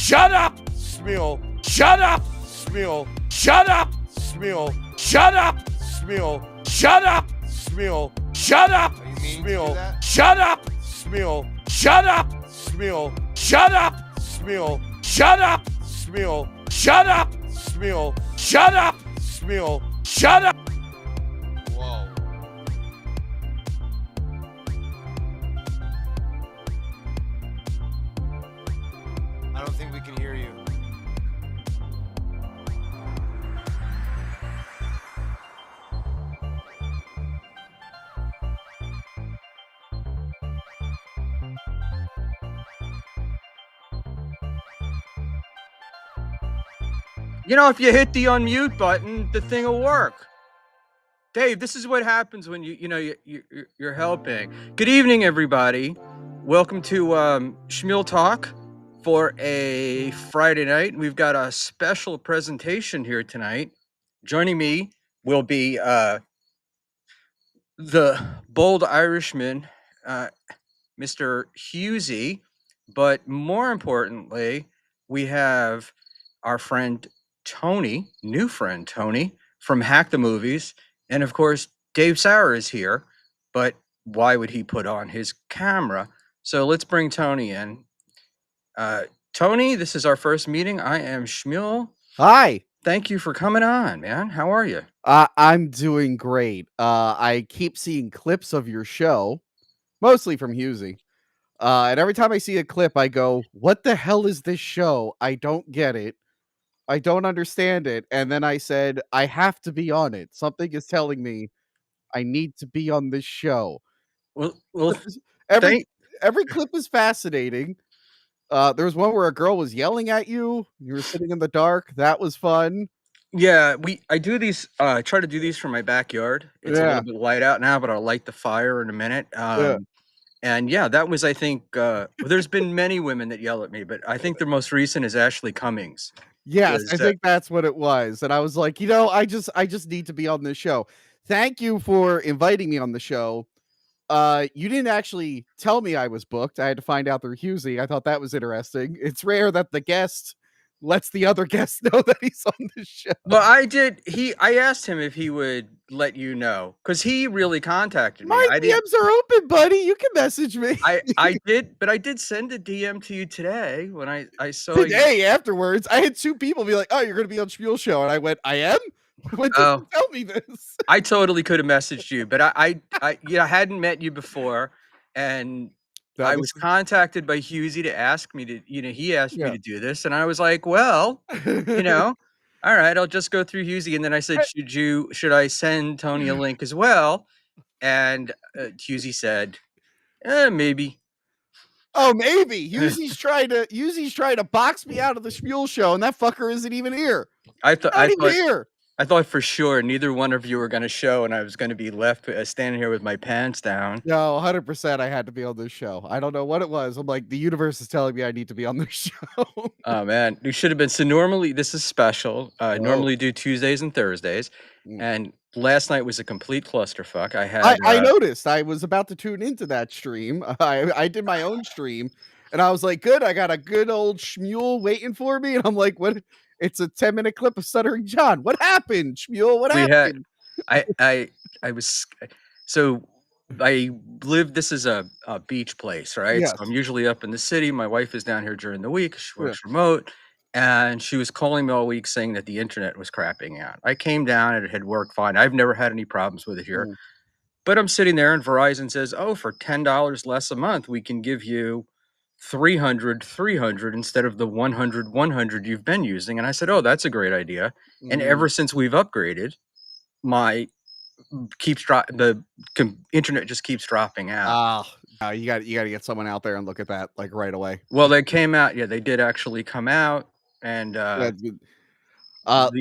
Shut up, Schmuel. Shut up, Schmuel. Shut up, Schmuel. Shut up, Schmuel. Shut up, Schmuel. Shut up, Schmuel. Shut up, Schmuel. Shut up, Schmuel. Shut up, Schmuel. Shut up, Schmuel. Shut up, Schmuel. Shut up, Schmuel. Shut up. Whoa. I don't think we can hear you. You know, if you hit the unmute button, the thing will work. Dave, this is what happens when you're helping. Good evening, everybody. Welcome to Schmuel Talk for a Friday night. We've got a special presentation here tonight. Joining me will be the bold Irishman, Mr. Husey, but more importantly, we have our friend Tony, new friend Tony from Hack the Movies, and of course Dave Sauer is here, but why would he put on his camera? So let's bring Tony in. Tony, this is our first meeting. I am Schmuel. Hi. Thank you for coming on, man. How are you? I'm doing great. I keep seeing clips of your show, mostly from Husey. And every time I see a clip, I go, what the hell is this show? I don't get it. I don't understand it. And then I said, I have to be on it. Something is telling me I need to be on this show. Well, every clip is fascinating. There was one where a girl was yelling at you. You were sitting in the dark. That was fun. Yeah, I do these. I try to do these from my backyard. It's a little bit light out now, but I'll light the fire in a minute. And yeah, that was, I think, there's been many women that yell at me, but I think the most recent is Ashley Cummings. Yes, I think that's what it was. And I was like, I just need to be on this show. Thank you for inviting me on the show. You didn't actually tell me I was booked. I had to find out through Husey. I thought that was interesting. It's rare that the guest lets the other guest know that he's on the show. Well, I asked him if he would let you know, because he really contacted me. My DMs are open, buddy. You can message me. I did send a DM to you today when I saw today afterwards. I had 2 people be like, "Oh, you're going to be on Schmuel show," and I went, "I am." When did you tell me this? I totally could have messaged you, but I hadn't met you before, and I was contacted by Husey to ask me to, he asked me to do this, and I was like, well, all right, I'll just go through Husey. And then I said, should I send Tony a link as well? And Husey said, maybe. Oh, maybe. Husey's trying to box me out of the Schmuel show, and that fucker isn't even here. I thought for sure neither one of you were going to show, and I was going to be left standing here with my pants down. No, 100% I had to be on this show. I don't know what it was. I'm like, the universe is telling me I need to be on this show. Oh, man. You should have been. So normally, this is special. Normally do Tuesdays and Thursdays. And last night was a complete clusterfuck. I noticed. I was about to tune into that stream. I did my own stream, and I was like, good. I got a good old Schmuel waiting for me. And I'm like, what? It's a 10-minute clip of Stuttering John. What happened, Schmuel? What happened? I live, this is a beach place, right? Yes. So I'm usually up in the city. My wife is down here during the week. She works remote. And she was calling me all week saying that the internet was crapping out. I came down and it had worked fine. I've never had any problems with it here. But I'm sitting there and Verizon says, oh, for $10 less a month, we can give you 300 instead of the 100 you've been using. And I said, oh, that's a great idea. And ever since we've upgraded, the internet just keeps dropping out. You got to get someone out there and look at that like right away. Well, they came out. Yeah, they did actually come out. And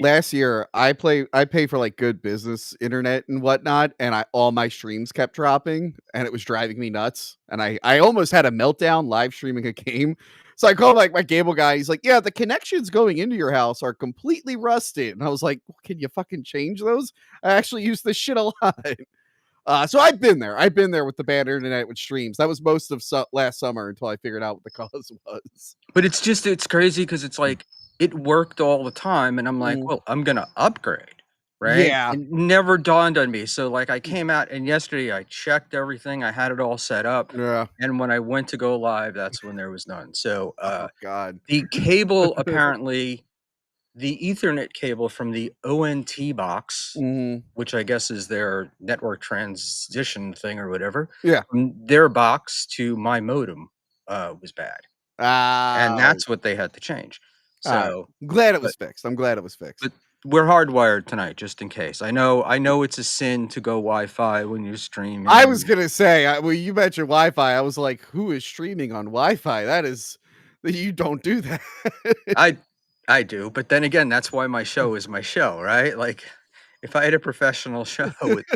last year I pay for like good business internet and whatnot, and all my streams kept dropping, and it was driving me nuts. And I almost had a meltdown live streaming a game. So I called like my cable guy. He's like, yeah, the connections going into your house are completely rusted. And I was like, well, can you fucking change those? I actually use this shit a lot. So I've been there. I've been there with the bad internet with streams. That was most of last summer until I figured out what the cause was. But it's crazy because it's like it worked all the time, and I'm like, Mm. well, I'm gonna upgrade, right? Yeah. It never dawned on me. So like I came out, and yesterday I checked everything. I had it all set up, Yeah. and when I went to go live, that's when there was none. So Oh God. the cable apparently. The Ethernet cable from the ONT box, which I guess is their network transition thing or whatever, Yeah. from their box to my modem was bad. And that's what they had to change. So I'm glad it was fixed. I'm glad it was fixed. but we're hardwired tonight, just in case. I know it's a sin to go Wi-Fi when you're streaming. I was gonna say, well, you mentioned Wi-Fi. I was like, who is streaming on Wi-Fi? That is, you don't do that. I do, but then again, that's why my show is my show, right? Like, if I had a professional show with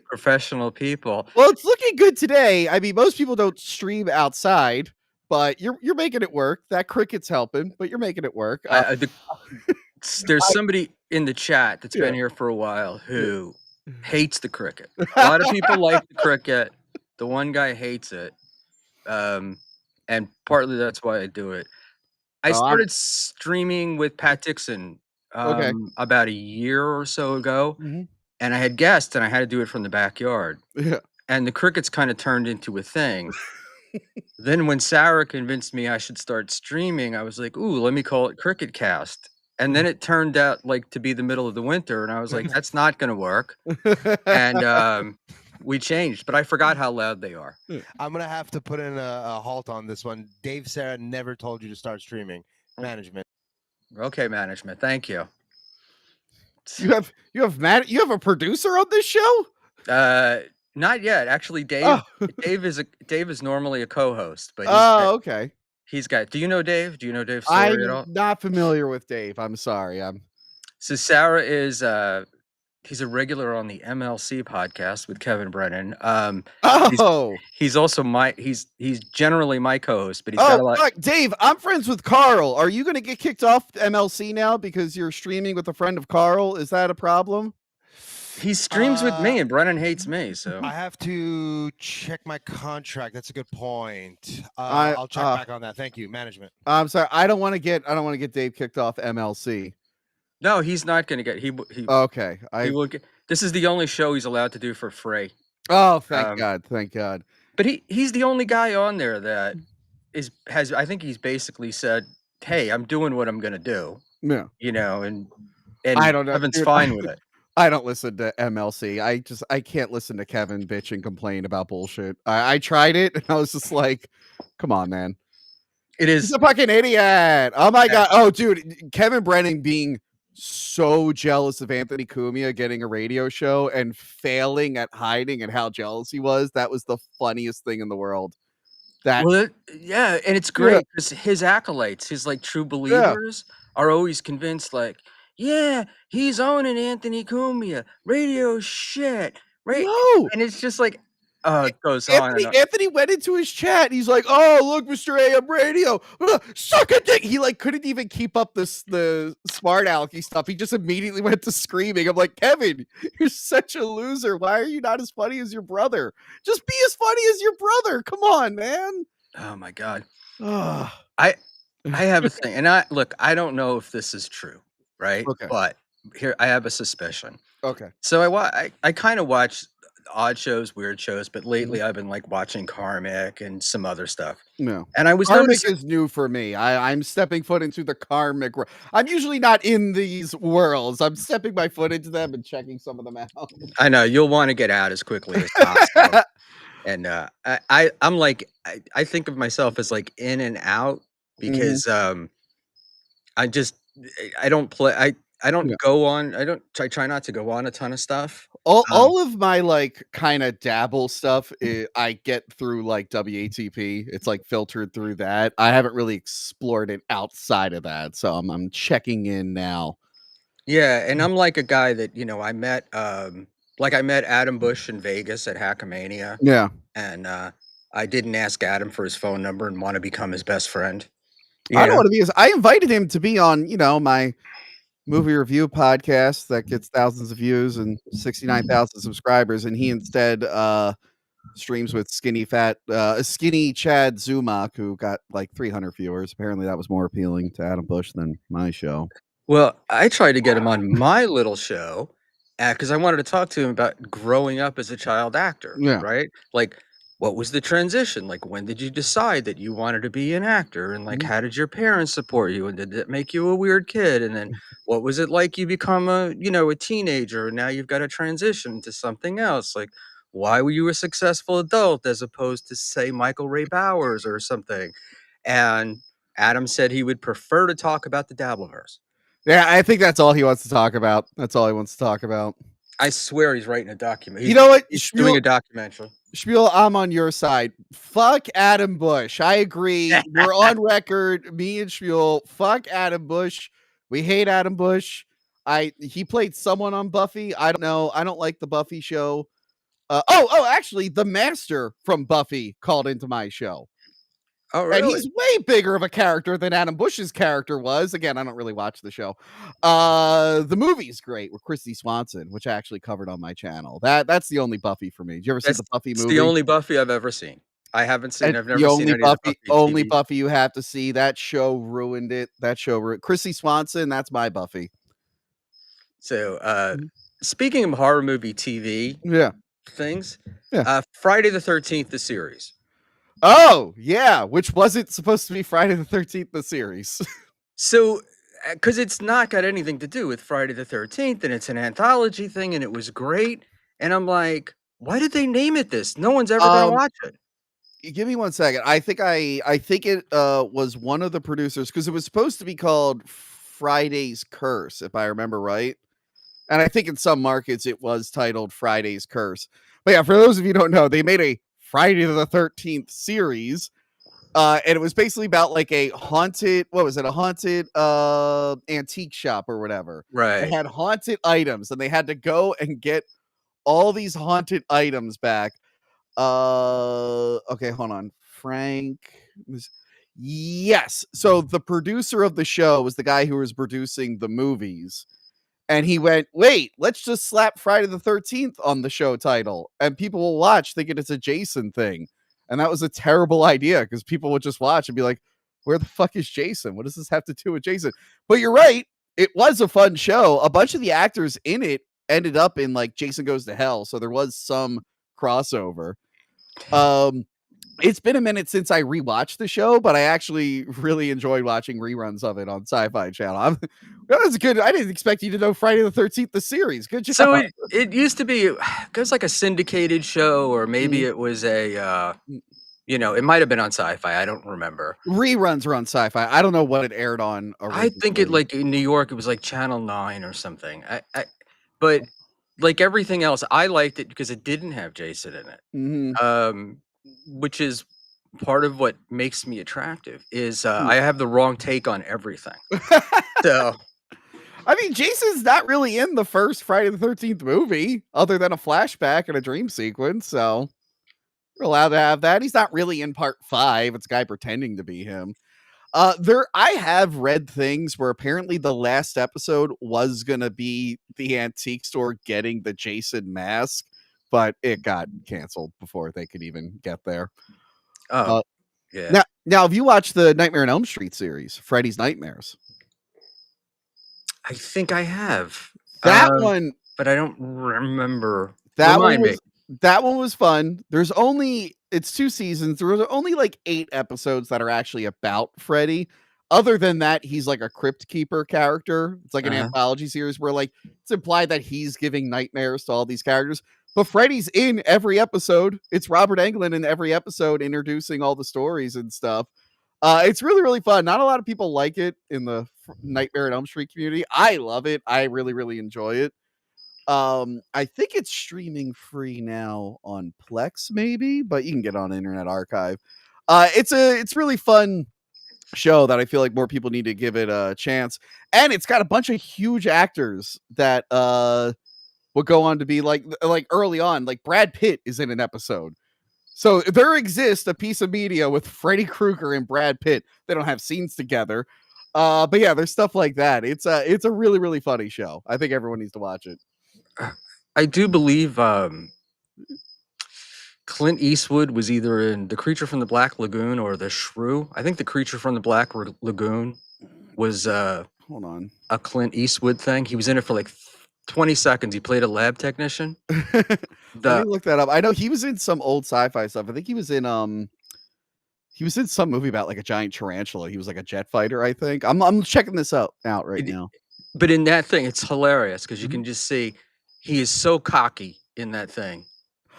professional people. Well, it's looking good today. I mean, most people don't stream outside, but you're making it work. That cricket's helping, but you're making it work. There's somebody in the chat that's been here for a while who hates the cricket. A lot of people like the cricket. The one guy hates it. And partly that's why I do it. I started streaming with Pat Dixon about a year or so ago, and I had guests, and I had to do it from the backyard. Yeah. And the crickets kind of turned into a thing. Then when Sarah convinced me I should start streaming, I was like, ooh, let me call it Cricket Cast. And then it turned out like to be the middle of the winter, and I was like, that's not going to work. And we changed, but I forgot how loud they are. I'm going to have to put in a halt on this one. Dave Sarah never told you to start streaming. Management. Okay, management. Thank you. You have a producer on this show? Not yet. Actually, Dave. Oh. Dave is normally a co-host, but okay. He's got. Do you know Dave? Do you know Dave's story at all? I'm not familiar with Dave. I'm sorry. So Sarah is he's a regular on the MLC podcast with Kevin Brennan. He's also he's generally my co-host, but he's got a lot. Dave, I'm friends with Carl. Are you going to get kicked off MLC now because you're streaming with a friend of Carl? Is that a problem? He streams with me, and Brennan hates me. So I have to check my contract. That's a good point. I'll check back on that. Thank you, management. I'm sorry. I don't want to get Dave kicked off MLC. No, he's not going to get. He okay. He will get. This is the only show he's allowed to do for free. Oh, thank God! Thank God. But he's the only guy on there that has. I think he's basically said, "Hey, I'm doing what I'm going to do." Yeah. You know, and I don't know. Kevin's fine with it. I don't listen to MLC. I can't listen to Kevin bitch and complain about bullshit. I tried it and I was just like, come on, man. He's a fucking idiot. Oh my God. Oh, dude, Kevin Brennan being so jealous of Anthony Cumia getting a radio show and failing at hiding and how jealous he was. That was the funniest thing in the world. And it's great because his acolytes, his like true believers, are always convinced, like, yeah, he's owning Anthony Cumia. Radio shit. Right? No. And it's just like, it goes on. Anthony went into his chat. And he's like, "Oh, look, Mr. AM Radio, suck a dick." He like couldn't even keep up the smart alecky stuff. He just immediately went to screaming. I'm like, Kevin, you're such a loser. Why are you not as funny as your brother? Just be as funny as your brother. Come on, man. Oh my God. I have a thing, and I don't know if this is true, right? Okay. But here I have a suspicion. Okay. So I kind of watch odd shows, weird shows, but lately I've been like watching Karmic and some other stuff. No. And I was Karmic is new for me. I'm stepping foot into the Karmic world. I'm usually not in these worlds. I'm stepping my foot into them and checking some of them out. I know you'll want to get out as quickly as possible. And I'm like I think of myself as like in and out because I try not to go on a ton of stuff. All of my like kind of dabble stuff I get through like WATP. It's like filtered through that. I haven't really explored it outside of that, so I'm checking in now. Yeah, and I'm like a guy that I met I met Adam Bush in Vegas at Hackamania. Yeah, and I didn't ask Adam for his phone number and want to become his best friend. I don't want to be. I invited him to be on my movie review podcast that gets thousands of views and 69,000 subscribers, and he instead streams with skinny Chad Zumock, who got like 300 viewers. Apparently, that was more appealing to Adam Bush than my show. Well, I tried to get him on my little show because I wanted to talk to him about growing up as a child actor. Yeah. Right? Like, what was the transition? Like, when did you decide that you wanted to be an actor? And like, how did your parents support you? And did it make you a weird kid? And then what was it like you become a teenager and now you've got to transition to something else? Like, why were you a successful adult as opposed to, say, Michael Ray Bowers or something? And Adam said he would prefer to talk about the Dabbleverse. Yeah, I think that's all he wants to talk about. That's all he wants to talk about. I swear he's writing a document. You know what? He's doing a documentary. Schmuel, I'm on your side. Fuck Adam Bush. I agree. We're on record. Me and Schmuel. Fuck Adam Bush. We hate Adam Bush. He played someone on Buffy. I don't know. I don't like the Buffy show. Actually, the Master from Buffy called into my show. Oh, really? And he's way bigger of a character than Adam Bush's character was. Again, I don't really watch the show. The movie's great with Christy Swanson, which I actually covered on my channel. That's the only Buffy for me. Did you ever see the Buffy movie? It's the only Buffy I've ever seen. I haven't seen. I've never seen any Buffy, of the only TV. Buffy you have to see. That show ruined it. Christy Swanson, that's my Buffy. So, speaking of horror movie TV, things. Friday the 13th, the series. Oh, yeah, which wasn't supposed to be Friday the 13th, the series. So, because it's not got anything to do with Friday the 13th, and it's an anthology thing, and it was great. And I'm like, why did they name it this? No one's ever going to watch it. Give me 1 second. I think it was one of the producers, because it was supposed to be called Friday's Curse, if I remember right. And I think in some markets it was titled Friday's Curse. But yeah, for those of you who don't know, they made a Friday the 13th series. And it was basically about like a haunted, a haunted antique shop or whatever. Right. It had haunted items, and they had to go and get all these haunted items back. Okay, hold on. Yes. So the producer of the show was the guy who was producing the movies. And he went, wait, let's just slap Friday the 13th on the show title, and people will watch thinking it's a Jason thing. And that was a terrible idea, because people would just watch and be like, where the fuck is Jason? What does this have to do with Jason? But you're right. It was a fun show. A bunch of the actors in it ended up in like Jason Goes to Hell. So there was some crossover. It's been a minute since I rewatched the show, but I actually really enjoyed watching reruns of it on Sci-Fi Channel. That was good. I didn't expect you to know Friday the 13th, the series. Good job. So it used to be, it was like a syndicated show, or maybe it was a, it might have been on Sci-Fi. I don't remember. Reruns are on Sci-Fi. I don't know what it aired on originally. I think it, like in New York, it was like Channel 9 or something. But like everything else, I liked it because it didn't have Jason in it. Which is part of what makes me attractive is I have the wrong take on everything. So, I mean, Jason's not really in the first Friday the 13th movie, other than a flashback and a dream sequence. So we're allowed to have that. He's not really in part 5. It's a guy pretending to be him. I have read things where apparently the last episode was going to be the antique store getting the Jason mask, but it got canceled before they could even get there. Yeah. Now, have you watched the Nightmare on Elm Street series, Freddy's Nightmares? I think I have that one, but I don't remember. That one was fun. It's 2 seasons. There was only like 8 episodes that are actually about Freddy. Other than that, he's like a crypt keeper character. It's like an anthology series where like it's implied that he's giving nightmares to all these characters. But Freddy's in every episode. It's Robert Englund in every episode introducing all the stories and stuff. It's really, really fun. Not a lot of people like it in the Nightmare on Elm Street community. I love it. I really, really enjoy it. I think it's streaming free now on Plex, maybe, but you can get it on Internet Archive. It's really fun show that I feel like more people need to give it a chance. And it's got a bunch of huge actors that will go on to be like early on, like Brad Pitt is in an episode. So there exists a piece of media with Freddy Krueger and Brad Pitt. They don't have scenes together. But yeah, there's stuff like that. It's a really, really funny show. I think everyone needs to watch it. I do believe Clint Eastwood was either in The Creature from the Black Lagoon or The Shrew. I think The Creature from the Black Lagoon was Hold on. a Clint Eastwood thing. He was in it for like 20 seconds. He played a lab technician. Let me look that up. I know he was in some old sci-fi stuff. I think he was in some movie about like a giant tarantula. He was like a jet fighter, I think. I'm checking this out right now. But in that thing, it's hilarious because you can just see he is so cocky in that thing.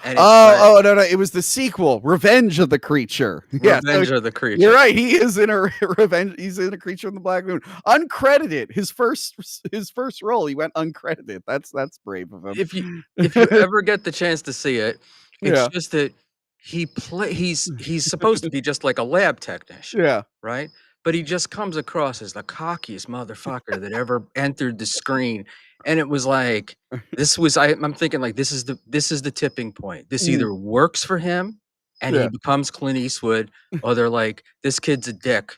And no, it was the sequel, Revenge of the Creature. Revenge of the Creature. You're right. He is in a Revenge. He's in A Creature in the Black Lagoon, uncredited. His first role, he went uncredited. That's brave of him. If you ever get the chance to see it, it's just that he's supposed to be just like a lab technician, right? But he just comes across as the cockiest motherfucker that ever entered the screen. And it was like, I'm thinking like, this is the tipping point. This either works for him and he becomes Clint Eastwood, or they're like, this kid's a dick.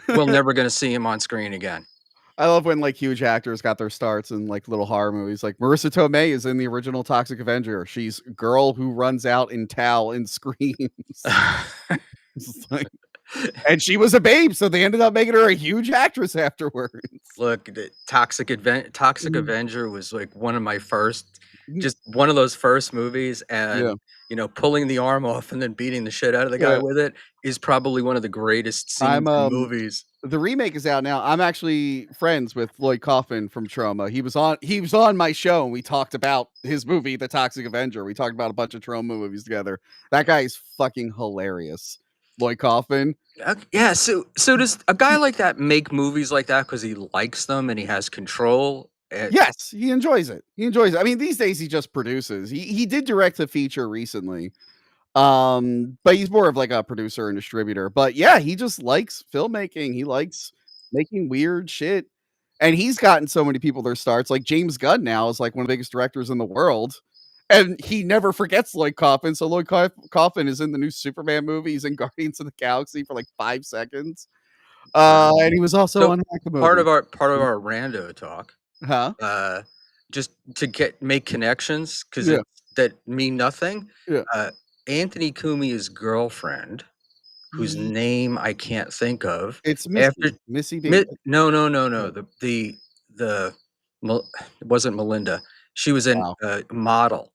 We're never going to see him on screen again. I love when like huge actors got their starts in like little horror movies. Like Marissa Tomei is in the original Toxic Avenger. She's a girl who runs out in towel and screams. And she was a babe, so they ended up making her a huge actress afterwards. Look, the Toxic Avenger was like one of my first, just one of those first movies, and pulling the arm off and then beating the shit out of the guy with it is probably one of the greatest scenes in movies. The remake is out now. I'm actually friends with Lloyd Kaufman from Trauma. He was on my show, and we talked about his movie, The Toxic Avenger. We talked about a bunch of Trauma movies together. That guy is fucking hilarious. Lloyd Kaufman. Yeah, so does a guy like that make movies like that because he likes them and he has control? Yes, he enjoys it. I mean, these days he just produces. He did direct a feature recently, but he's more of like a producer and distributor. But yeah, he just likes filmmaking. He likes making weird shit, and he's gotten so many people their starts. Like James Gunn now is like one of the biggest directors in the world. And he never forgets Lloyd Kaufman. So Lloyd Kaufman is in the new Superman movie. He's in Guardians of the Galaxy for like 5 seconds. And he was also on Accusations. Part of our rando talk. Just to make connections because that mean nothing. Anthony Cumia's girlfriend, whose name I can't think of. It's Missy B. No. The it wasn't Melinda. She was a model.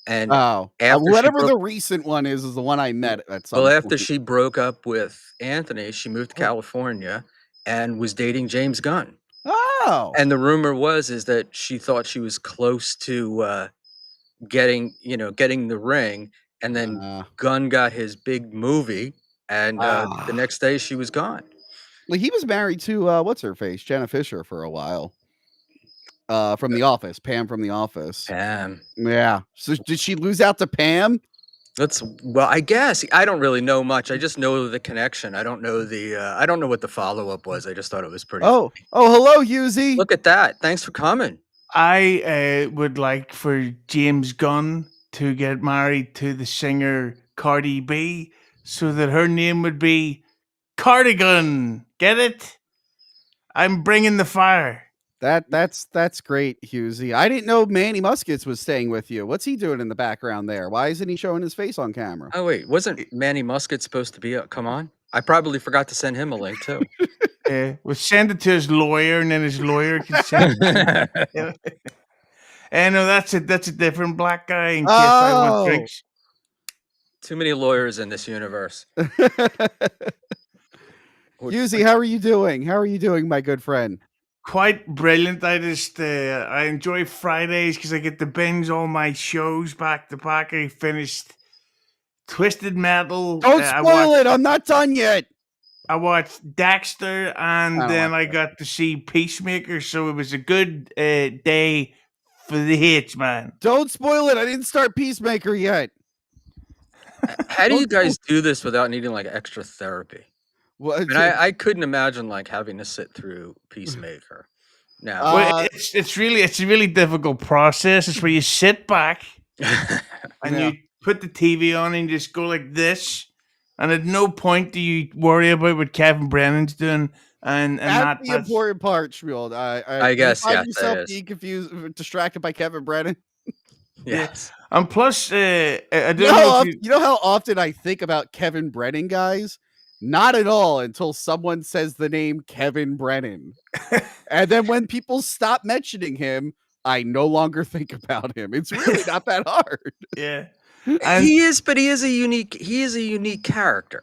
And whatever the recent one is the one I met at some point. After she broke up with Anthony, she moved to California and was dating James Gunn. Oh. And the rumor is that she thought she was close to getting the ring, and then Gunn got his big movie, and the next day she was gone. Well, he was married to what's her face, Jenna Fisher, for a while. From The Office, Pam from The Office. Pam. Yeah. So did she lose out to Pam? I guess I don't really know much. I just know the connection. I don't know I don't know what the follow-up was. I just thought it was pretty funny. Hello, Husey. Look at that. Thanks for coming. I would like for James Gunn to get married to the singer Cardi B so that her name would be Cardigan. Get it? I'm bringing the fire. That's great, Husey. I didn't know Manny Muskets was staying with you. What's he doing in the background there? Why isn't he showing his face on camera? Oh wait, wasn't Manny Muskets supposed to be? Come on, I probably forgot to send him a link too. We'll send it to his lawyer, and then his lawyer can send it. And no, that's a different black guy. In case I want drinks. Too many lawyers in this universe. Husey, how are you doing? How are you doing, my good friend? Quite brilliant. I just I enjoy Fridays because I get to binge all my shows back to back. I finished Twisted Metal. Don't spoil it. I'm not done yet. I watched Dexter, and then I got to see Peacemaker. So it was a good day for the hits, man. Don't spoil it. I didn't start Peacemaker yet. How do you guys do this without needing like extra therapy? Well, I couldn't imagine like having to sit through Peacemaker. Now, it's a really difficult process. It's where you sit back and you put the TV on and just go like this, And at no point do you worry about what Kevin Brennan's doing. And That's the important part, Schmuel. I guess, you find yes, that yourself is. being confused, distracted by Kevin Brennan. Yes. And plus, I don't You know, know if you... you know how often I think about Kevin Brennan, guys? Not at all until someone says the name Kevin Brennan. And then when people stop mentioning him, I no longer think about him. It's really not that hard. Yeah. He is a unique character.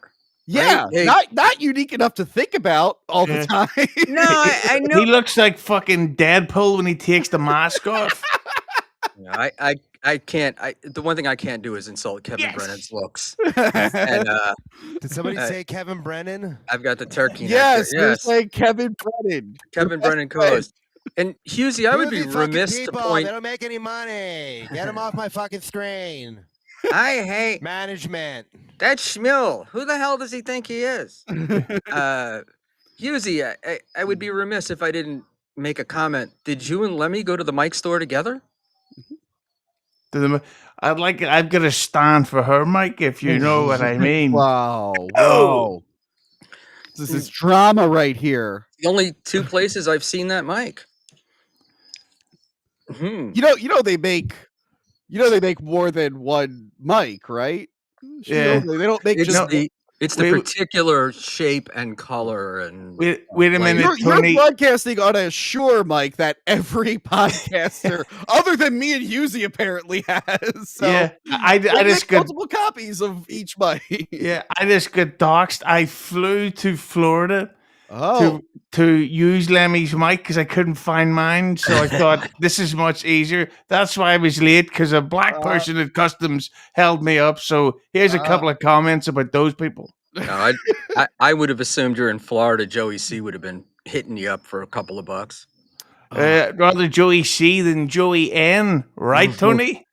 Yeah, right? not unique enough to think about all the time. No, I know. He looks like fucking Deadpool when he takes the mask off. I can't. The one thing I can't do is insult Kevin Brennan's looks. And did somebody say Kevin Brennan? I've got the turkey. Yes, you're saying Kevin Brennan. Kevin Brennan co-host. And Husey, I would be remiss to point. They don't make any money. Get him off my fucking screen. I hate management. That's Schmuel. Who the hell does he think he is? Husey, I would be remiss if I didn't make a comment. Did you and Lemmy go to the mic store together? I've got to stand for her, Mike, if you know what I mean. Wow. This is drama right here. The only two places I've seen that mic. You know they make more than one mic, right? Yeah. They don't make it's the particular shape and color and wait a minute, you're Tony. broadcasting on a Shure mic that every podcaster other than me and Husey apparently has. So yeah, I just got multiple copies of each mic. Yeah, I just got doxed. I flew to Florida to use Lemmy's mic because I couldn't find mine. So I thought this is much easier. That's why I was late, because a black person at customs held me up. So here's a couple of comments about those people. No, I would have assumed you're in Florida. Joey C would have been hitting you up for a couple of bucks. Rather Joey C than Joey N, right, Tony?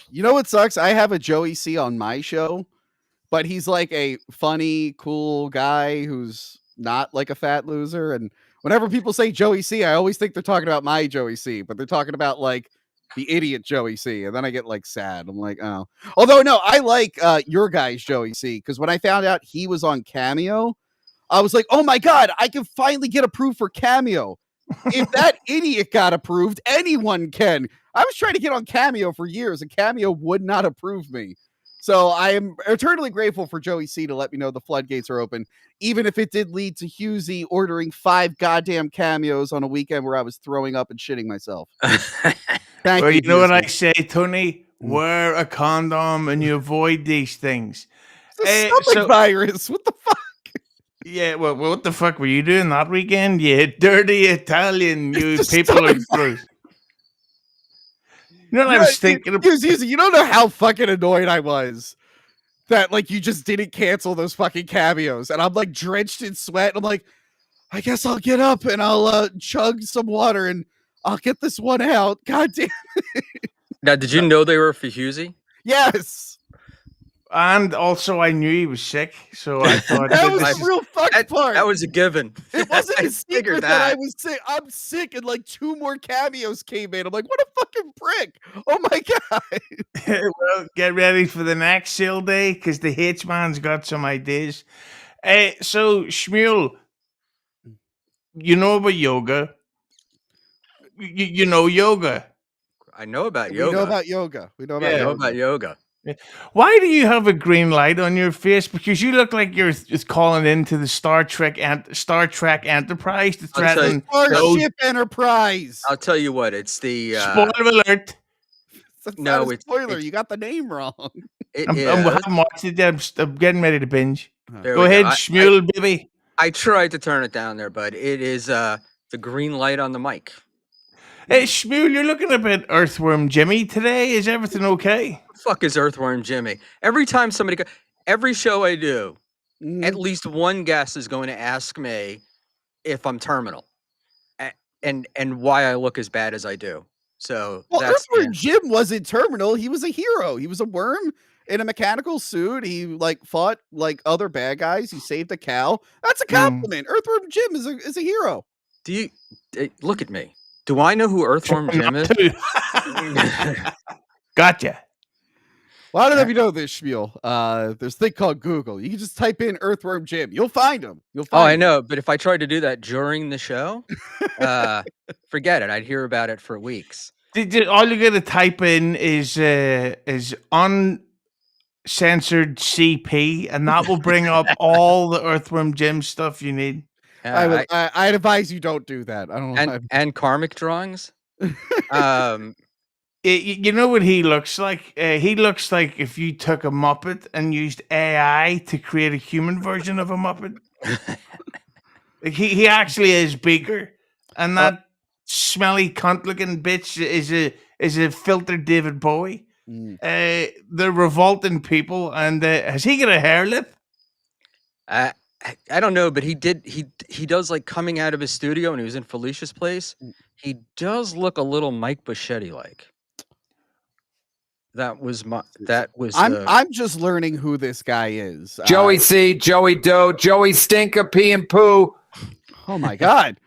You know what sucks? I have a Joey C on my show, but he's like a funny, cool guy who's not like a fat loser. And whenever people say Joey C, I always think they're talking about my Joey C, but they're talking about like the idiot Joey C. And then I get like sad. I'm like, oh. Although no, I like your guy's Joey C, because when I found out he was on Cameo, I was like, oh my God, I can finally get approved for Cameo. If that idiot got approved, anyone can. I was trying to get on Cameo for years, and Cameo would not approve me. So I am eternally grateful for Joey C to let me know the floodgates are open, even if it did lead to Husey ordering 5 goddamn Cameos on a weekend where I was throwing up and shitting myself. Thank you. You know what I say, Tony? Wear a condom and you avoid these things. It's a stomach virus. What the fuck? Yeah, well, what the fuck were you doing that weekend? You dirty Italian, you people are gross. You know what I was thinking? You don't know how fucking annoyed I was that like you just didn't cancel those fucking Cameos, and I'm like drenched in sweat. And I'm like, I guess I'll get up and I'll chug some water and I'll get this one out. God damn it. Now, did you know they were for Husey? Yes. And also, I knew he was sick, so I thought that was the real fucked part. That was a given. It wasn't a secret that I was sick. I'm sick, and like 2 more Cameos came in. I'm like, what a fucking prick! Oh my God. Well, get ready for the next sale day, because the H-Man's got some ideas. So, Schmuel, you know about yoga. You know yoga. I know about yoga. We know about yoga. I know about yoga. Why do you have a green light on your face? Because you look like you're just calling into the Star Trek Enterprise to threaten Starship Enterprise. I'll tell you what, it's the spoiler alert. That's not a spoiler. You got the name wrong. I haven't watched it yet. I'm getting ready to binge. Go ahead, Schmuel, baby. I tried to turn it down there, but it is the green light on the mic. Hey, Schmuel, you're looking a bit Earthworm Jimmy today. Is everything okay? What the fuck is Earthworm Jimmy? Every time every show I do, at least one guest is going to ask me if I'm terminal and why I look as bad as I do. So Earthworm Jim wasn't terminal. He was a hero. He was a worm in a mechanical suit. He like fought like other bad guys. He saved a cow. That's a compliment. Earthworm Jim is a hero. Do you look at me? Do I know who Earthworm Jim is? Gotcha. Well, I don't know if you know this, Schmuel. There's a thing called Google. You can just type in Earthworm Jim. You'll find him. Oh, I know. But if I tried to do that during the show, forget it. I'd hear about it for weeks. All you got to type in is uncensored CP, and that will bring up all the Earthworm Jim stuff you need. I'd advise you don't do that. I don't know. And karmic drawings. You know what he looks like? He looks like if you took a Muppet and used AI to create a human version of a Muppet. Like he actually is bigger, and that smelly cunt-looking bitch is a filtered David Bowie. They're revolting people, and has he got a hair lip? I don't know, but he does like coming out of his studio when he was in Felicia's place. He does look a little Mike Buschetti like. I'm just learning who this guy is. Joey C, Joey Doe, Joey Stinker, Pee and Poo. Oh my God.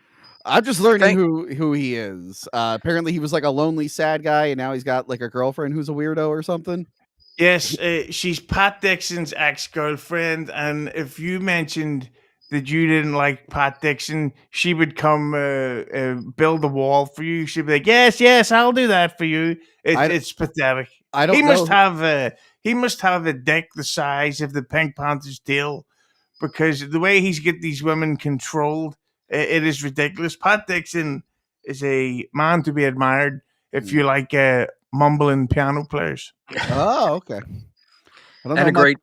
I'm just learning who he is. Apparently he was like a lonely, sad guy, and now he's got like a girlfriend who's a weirdo or something. Yes, she's Pat Dixon's ex-girlfriend, and if you mentioned that you didn't like Pat Dixon, she would come build a wall for you. She'd be like, yes, I'll do that for you. It's pathetic. He must have a dick the size of the Pink Panther's tail, because the way he's get these women controlled, it is ridiculous. Pat Dixon is a man to be admired if you like mumbling piano players. Oh, okay. And a great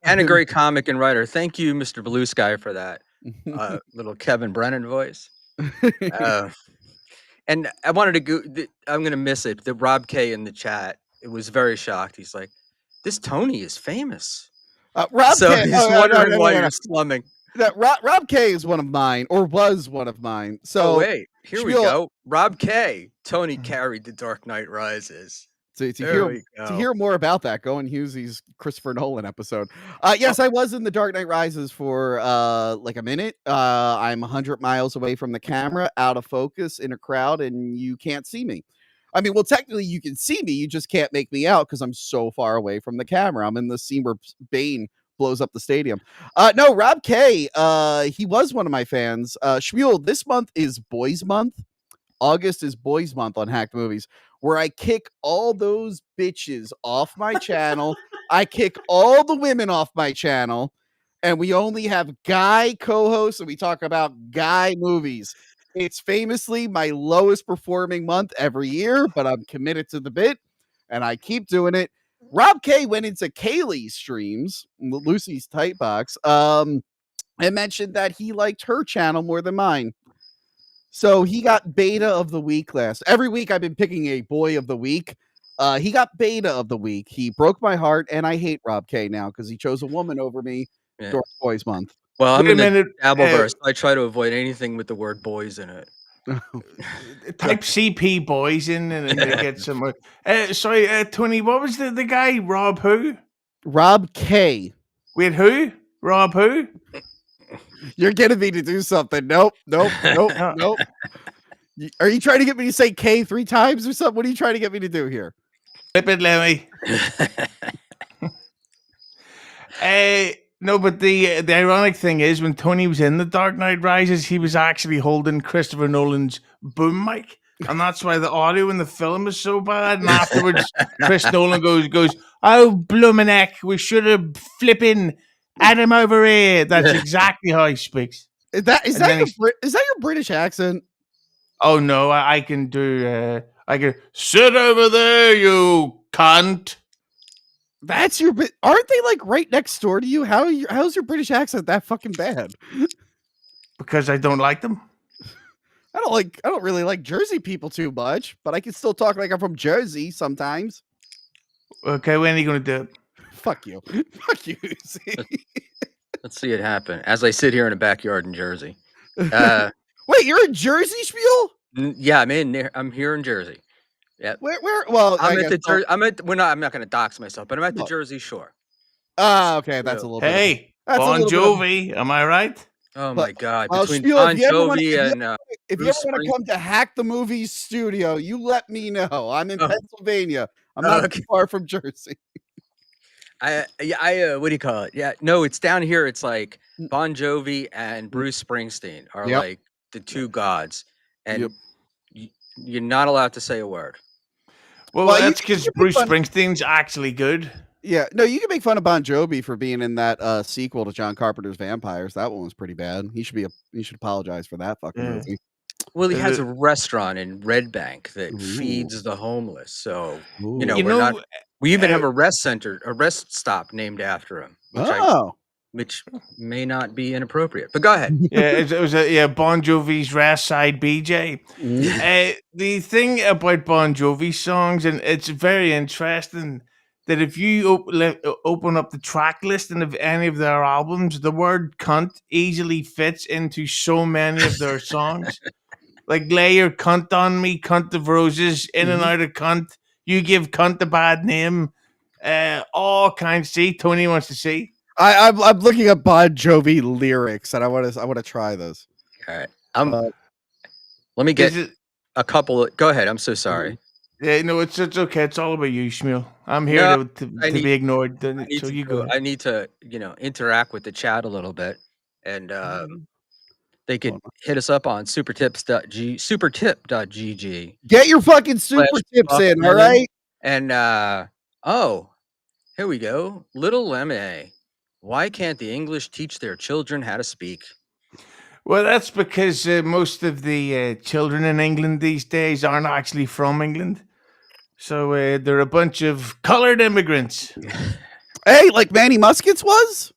comic and writer. Thank you, Mr. Blue Sky, for that little Kevin Brennan voice. And I wanted to go. I'm gonna miss it. The Rob K in the chat. It was very shocked. He's like, "This Tony is famous." Rob K. He's wondering why you're slumming. Rob K is one of mine, or was one of mine. So wait, here we go. Rob K. Tony carried The Dark Knight Rises. To hear more about that, go on Hughesy's Christopher Nolan episode. Yes, I was in The Dark Knight Rises for like a minute. I'm 100 miles away from the camera, out of focus in a crowd, and you can't see me. I mean, well, technically you can see me, you just can't make me out because I'm so far away from the camera. I'm in the scene where Bane blows up the stadium. No, Rob K, he was one of my fans. Schmuel, this month is Boys Month. August is Boys Month on Hacked Movies, where I kick all those bitches off my channel. I kick all the women off my channel, and we only have guy co-hosts, and we talk about guy movies. It's famously my lowest performing month every year, but I'm committed to the bit, and I keep doing it. Rob K went into Kaylee's streams, Lucy's Tight Box, and mentioned that he liked her channel more than mine. So he got Beta of the Week every week I've been picking a Boy of the Week. He got Beta of the Week. He broke my heart, and I hate Rob K now because he chose a woman over me during Boys Month. Well, I'm in the Dabbleverse. I try to avoid anything with the word boys in it. Type CP boys in and they get some. Sorry, Tony, what was the guy? Rob who? Rob K. Wait, who? Rob who? You're getting me to do something. Nope. Are you trying to get me to say K 3 times or something? What are you trying to get me to do here? Flip it, Lemmy. No, but the ironic thing is, when Tony was in The Dark Knight Rises, he was actually holding Christopher Nolan's boom mic, and that's why the audio in the film is so bad. And afterwards, Chris Nolan goes, "Oh, bloomin' heck, we should have flipping had him over here." That's exactly how he speaks. Is that your British accent? Oh no, I can do. I can sit over there, you cunt. That's your. Aren't they like right next door to you? How's your British accent that fucking bad? Because I don't like them. I don't really like Jersey people too much, but I can still talk like I'm from Jersey sometimes. Okay, when are you gonna do it? Fuck you. Fuck you. Let's see it happen as I sit here in a backyard in Jersey. Wait, you're in Jersey, Schmuel? Yeah, I'm here in Jersey. Yeah. Where? Well, I'm not going to dox myself, but I'm at the Jersey Shore. Okay, that's a little. Hey, Bon Jovi, am I right? Oh my God! Between Schmuel, Bon Jovi and if you ever want to come to Hack the Movies studio, you let me know. I'm in Pennsylvania. I'm not too far from Jersey. What do you call it? Yeah, no, it's down here. It's like Bon Jovi and Bruce Springsteen are Yep. like the two gods, and Yep. you're not allowed to say a word. Well, Well, that's because you make Bruce fun- Springsteen's actually good. Yeah, no, you can make fun of Bon Jovi for being in that sequel to John Carpenter's Vampires. That one was pretty bad. He should apologize for that fucking Yeah. movie. Well, he Is has it- a restaurant in Red Bank that Ooh. feeds the homeless. So Ooh. you know, You we're know, not. We even have uh, a rest stop named after him, which may not be inappropriate. But go ahead. Yeah, it was Bon Jovi's Rest Side BJ. The thing about Bon Jovi songs, and it's very interesting that if you open up the track list of any of their albums, the word cunt easily fits into so many of their songs. Like lay your cunt on me, cunt of roses, in and out of cunt, you give cunt a bad name, all kinds. See, Tony wants to see. I'm looking up Bon Jovi lyrics, and I want to try this. All right. Let me get a couple. Go ahead. I'm so sorry. Yeah, no, it's okay. It's all about you, Schmuel. I'm here to be ignored. So you go. I need to, interact with the chat a little bit, and they could hit us up on supertip.gg. Get your fucking super tips in, all right? And here we go. Little Lemmy. Why can't the English teach their children how to speak? Well, that's because most of the children in England these days aren't actually from England. So they're a bunch of coloured immigrants. Hey, like Manny Muskets was?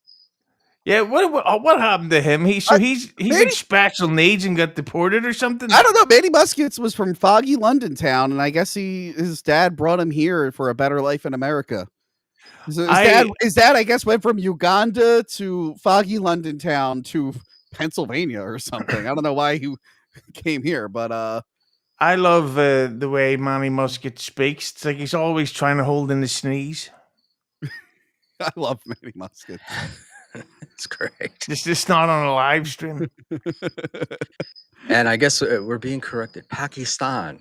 Yeah, what happened to him? He's in special needs and got deported or something? I don't know. Manny Muskets was from foggy London town, and I guess his dad brought him here for a better life in America. So his dad, I guess, went from Uganda to foggy London town to Pennsylvania or something. I don't know why he came here, but I love the way Manny Musket speaks. It's like he's always trying to hold in the sneeze. I love Manny Musket. It's great. It's just not on a live stream. And I guess we're being corrected. Pakistan.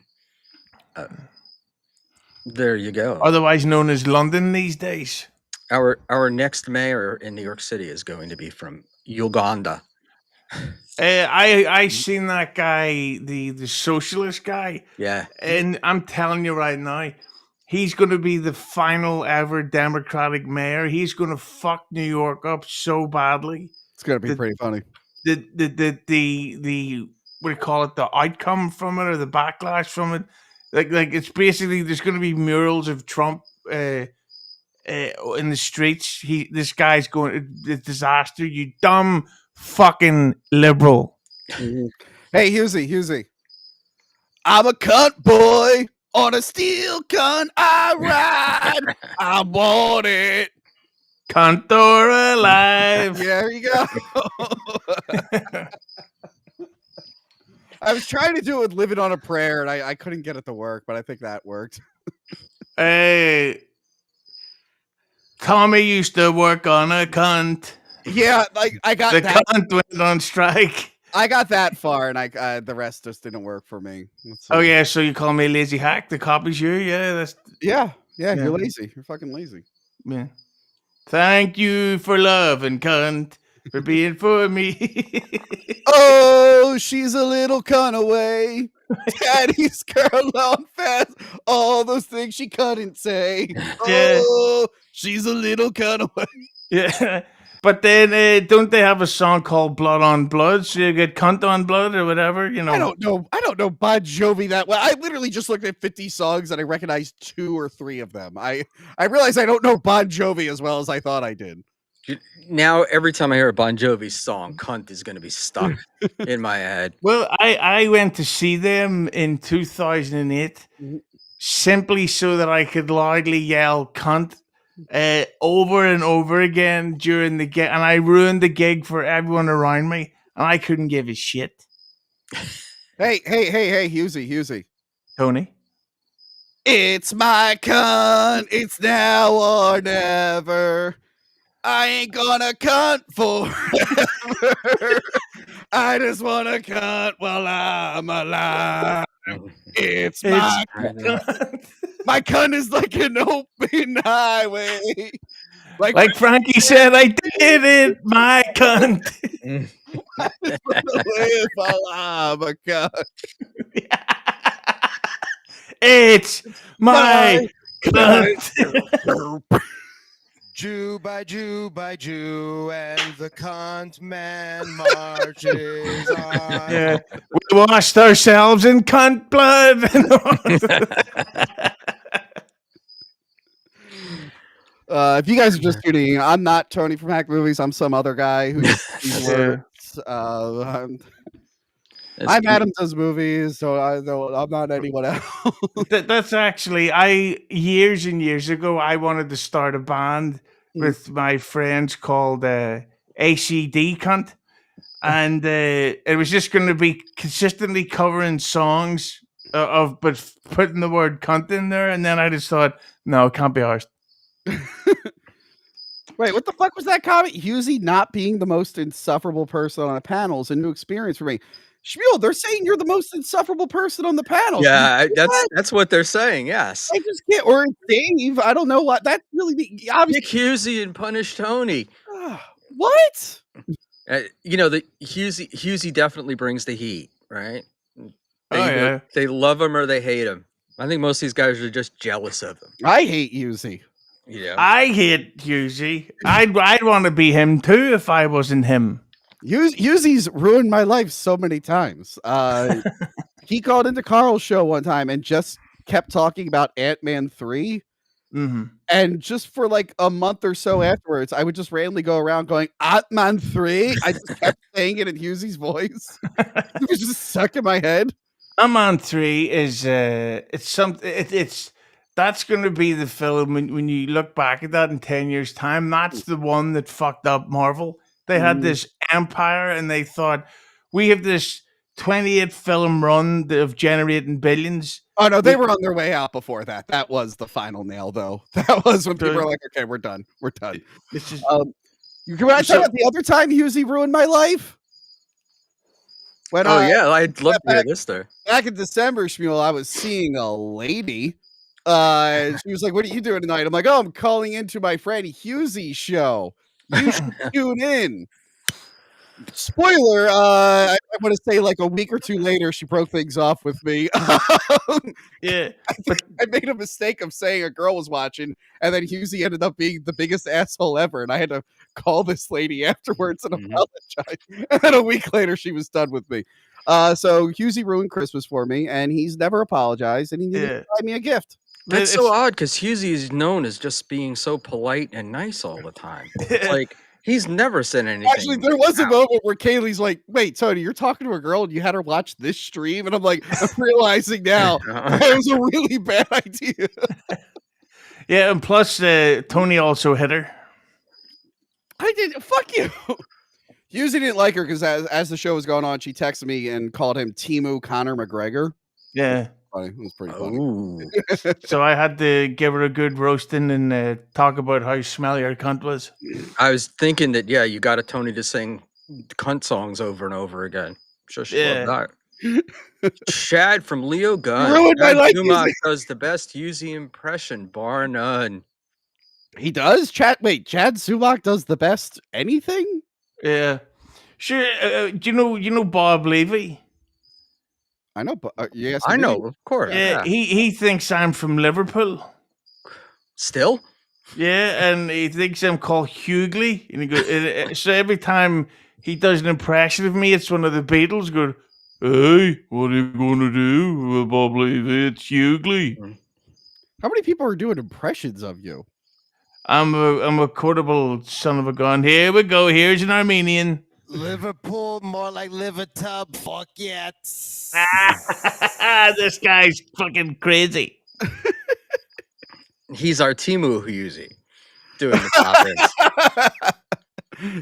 There you go. Otherwise known as London these days. Our next mayor in New York City is going to be from Uganda. I seen that guy, the socialist guy. Yeah. And I'm telling you right now, he's going to be the final ever Democratic mayor. He's going to fuck New York up so badly. It's going to be pretty funny. The what do you call it? The outcome from it or the backlash from it. Like it's basically there's going to be murals of Trump in the streets. This guy's going a disaster. You dumb fucking liberal. Hey, Husey. I'm a cunt boy on a steel cunt. I ride. I want it. Cunt or alive. Yeah, there you go. I was trying to do it with Living on a Prayer, and I couldn't get it to work, but I think that worked. Hey, Tommy used to work on a cunt. Yeah, like I got the that. Cunt went on strike. I got that far, and the rest just didn't work for me. Oh yeah, so you call me a lazy hack? The copy's you? Yeah, yeah. You're lazy. You're fucking lazy. Yeah. Thank you for loving cunt. For being for me. Oh, she's a little cunt away. Daddy's girl on fast. All those things she couldn't say. Yeah. Oh, she's a little cunt away. Yeah. But then don't they have a song called Blood on Blood? So you get cunt on blood or whatever, you know. I don't know Bon Jovi that well. I literally just looked at 50 songs and I recognized 2 or 3 of them. I realized I don't know Bon Jovi as well as I thought I did. Now, every time I hear a Bon Jovi song, cunt is going to be stuck in my head. Well, I went to see them in 2008 simply so that I could loudly yell cunt over and over again during the gig. And I ruined the gig for everyone around me. And I couldn't give a shit. Hey, Husey. Tony? It's my cunt. It's now or never. I ain't gonna cunt forever. I just wanna cunt while I'm alive. It's my cunt. My cunt is like an open highway. Like Frankie said, I did it, my cunt. My God. It's my cunt. Jew by Jew by Jew, and the cunt man marches on. Yeah. We washed ourselves in cunt blood. If you guys are just tuning in, I'm not Tony from Hack Movies. I'm some other guy who does these words. I'm Adam does movies, so I'm not anyone else. That's actually years and years ago. I wanted to start a band with my friends called ACD Cunt, and it was just going to be consistently covering songs but putting the word cunt in there. And then I just thought, no, it can't be ours. Wait, what the fuck was that comment? Husey not being the most insufferable person on a panel is a new experience for me. Schmuel, they're saying you're the most insufferable person on the panel. Yeah, that's what they're saying. Yes, I just can't. Or Dave, I don't know what that really means. Nick Husey and Punish Tony. What? The Husey definitely brings the heat, right? They love him or they hate him. I think most of these guys are just jealous of him. I hate Husey. Yeah, I hate Husey. I'd want to be him too if I wasn't him. Husey's ruined my life so many times. He called into Carl's show one time and just kept talking about Ant-Man 3. Mm-hmm. And just for like a month or so afterwards, I would just randomly go around going, Ant-Man 3. I just kept saying it in Husey's voice. It was just stuck in my head. Ant-Man 3 is it's something. That's going to be the film when you look back at that in 10 years' time. That's the one that fucked up Marvel. They had this empire and they thought, we have this 28 film run of generating billions. Oh, no, they were on their way out before that. That was the final nail, though. That was when people were like, okay, we're done. We're done. You can talk about the other time Husey ruined my life? When, I'd love to hear this there. Back in December, Schmuel, I was seeing a lady. She was like, what are you doing tonight? I'm like, I'm calling into my friend Husey's show. You should tune in. Spoiler, I want to say like a week or two later, she broke things off with me. Yeah. I made a mistake of saying a girl was watching, and then Husey ended up being the biggest asshole ever, and I had to call this lady afterwards and apologize. And then a week later, she was done with me. So Husey ruined Christmas for me, and he's never apologized, and he didn't buy me a gift. That's so odd because Husey is known as just being so polite and nice all the time. It's like he's never said anything. Actually, there was a moment where Kaylee's like, wait, Tony, you're talking to a girl and you had her watch this stream? And I'm like, I'm realizing now it was a really bad idea. Yeah, and plus Tony also hit her. I did. Fuck you. Husey didn't like her because as the show was going on, she texted me and called him Timu Conor McGregor. Yeah. Funny. It was pretty funny. So I had to give her a good roasting and talk about how smelly her cunt was. I was thinking that, you got a Tony to sing cunt songs over and over again. I'm sure she loved that. Chad from Leo Gunn. Ruined my life. Does the best Husey impression, bar none. He does? Chad Subak does the best anything? Yeah. Sure. Do you know Bob Levy? I know, but yes, I know, of course. Yeah, he thinks I'm from Liverpool. Still? Yeah, and he thinks I'm called Hughley. And he goes, so every time he does an impression of me, it's one of the Beatles going, "Hey, what are you going to do, Bob Levy? It's Hughley." How many people are doing impressions of you? I'm a quotable son of a gun. Here we go. Here's an Armenian. Liverpool, more like Livertub. Fuck yes. This guy's fucking crazy. He's our Timu Husey doing the topics.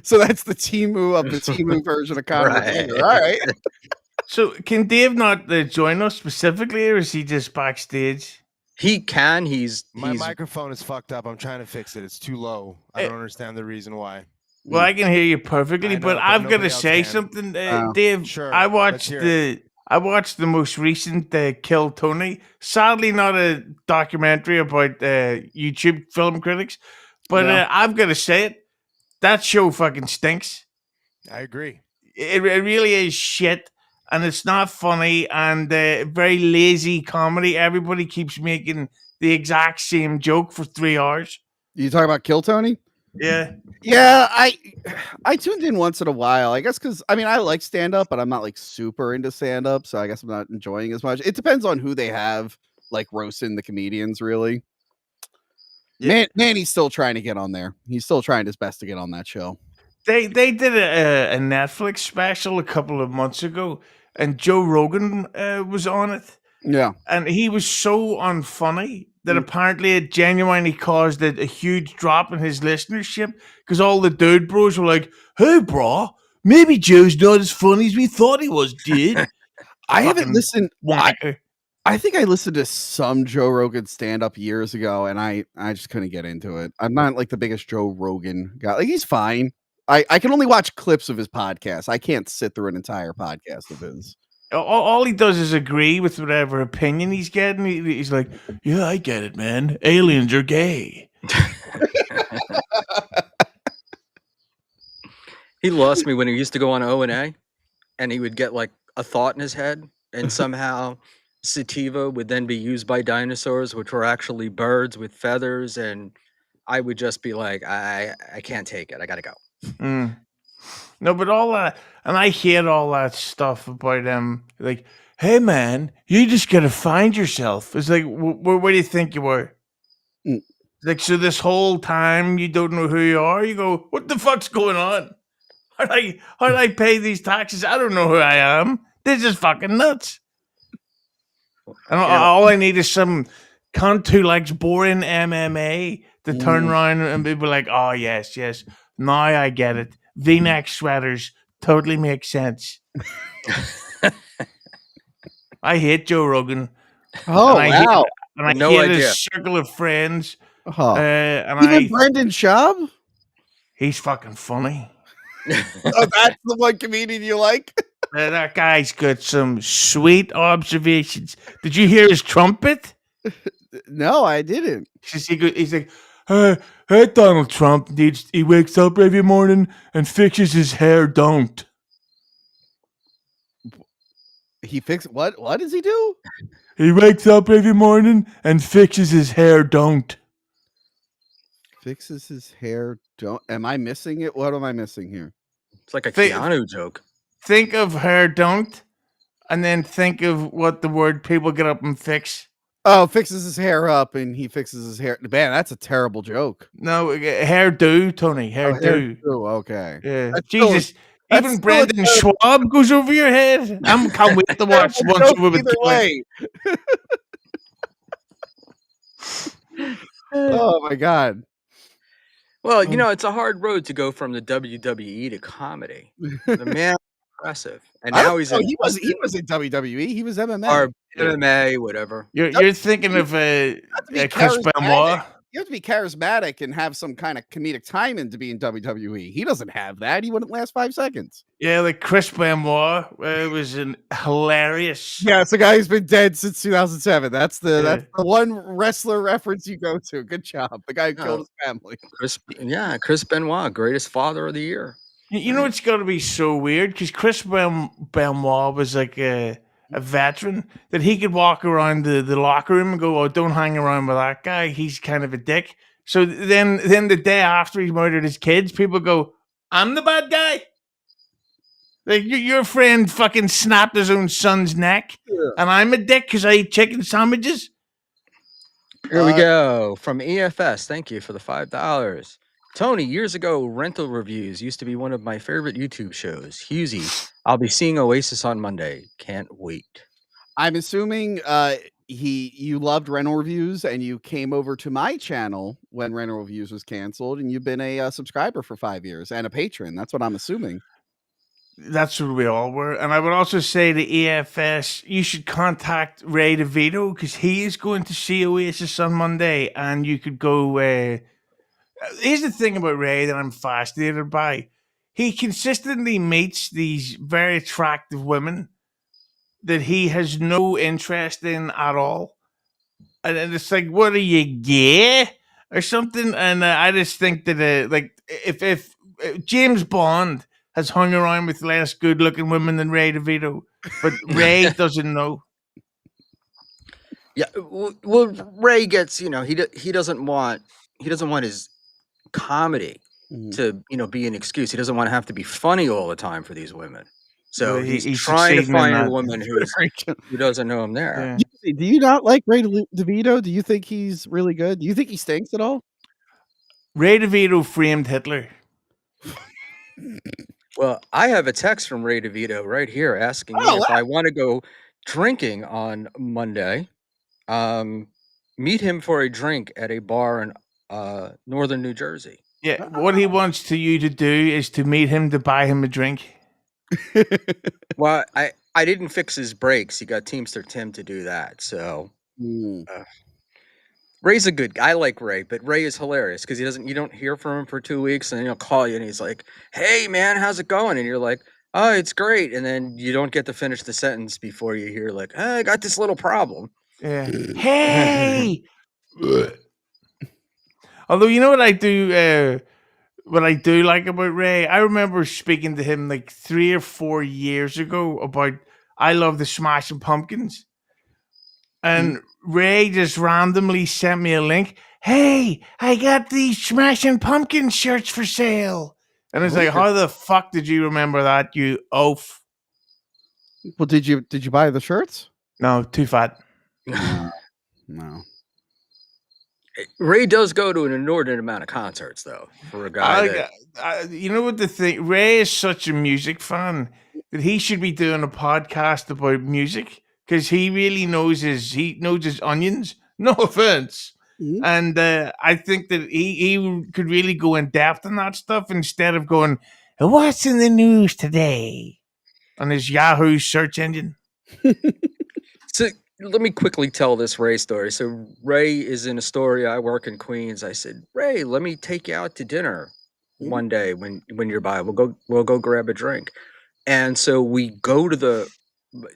So that's the Timu of the Timu version of Conor McGregor. All right. So can Dave not join us specifically, or is he just backstage? He can. My microphone is fucked up. I'm trying to fix it. It's too low. I don't understand the reason why. Well, I can hear you perfectly, but I've got to say something, Dave. Sure, I watched the most recent Kill Tony. Sadly, not a documentary about YouTube film critics, But Yeah. I've got to say it. That show fucking stinks. I agree. It really is shit. And it's not funny and very lazy comedy. Everybody keeps making the exact same joke for 3 hours. You talking about Kill Tony? Yeah. Yeah, I tuned in once in a while. I guess because I mean I like stand up, but I'm not like super into stand up, so I guess I'm not enjoying as much. It depends on who they have, like roasting the comedians. Really, Yeah. Manny's still trying to get on there. He's still trying his best to get on that show. They did a Netflix special a couple of months ago, and Joe Rogan was on it. Yeah, And he was so unfunny that Mm. apparently it genuinely caused a huge drop in his listenership because all the dude bros were like, "Hey, bro, maybe Joe's not as funny as we thought he was, dude." I haven't Fucking listened. wanker. I think I listened to some Joe Rogan stand up years ago, and I just couldn't get into it. I'm not like the biggest Joe Rogan guy. Like he's fine. I can only watch clips of his podcast. I can't sit through an entire podcast of his. All he does is agree with whatever opinion he's getting. He's like, "Yeah, I get it, man. Aliens are gay." He lost me when he used to go on O&A, and he would get like a thought in his head, and somehow sativa would then be used by dinosaurs, which were actually birds with feathers, and I would just be like, I can't take it. I gotta go. Mm. No, but all that, and I hear all that stuff about like, "Hey, man, you just gotta find yourself." It's like, where do you think you were? Mm. Like, so this whole time you don't know who you are. You go, "What the fuck's going on? How do I pay these taxes? I don't know who I am. This is fucking nuts." And all I need is some cunt who likes boring MMA to turn around and be like, "Oh yes, yes, now I get it. V-neck sweaters totally make sense." I hate Joe Rogan. Oh and I wow! hate No idea. his circle of friends. Huh. And Even Brendan Schaub. he's fucking funny. Oh, that's the one comedian you like. That guy's got some sweet observations. Did you hear his trumpet? No, I didn't. He's like, hey, Donald Trump he wakes up every morning and fixes his hair. Don't. He fixed what? What does he do? He wakes up every morning and fixes his hair. Don't. Fixes his hair. Don't. Am I missing it? What am I missing here? It's like a Keanu joke. Think of hair. Don't. And then think of what the word people get up and fix. Oh, fixes his hair up and he fixes his hair. Man, that's a terrible joke. No, hair do, Tony. Hair do. Okay. Yeah. That's Jesus. still- Even Brendan Schwab goes over your head. I can't wait to watch Terrible Once joke Over with either Kelly. way. Oh my god. Well, you know, it's a hard road to go from the WWE to comedy. The man was impressive. And now he's in he was in WWE. He was MMA. or MMA, whatever. You're thinking of Chris charismatic. Benoit. You have to be charismatic and have some kind of comedic timing to be in WWE. He doesn't have that. He wouldn't last 5 seconds. Yeah, like Chris Benoit was an hilarious. Yeah, it's a guy who's been dead since 2007. That's the one wrestler reference you go to. Good job. The guy who killed his family. Chris Benoit, greatest father of the year. You know it's got to be so weird because Chris Benoit was like a veteran that he could walk around the locker room and go, "Oh, don't hang around with that guy. He's kind of a dick." So then the day after he murdered his kids, people go, "I'm the bad guy." Like your friend fucking snapped his own son's neck, and I'm a dick because I eat chicken sandwiches. Here we go from EFS. Thank you for the $5. Tony, years ago, rental reviews used to be one of my favorite YouTube shows. Husey, I'll be seeing Oasis on Monday. Can't wait. I'm assuming you loved rental reviews and you came over to my channel when rental reviews was canceled, and you've been a subscriber for 5 years and a patron. That's what I'm assuming. That's what we all were. And I would also say to EFS, you should contact Ray DeVito because he is going to see Oasis on Monday, and you could go. Here's the thing about Ray that I'm fascinated by. He consistently meets these very attractive women that he has no interest in at all. And it's like, what are you, gay? or something. And I just think that like if James Bond has hung around with less good looking women than Ray DeVito, but Ray doesn't know. Yeah, well, Ray gets, he doesn't want his comedy to be an excuse. He doesn't want to have to be funny all the time for these women. So Well, he's he's trying to succeeding in find a that. woman who doesn't know him there. Yeah. Do you not like Ray DeVito? Do you think he's really good? Do you think he stinks at all? Ray DeVito framed Hitler. Well, I have a text from Ray DeVito right here asking me if I want to go drinking on Monday. Meet him for a drink at a bar in northern New Jersey. Yeah, what he wants you to do is to meet him to buy him a drink. Well, I didn't fix his brakes. He got Teamster Tim to do that. So Ray's a good guy. I like Ray, but Ray is hilarious because you don't hear from him for 2 weeks, and then he'll call you and he's like, "Hey man, how's it going?" And you're like, "Oh, it's great." And then you don't get to finish the sentence before you hear like, "I got this little problem." Yeah. Hey. Although you know what I do like about Ray, I remember speaking to him like 3 or 4 years ago about I Love the Smashing Pumpkins. And Ray just randomly sent me a link. Hey, I got these Smashing Pumpkins shirts for sale. And it's like, how the fuck did you remember that, you oaf? Well, did you buy the shirts? No, too fat. No. Ray does go to an inordinate amount of concerts, though, for a guy you know what the thing? Ray is such a music fan that he should be doing a podcast about music because he really knows his onions. No offense. Mm-hmm. And I think that he could really go in depth on that stuff instead of going, "What's in the news today?" on his Yahoo search engine. So let me quickly tell this Ray story. So Ray is in Astoria. I work in Queens. I said, "Ray, let me take you out to dinner one day when you're by. We'll go grab a drink." And so we go to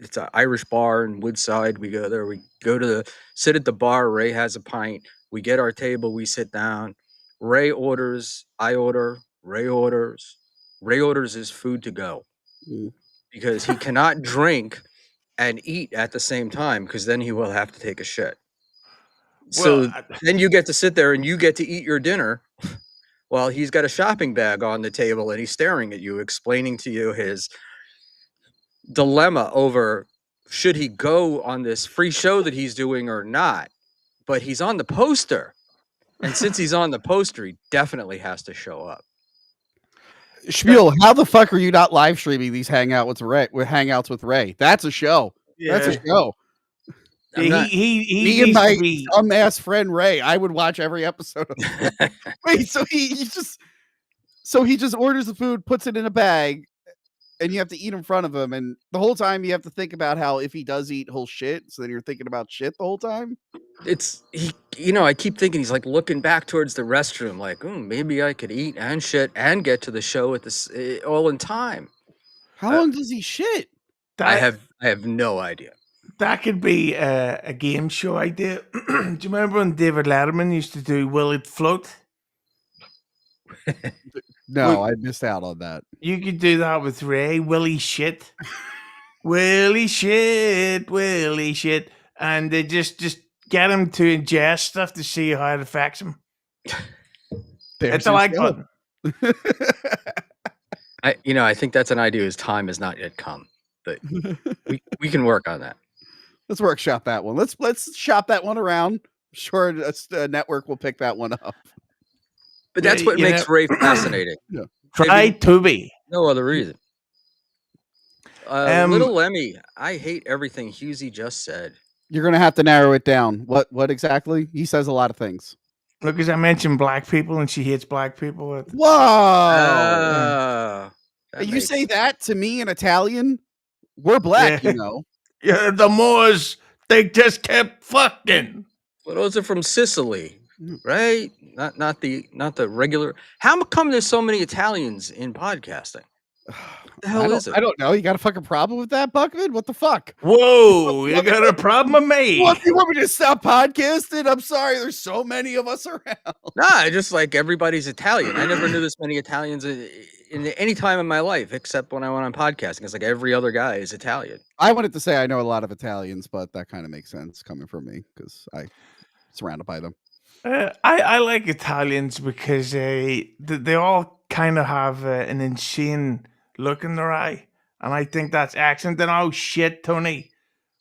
it's an Irish bar in Woodside. We go there. We go sit at the bar. Ray has a pint. We get our table. We sit down. Ray orders. I order. Ray orders. Ray orders his food to go because he cannot drink and eat at the same time because then he will have to take a shit. So then you get to sit there and you get to eat your dinner while he's got a shopping bag on the table and he's staring at you, explaining to you his dilemma over should he go on this free show that he's doing or not. But he's on the poster. And since he's on the poster, he definitely has to show up. Schmuel, how the fuck are you not live streaming these hangouts with Ray? That's a show. Yeah. That's a show. He and my dumbass friend Ray, I would watch every episode of it. Wait, so he just orders the food, puts it in a bag, and you have to eat in front of him, and the whole time you have to think about how if he does eat, he'll shit, so then you're thinking about shit the whole time? I keep thinking he's like looking back towards the restroom, like, maybe I could eat and shit and get to the show at this all in time. How long does he shit? I have no idea. That could be a game show idea. Do you remember when David Letterman used to do Will It Float? No, I missed out on that. You could do that with Ray. Willie shit. Willie shit. Willie shit. And they just get him to ingest stuff to see how it affects him. It's a like button. I think that's an idea whose time has not yet come. But we can work on that. Let's workshop that one. Let's shop that one around. I'm sure a network will pick that one up. But that's what makes Ray fascinating. Yeah. Try to be. No other reason. Little Emmy, I hate everything Husey just said. You're going to have to narrow it down. What exactly? He says a lot of things. Look, as I mentioned black people and she hates black people. Whoa! You say that to me in Italian? We're black, you know. Yeah, the Moors, they just kept fucking. Well, those are from Sicily, right? Not the regular. How come there's so many Italians in podcasting? The hell is it? I don't know. You got a fucking problem with that, Buckman? What the fuck? Whoa, you got a problem with me? You want me to stop podcasting? I'm sorry. There's so many of us around. Nah, just like everybody's Italian. I never knew this many Italians in any time in my life, except when I went on podcasting. It's like every other guy is Italian. I wanted to say I know a lot of Italians, but that kind of makes sense coming from me because I surrounded by them. I like Italians because they all kind of have an insane look in their eye, and I think that's accent. And oh shit, Tony,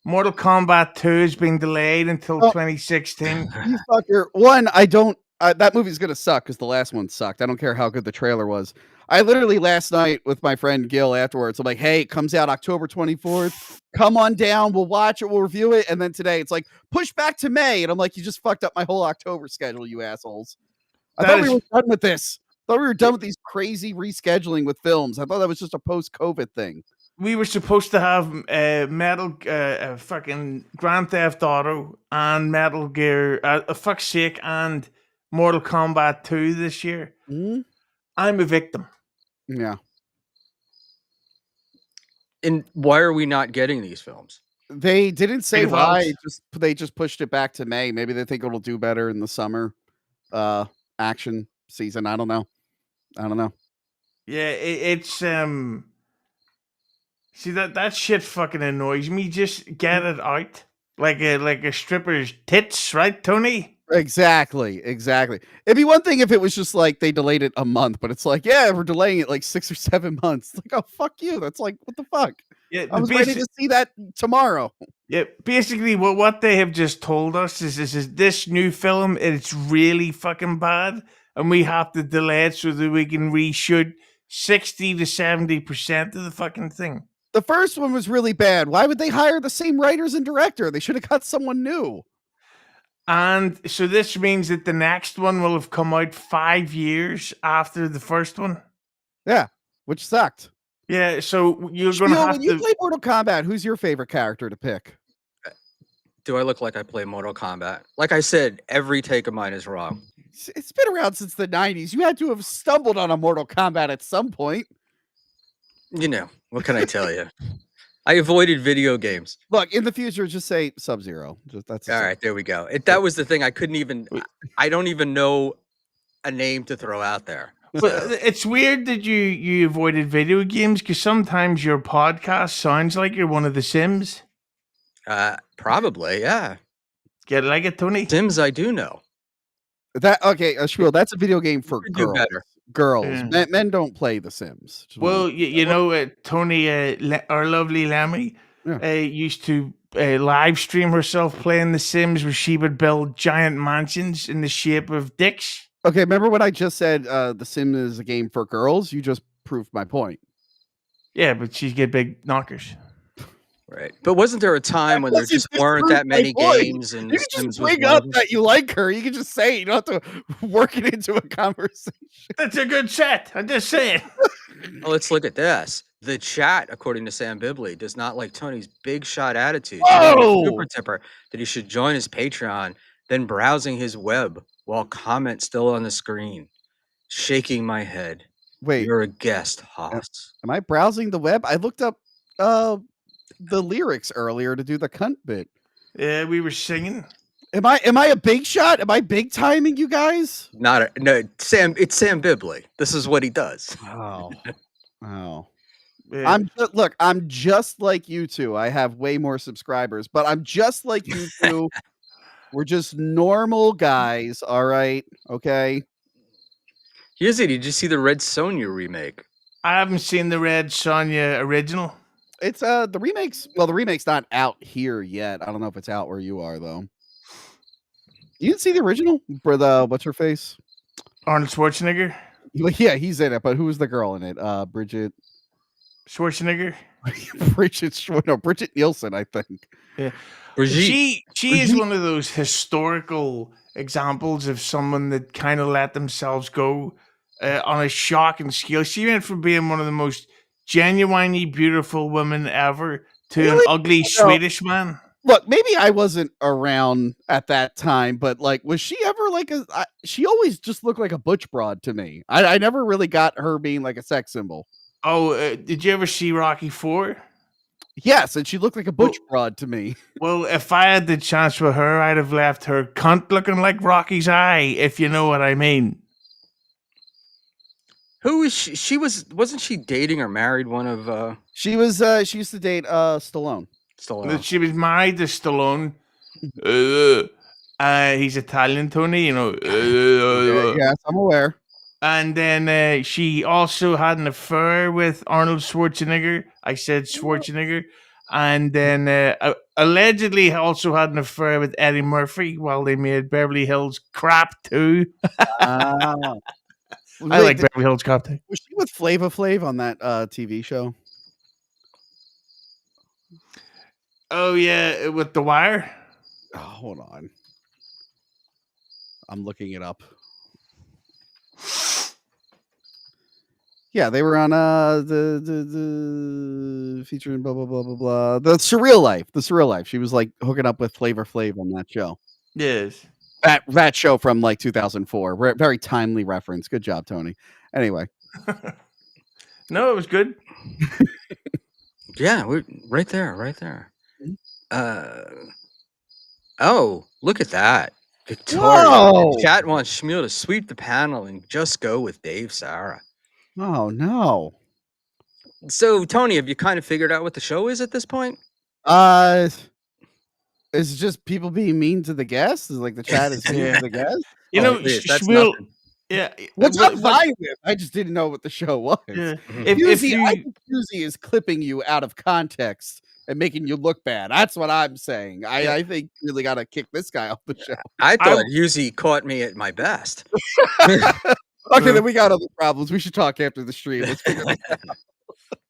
Mortal Kombat 2 has been delayed until 2016. You fucker. One, I don't. That movie's gonna suck because the last one sucked. I don't care how good the trailer was. I literally last night with my friend Gil afterwards, I'm like, hey, it comes out October 24th. Come on down. We'll watch it. We'll review it. And then today it's like, push back to May. And I'm like, you just fucked up my whole October schedule, you assholes. I thought we were done with this. I thought we were done with these crazy rescheduling with films. I thought that was just a post-COVID thing. We were supposed to have fucking Grand Theft Auto and Metal Gear, fuck's sake, and Mortal Kombat 2 this year. Mm-hmm. I'm a victim. Yeah. And why are we not getting these films? They didn't say why. They just pushed it back to May. Maybe they think it'll do better in the summer action season. I don't know. Yeah, it's see that shit fucking annoys me. Just get it out like a stripper's tits, right, Tony? Exactly. It'd be one thing if it was just like they delayed it a month, but it's like, yeah, we're delaying it like 6 or 7 months. It's like, oh fuck you. That's like, what the fuck? Yeah, I was ready to see that tomorrow. Yeah, basically what they have just told us is this new film, it's really fucking bad, and we have to delay it so that we can reshoot 60 to 70% of the fucking thing. The first one was really bad. Why would they hire the same writers and director? They should have got someone new. And so this means that the next one will have come out 5 years after the first one. Yeah, which sucked. Yeah, so you're going to have when you play Mortal Kombat, who's your favorite character to pick? Do I look like I play Mortal Kombat? Like I said, every take of mine is wrong. It's been around since the 90s. You had to have stumbled on a Mortal Kombat at some point. You know, what can I tell you? I avoided video games. Look, in the future, just say Sub-Zero. That's all right. There we go. That was the thing. I couldn't even. I don't even know a name to throw out there. But it's weird that you avoided video games because sometimes your podcast sounds like you're one of the Sims. Probably, yeah. Get like it, Tony? Sims, I do know. Schmuel, that's a video game for girls. Girls, Yeah. Men don't play The Sims. Well, you know, Tony, our lovely Lemmy, used to live stream herself playing The Sims, where she would build giant mansions in the shape of dicks. Okay, remember when I just said The Sims is a game for girls? You just proved my point. Yeah, but she's get big knockers. Right. But wasn't there a time when there just weren't that many games? And you can just bring up that you like her. You can just say it. You don't have to work it into a conversation. That's a good set. I'm just saying. Well, let's look at this. The chat, according to Sam Bibley, does not like Tony's big shot attitude. Super tipper that he should join his Patreon, then browsing his web while comment still on the screen. Shaking my head. Wait. You're a guest, Haas. Am I browsing the web? I looked up the lyrics earlier to do the cunt bit. Yeah, we were singing. Am I a big shot? Am I big timing you guys? No, Sam. It's Sam Bibley. This is what he does. Oh. Yeah. I'm just like you two. I have way more subscribers, but I'm just like you two. We're just normal guys, all right? Okay. Here's it. Did you see the Red Sonja remake? I haven't seen the Red Sonja original. It's the remake's the remake's not out here yet. I don't know if it's out where you are though. You didn't see the original for the what's her face? Arnold Schwarzenegger. Yeah, he's in it, but who was the girl in it? Bridget Schwarzenegger. Bridget Nielsen, I think. Yeah. Brigitte. She is one of those historical examples of someone that kind of let themselves go on a shocking scale. She went from being one of the most genuinely beautiful women ever to an ugly Swedish man. Look, maybe I wasn't around at that time, but like, was she ever like she always just looked like a butch broad to me. I never really got her being like a sex symbol. Oh, did you ever see Rocky 4? Yes, and she looked like a butch broad to me. Well, if I had the chance with her, I'd have left her cunt looking like Rocky's eye, if you know what I mean. Who is she? Wasn't she dating or married one of She used to date Stallone. Stallone? She was married to Stallone. He's Italian, Tony, you know. Yes, I'm aware. And then she also had an affair with Arnold Schwarzenegger. I said Schwarzenegger. And then allegedly also had an affair with Eddie Murphy while they made Beverly Hills Crap 2. I like Beverly Hills Cop 2. Was she with Flava Flav on that TV show? Oh, yeah, with The Wire? Oh, hold on. I'm looking it up. Yeah, they were on the featuring blah blah blah blah blah. The Surreal Life. She was like hooking up with Flavor Flav on that show. Yes. That show from like 2004. Very timely reference. Good job, Tony. Anyway. No, it was good. Yeah, we're right there. Oh, look at that. Victoria. Whoa! Chat wants Schmuel to sweep the panel and just go with Dave Sarah. Oh no. So, Tony, have you kind of figured out what the show is at this point? Is it just people being mean to the guests? Is like the chat is mean to the guests? You know, that's Schmuel. nothing. Yeah. What's up fine with? I just didn't know what the show was. Yeah. Mhm. I think Husey is clipping you out of context and making you look bad. That's what I'm saying. I think you really got to kick this guy off the show. I thought Husey caught me at my best. Okay, then we got other problems. We should talk after the stream. Let's figure this out.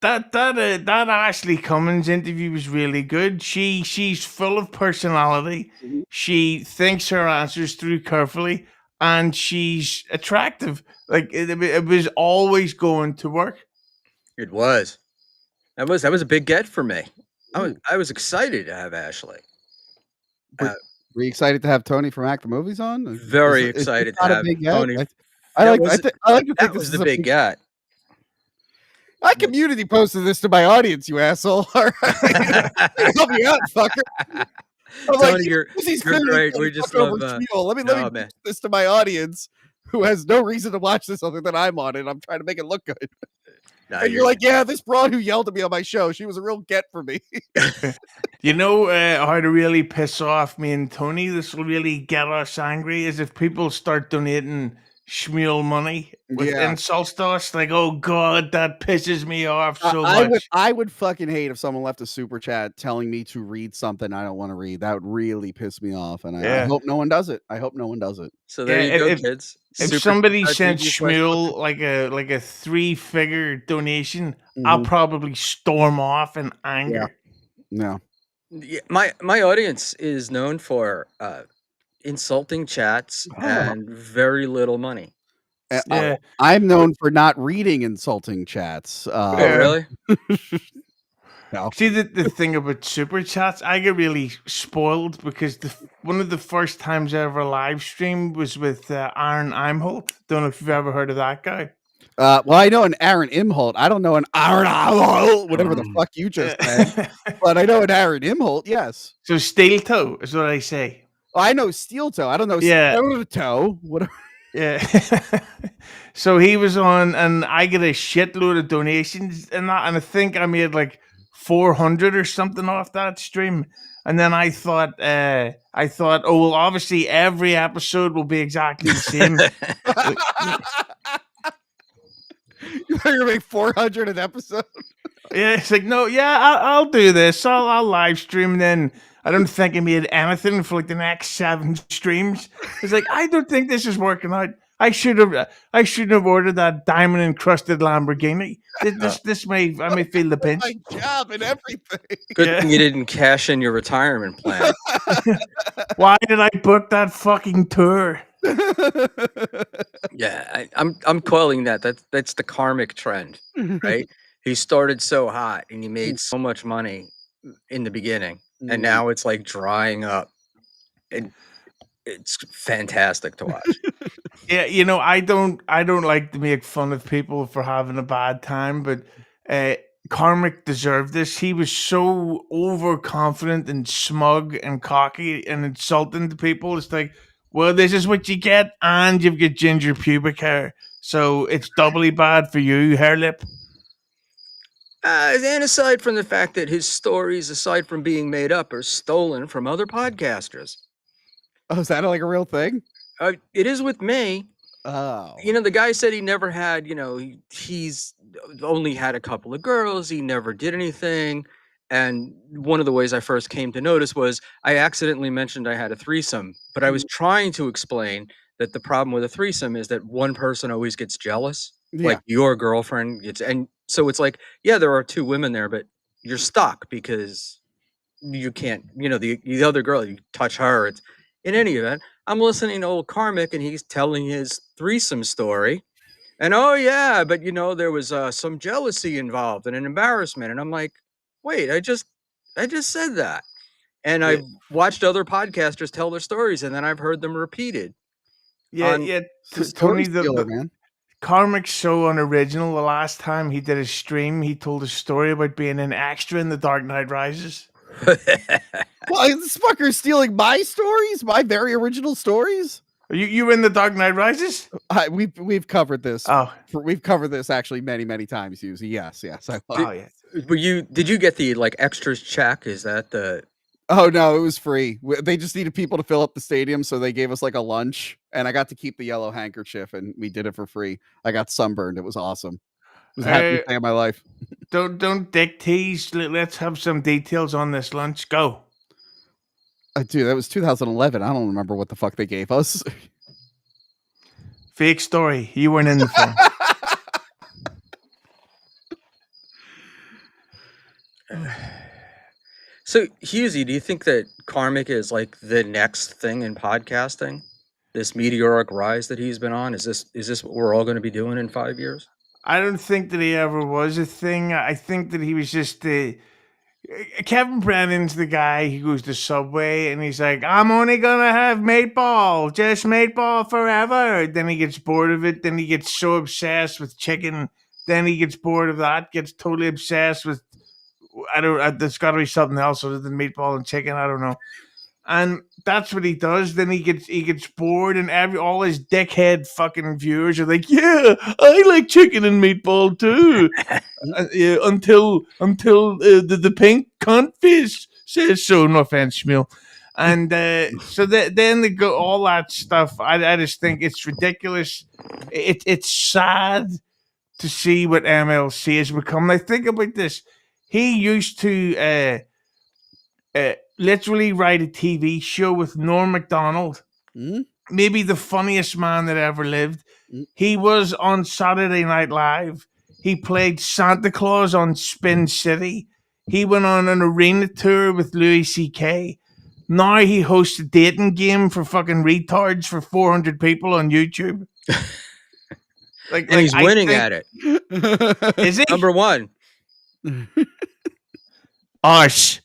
That Ashley Cummins interview was really good. She's full of personality. Mhm. She thinks her answers through carefully, and she's attractive. Like it was always going to work. It was. That was a big get for me. I was excited to have Ashley. Were you excited to have Tony from Act the Movies on? Very excited to have Tony. I like to think that this was is the a big get. I community posted this to my audience, you asshole. All right. Help me out, fucker. I'm Tony, like, you're great. We just love Schmuel. Let me post this to my audience who has no reason to watch this other than I'm on it. I'm trying to make it look good. And you're like, yeah, this broad who yelled at me on my show, she was a real get for me. You know how to really piss off me and Tony? This will really get us angry is if people start donating Schmuel money with insults to us. Like, oh God, that pisses me off so much. I would fucking hate if someone left a super chat telling me to read something I don't want to read. That would really piss me off. And I hope no one does it. So there you go, kids. If somebody sends Schmuel like a 3-figure donation, I'll probably storm off in anger. Yeah. My audience is known for insulting chats and very little money. I'm known for not reading insulting chats. Oh, really? No. See, the thing about super chats, I get really spoiled because one of the first times I ever live streamed was with Aaron Imholt. Don't know if you've ever heard of that guy. Well, I know an Aaron Imholt. I don't know an Aaron Imholt, whatever the fuck you just said. But I know an Aaron Imholt, yes. So steel toe is what I say. Oh, I know steel toe. I don't know steel toe. Whatever. Yeah. So he was on, and I get a shitload of donations and that, and I think I made like 400 or something off that stream. And then I thought, oh well, obviously every episode will be exactly the same. You're gonna make 400 an episode? Yeah, it's like, no, I'll do this. I'll live stream. Then I don't think I made anything for like the next 7 streams. It's like, I don't think this is working out. I shouldn't have ordered that diamond encrusted Lamborghini. I may feel the pinch. My job and everything. Good thing you didn't cash in your retirement plan. Why did I book that fucking tour? Yeah, I'm calling that. That's the karmic trend, right? He started so hot and he made so much money in the beginning, and now it's like drying up. It's fantastic to watch. Yeah, I don't like to make fun of people for having a bad time, but Carmick deserved this. He was so overconfident and smug and cocky and insulting to people. It's like, well, this is what you get, and you've got ginger pubic hair, so it's doubly bad for you, hair lip. And aside from the fact that his stories, aside from being made up, are stolen from other podcasters. Oh, is that like a real thing? It is with me. Oh. The guy said he never had, he's only had a couple of girls. He never did anything. And one of the ways I first came to notice was I accidentally mentioned I had a threesome, but I was trying to explain that the problem with a threesome is that one person always gets jealous, like your girlfriend gets, and so it's like, yeah, there are two women there, but you're stuck because you can't, the other girl, you touch her. It's in any event. I'm listening to old Carmick, and he's telling his threesome story. And oh yeah, but there was some jealousy involved and an embarrassment. And I'm like, wait, I just said that. And I've watched other podcasters tell their stories, and then I've heard them repeated. Yeah. Tony, man. Carmick's so unoriginal. The last time he did a stream, he told a story about being an extra in The Dark Knight Rises. Well, this fucker's stealing my stories, my very original stories. You were in The Dark Knight Rises? We've covered this. Oh, we've covered this actually many times. Yuzi. Yes. Did you get the extras check? Is that the? Oh no, it was free. They just needed people to fill up the stadium, so they gave us like a lunch, and I got to keep the yellow handkerchief, and we did it for free. I got sunburned. It was awesome. It was the happiest day of my life. Don't dick tease. Let's have some details on this lunch. Go. Dude, that was 2011. I don't remember what the fuck they gave us. Fake story. You weren't in the film. So, Husey, do you think that Carmick is like the next thing in podcasting? This meteoric rise that he's been on? Is this what we're all going to be doing in 5 years? I don't think that he ever was a thing. I think that he was just Kevin Brennan's the guy who goes to Subway and he's like, I'm only gonna have meatball, just meatball forever. Then he gets bored of it. Then he gets so obsessed with chicken. Then he gets bored of that. Gets totally obsessed with there's got to be something else other than meatball and chicken. I don't know. And that's what he does. Then he gets bored, and all his dickhead fucking viewers are like, "Yeah, I like chicken and meatball too." Until the pink cunt face says so. No offense, Schmuel. And so then they go all that stuff. I just think it's ridiculous. It's sad to see what MLC has become. And I think about this. He used to literally write a TV show with Norm Macdonald, maybe the funniest man that ever lived. He was on Saturday Night Live. He played Santa Claus on Spin City. He went on an arena tour with Louis C.K. Now he hosts a dating game for fucking retards for 400 people on YouTube. And he's winning at it. Is he? Number one. Arse.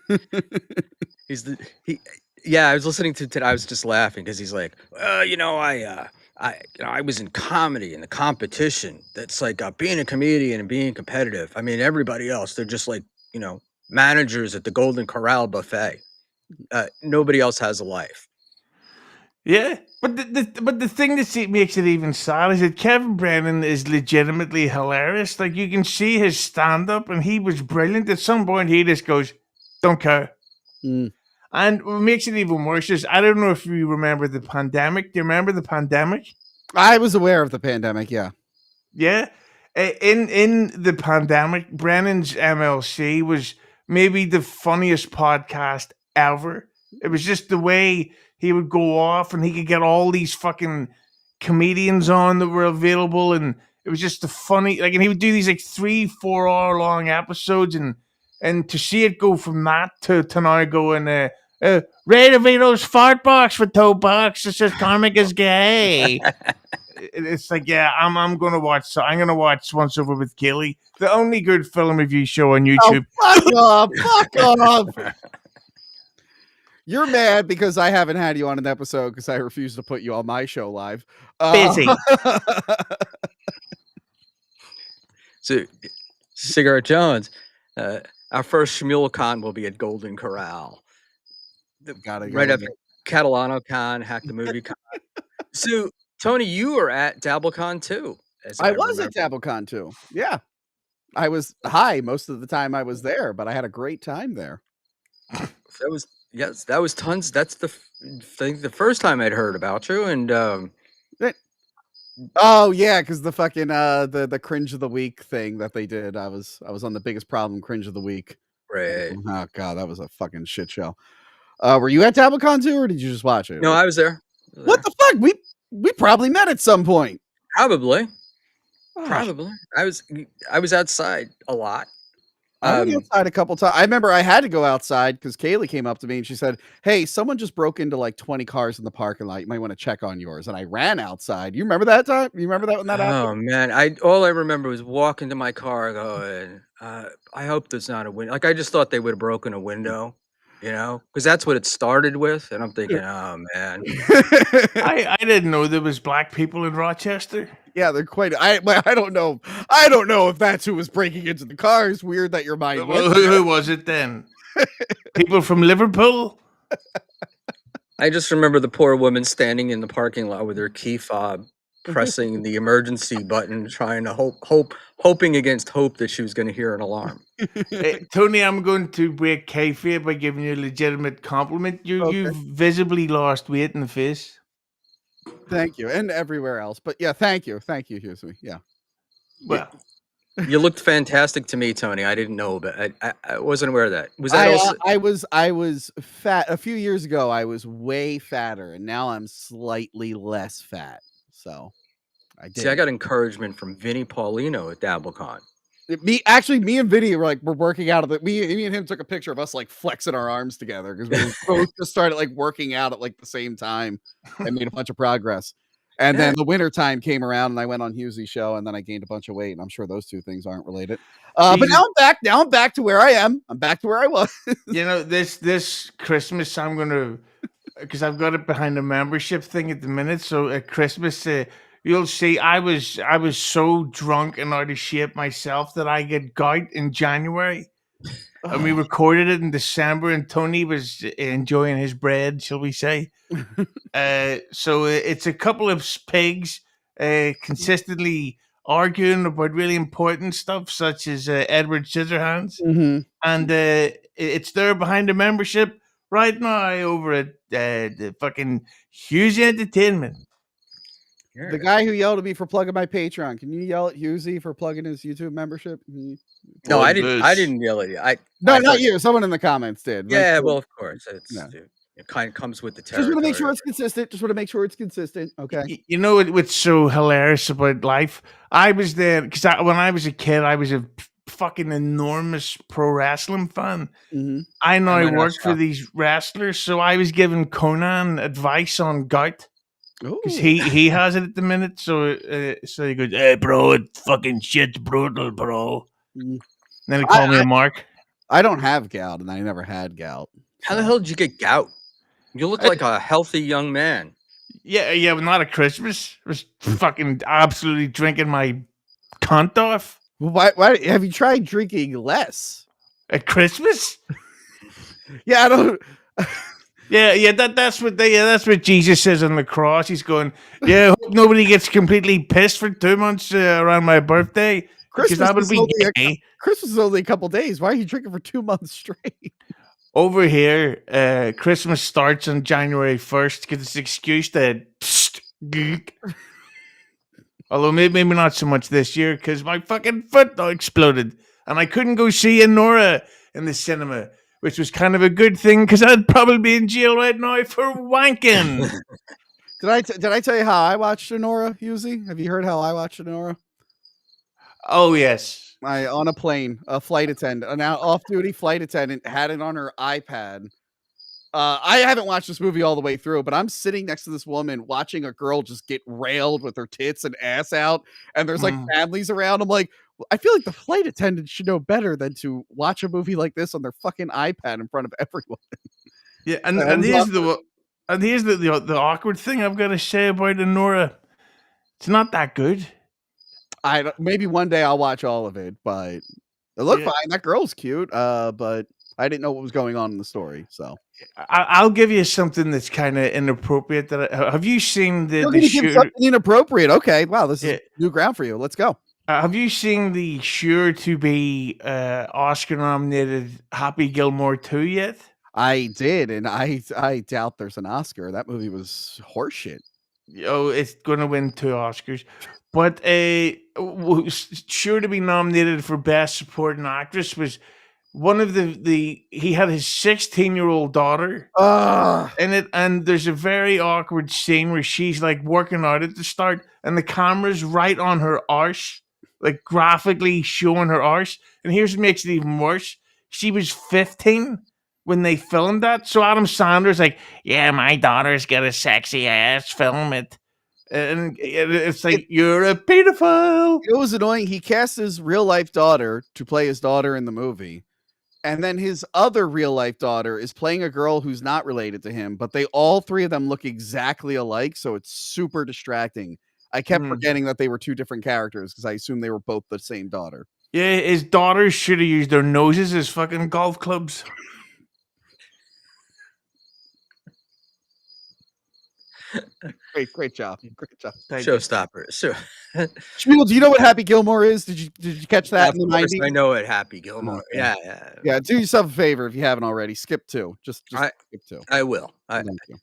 I was listening to today. I was just laughing because he's like, I was in comedy and the competition. That's like being a comedian and being competitive. I mean, everybody else, they're just like, managers at the Golden Corral buffet. Nobody else has a life. Yeah, but the thing that makes it even sad is that Kevin Brennan is legitimately hilarious. Like, you can see his stand-up, and he was brilliant. At some point, he just goes, don't care. And what makes it even worse is, I don't know if you remember the pandemic. Do you remember the pandemic? I was aware of the pandemic, yeah. Yeah. In the pandemic, Brennan's MLC was maybe the funniest podcast ever. It was just the way he would go off and he could get all these fucking comedians on that were available, and it was just the funny, and he would do these 3-4 hour long episodes, and to see it go from that to now going Ray DeVito's fart box for $2. It says Carmick is gay. It's like, yeah, I'm gonna watch. I'm gonna watch Once Over with Kelly, the only good film review show on YouTube. Oh, fuck off! You're mad because I haven't had you on an episode because I refuse to put you on my show live. Busy. So, Cigarette Jones, our first Schmuel Con will be at Golden Corral. Right after Catalano Con, Hack the Movie Con. So, Tony, you were at DabbleCon too. I was at DabbleCon too. Yeah. I was high most of the time I was there, but I had a great time there. That was tons. That's the thing. The first time I'd heard about you, and oh yeah, because the fucking the cringe of the week thing that they did. I was on the biggest problem cringe of the week. Right. Oh god, that was a fucking shit show. Were you at DabbleCon too, or did you just watch it? No, I was there. What the fuck? We probably met at some point. Probably. Oh. Probably. I was outside a lot. I went outside a couple times. I remember I had to go outside because Kaylee came up to me and she said, "Hey, someone just broke into like 20 cars in the parking lot. You might want to check on yours." And I ran outside. You remember that time? You remember that when that happened? Oh man, all I remember was walking to my car going, I hope there's not a window. Like I just thought they would have broken a window, because that's what it started with. And I'm thinking, oh man, I didn't know there was black people in Rochester. Yeah, they're quite. I don't know. I don't know if that's who was breaking into the cars. Weird that your mind. Well, who was it then? People from Liverpool. I just remember the poor woman standing in the parking lot with her key fob, pressing the emergency button, trying to hoping against hope that she was going to hear an alarm. Hey, Tony, I'm going to break kayfabe by giving you a legitimate compliment. You've visibly lost weight in the face. Thank you, and everywhere else. But yeah, thank you, Hughes. Yeah. Well, you looked fantastic to me, Tony. I didn't know, but I wasn't aware of that. Was that also? I was fat a few years ago. I was way fatter, and now I'm slightly less fat. So I did. See, I got encouragement from Vinny Paulino at DabbleCon. Me and Vinny were working out of it. Me and him took a picture of us like flexing our arms together because we both just started like working out at like the same time and made a bunch of progress. And then the winter time came around and I went on Hughesy's show and then I gained a bunch of weight. And I'm sure those two things aren't related. But now I'm back. Now I'm back to where I am. I'm back to where I was. This Christmas I'm gonna, because I've got it behind the membership thing at the minute. So at Christmas, you'll see I was so drunk and out of shape myself that I get gout in January. And we recorded it in December and Tony was enjoying his bread, shall we say. So it's a couple of pigs consistently arguing about really important stuff such as Edward Scissorhands. Mm-hmm. And it's there behind the membership right now over at the fucking Hughes Entertainment. The guy who yelled at me for plugging my Patreon. Can you yell at Hughesy for plugging his YouTube membership? No, I didn't yell at you. Not you. Someone in the comments did. Yeah, well, of course. It kind of comes with the territory. Just want to make sure it's consistent. Okay. You know what's so hilarious about life? I was there because when I was a kid, I was a fucking enormous pro wrestling fan. Mm-hmm. I now work for these wrestlers, so I was giving Conan advice on gout. Because he has it at the minute, so he goes, "Hey, bro, it fucking shit's brutal, bro." And then he called me a mark. I don't have gout, and I never had gout. How the hell did you get gout? You look like a healthy young man. Yeah, but not at Christmas. I was fucking absolutely drinking my cunt off. Why have you tried drinking less at Christmas? Yeah, I don't. Yeah, that's what Jesus says on the cross. He's going, yeah, hope nobody gets completely pissed for 2 months around my birthday. Christmas that would be gay. Christmas is only a couple days. Why are you drinking for 2 months straight? Over here, Christmas starts on January 1st because it's an excuse to geek. Although maybe not so much this year because my fucking foot exploded and I couldn't go see Nora in the cinema, which was kind of a good thing because I'd probably be in jail right now for wanking. Did I tell you how I watched Nora, Hughes? Have you heard how I watched Nora? Oh, yes. On a plane, a flight attendant, an off-duty flight attendant had it on her iPad. I haven't watched this movie all the way through, but I'm sitting next to this woman watching a girl just get railed with her tits and ass out, and there's like families around. I'm like, I feel like the flight attendant should know better than to watch a movie like this on their fucking iPad in front of everyone. Yeah, That and was here's awkward. the awkward thing I've got to say about Nora. It's not that good. Maybe one day I'll watch all of it, but it looked Yeah. fine. That girl's cute, but I didn't know what was going on in the story. So I'll give you something that's kind of inappropriate. Have you seen you're the gonna give sure? something inappropriate. Okay, wow, this is Yeah, new ground for you. Let's go. have you seen the sure to be Oscar nominated Happy Gilmore 2 yet? I did, and I doubt there's an Oscar. That movie was horseshit. Oh, it's going to win 2 Oscars, but sure to be nominated for Best Supporting Actress was one of he had his 16-year-old daughter in it, and there's a very awkward scene where she's like working out at the start, and the camera's right on her arse, like graphically showing her arse. And here's what makes it even worse: she was 15 when they filmed that. So Adam Sandler's like, "Yeah, my daughter's got a sexy ass. Film it." And it's like, you're a pedophile. It was annoying. He cast his real life daughter to play his daughter in the movie. And then his other real life daughter is playing a girl who's not related to him, but all 3 of them look exactly alike. So it's super distracting. I kept forgetting that they were 2 different characters because I assumed they were both the same daughter. Yeah, his daughters should have used their noses as fucking golf clubs. Great job. Great job. Showstopper. So, Schmuel, do you know what Happy Gilmore is? Did you catch that in the of course, 90s? I know it. Happy Gilmore. Okay. Yeah. Yeah, do yourself a favor if you haven't already. Skip 2. Just skip 2. I will. Thank you.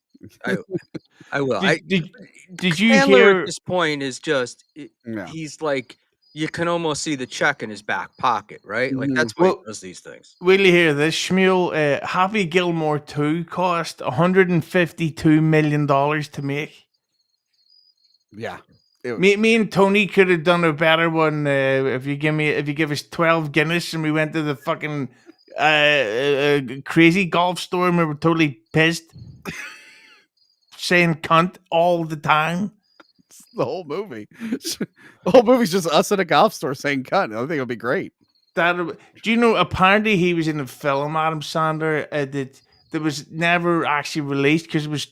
I will. Did you Chandler hear at this point is just Yeah. he's like, you can almost see the check in his back pocket, right? Like Mhm. that's why Well- he does these things. will you hear this, Schmuel? Happy Gilmore 2 cost $152 million to make. Yeah. Me and Tony could have done a better one if you give us 12 Guinness and we went to the fucking crazy golf store and we were totally pissed, saying cunt all the time. It's the whole movie. The whole movie's just us at a golf store saying cunt. I think it'll be great. Do you know? Apparently, he was in a film, Adam Sandler, that was never actually released because it was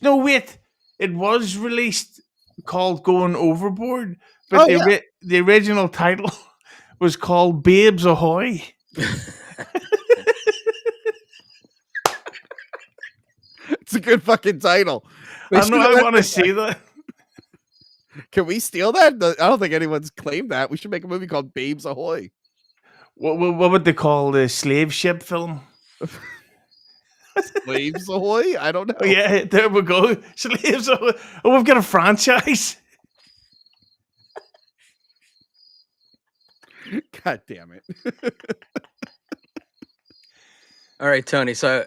it was released, called Going Overboard, but the original title was called Babes Ahoy. It's a good fucking title. I want to see that. Can we steal that? I don't think anyone's claimed that. We should make a movie called Babes Ahoy. What would they call the slave ship film? Slaves Ahoy? I don't know. Oh, yeah, there we go. Slaves Ahoy. Oh, we've got a franchise. God damn it. All right, Tony. So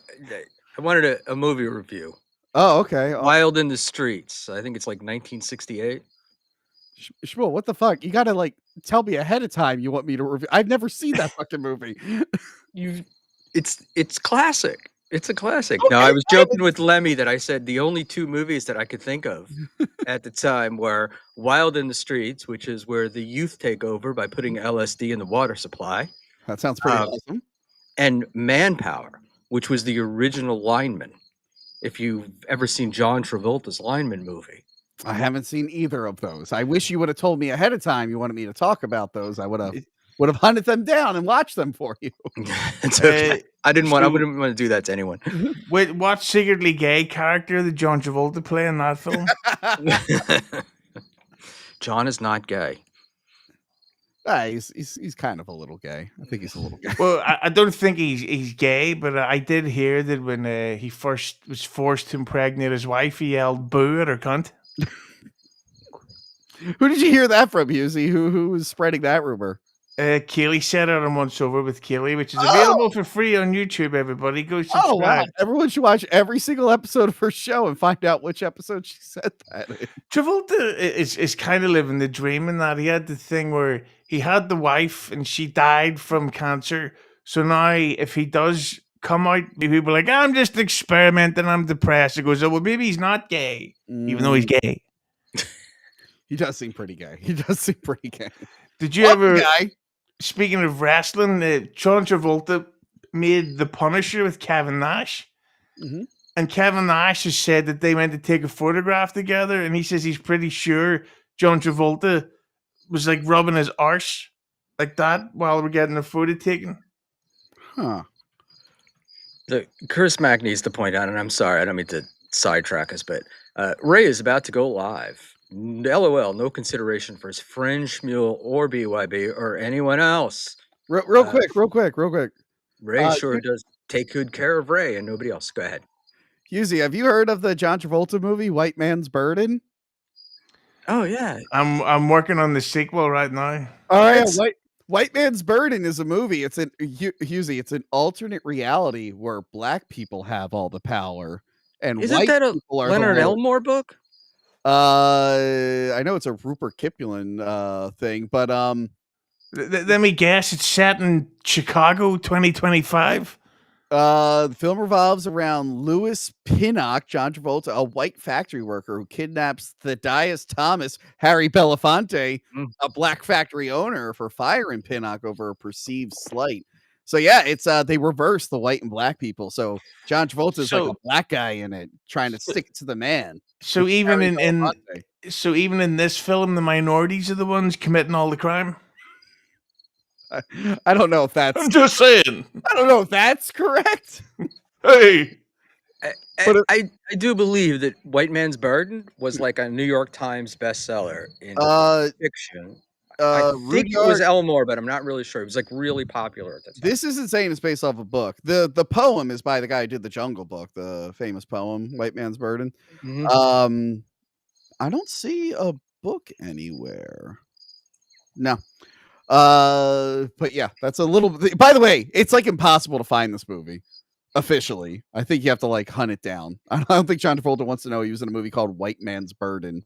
I wanted a movie review. Oh, okay. Wild in the Streets. I think it's like 1968. Shmuel, what the fuck? You gotta like tell me ahead of time you want me to review. I've never seen that fucking movie. It's classic. It's a classic. Okay, No, I was joking with Lemmy that I said the only 2 movies that I could think of at the time were Wild in the Streets, which is where the youth take over by putting LSD in the water supply, That sounds pretty awesome. and Manpower, which was the original Lineman. If you've ever seen John Travolta's Lineman movie. I haven't seen either of those. I wish you would have told me ahead of time you wanted me to talk about those. I would have hunted them down and watched them for you. It's okay. I wouldn't want to do that to anyone. Wait, what secretly gay character did John Travolta play in that film? John is not gay. He's kind of a little gay. I think he's a little gay. Well, I don't think he's gay, but I did hear that when he first was forced to impregnate his wife, he yelled "boo" at her cunt. Who did you hear that from, Husey? Who was spreading that rumor? Keely said it on Once Over with Keely, which is available for free on YouTube. Everybody, go subscribe. Oh wow! Everyone should watch every single episode of her show and find out which episode she said that in. Travolta is kind of living the dream in that he had the thing where he had the wife and she died from cancer. So now, if he does come out, people are like, "I'm just experimenting. I'm depressed." He goes, "Oh well, maybe he's not gay, even though he's gay." He does seem pretty gay. Did you ever? Speaking of wrestling, John Travolta made The Punisher with Kevin Nash. Mm-hmm. And Kevin Nash has said that they went to take a photograph together, and he says he's pretty sure John Travolta was like rubbing his arse like that while we're getting a photo taken. Huh. Chris Mack needs to point out, and I'm sorry, I don't mean to sidetrack us, but Ray is about to go live. LOL, no consideration for his friend Schmuel or BYB or anyone else. Real quick. Ray sure does take good care of Ray and nobody else. Go ahead. Husey, have you heard of the John Travolta movie White Man's Burden? Oh yeah, I'm working on the sequel right now. All right, White Man's Burden is a movie. It's Husey. It's an alternate reality where black people have all the power, and isn't white that a people are Leonard the Elmore book? I know it's a Rupert Kipling thing, but Let me guess, it's set in Chicago 2025. The film revolves around Louis Pinnock, John Travolta, a white factory worker who kidnaps Thaddeus Thomas, Harry Belafonte, a black factory owner, for firing Pinnock over a perceived slight. So yeah, it's they reverse the white and black people. So John Travolta is like a black guy in it, trying to stick to the man. So even in this film, the minorities are the ones committing all the crime. I don't know if that's. I'm just saying. I don't know if that's correct. Hey, I do believe that White Man's Burden was like a New York Times bestseller in fiction. I think it was Elmore, but I'm not really sure. It was like really popular at the time. This is insane. It's based off a book. The poem is by the guy who did the Jungle Book, the famous poem White Man's Burden. Mm-hmm. I don't see a book anywhere. No. But yeah, that's a little. By the way, it's like impossible to find this movie officially. I think you have to like hunt it down. I don't think John Travolta wants to know he was in a movie called White Man's Burden.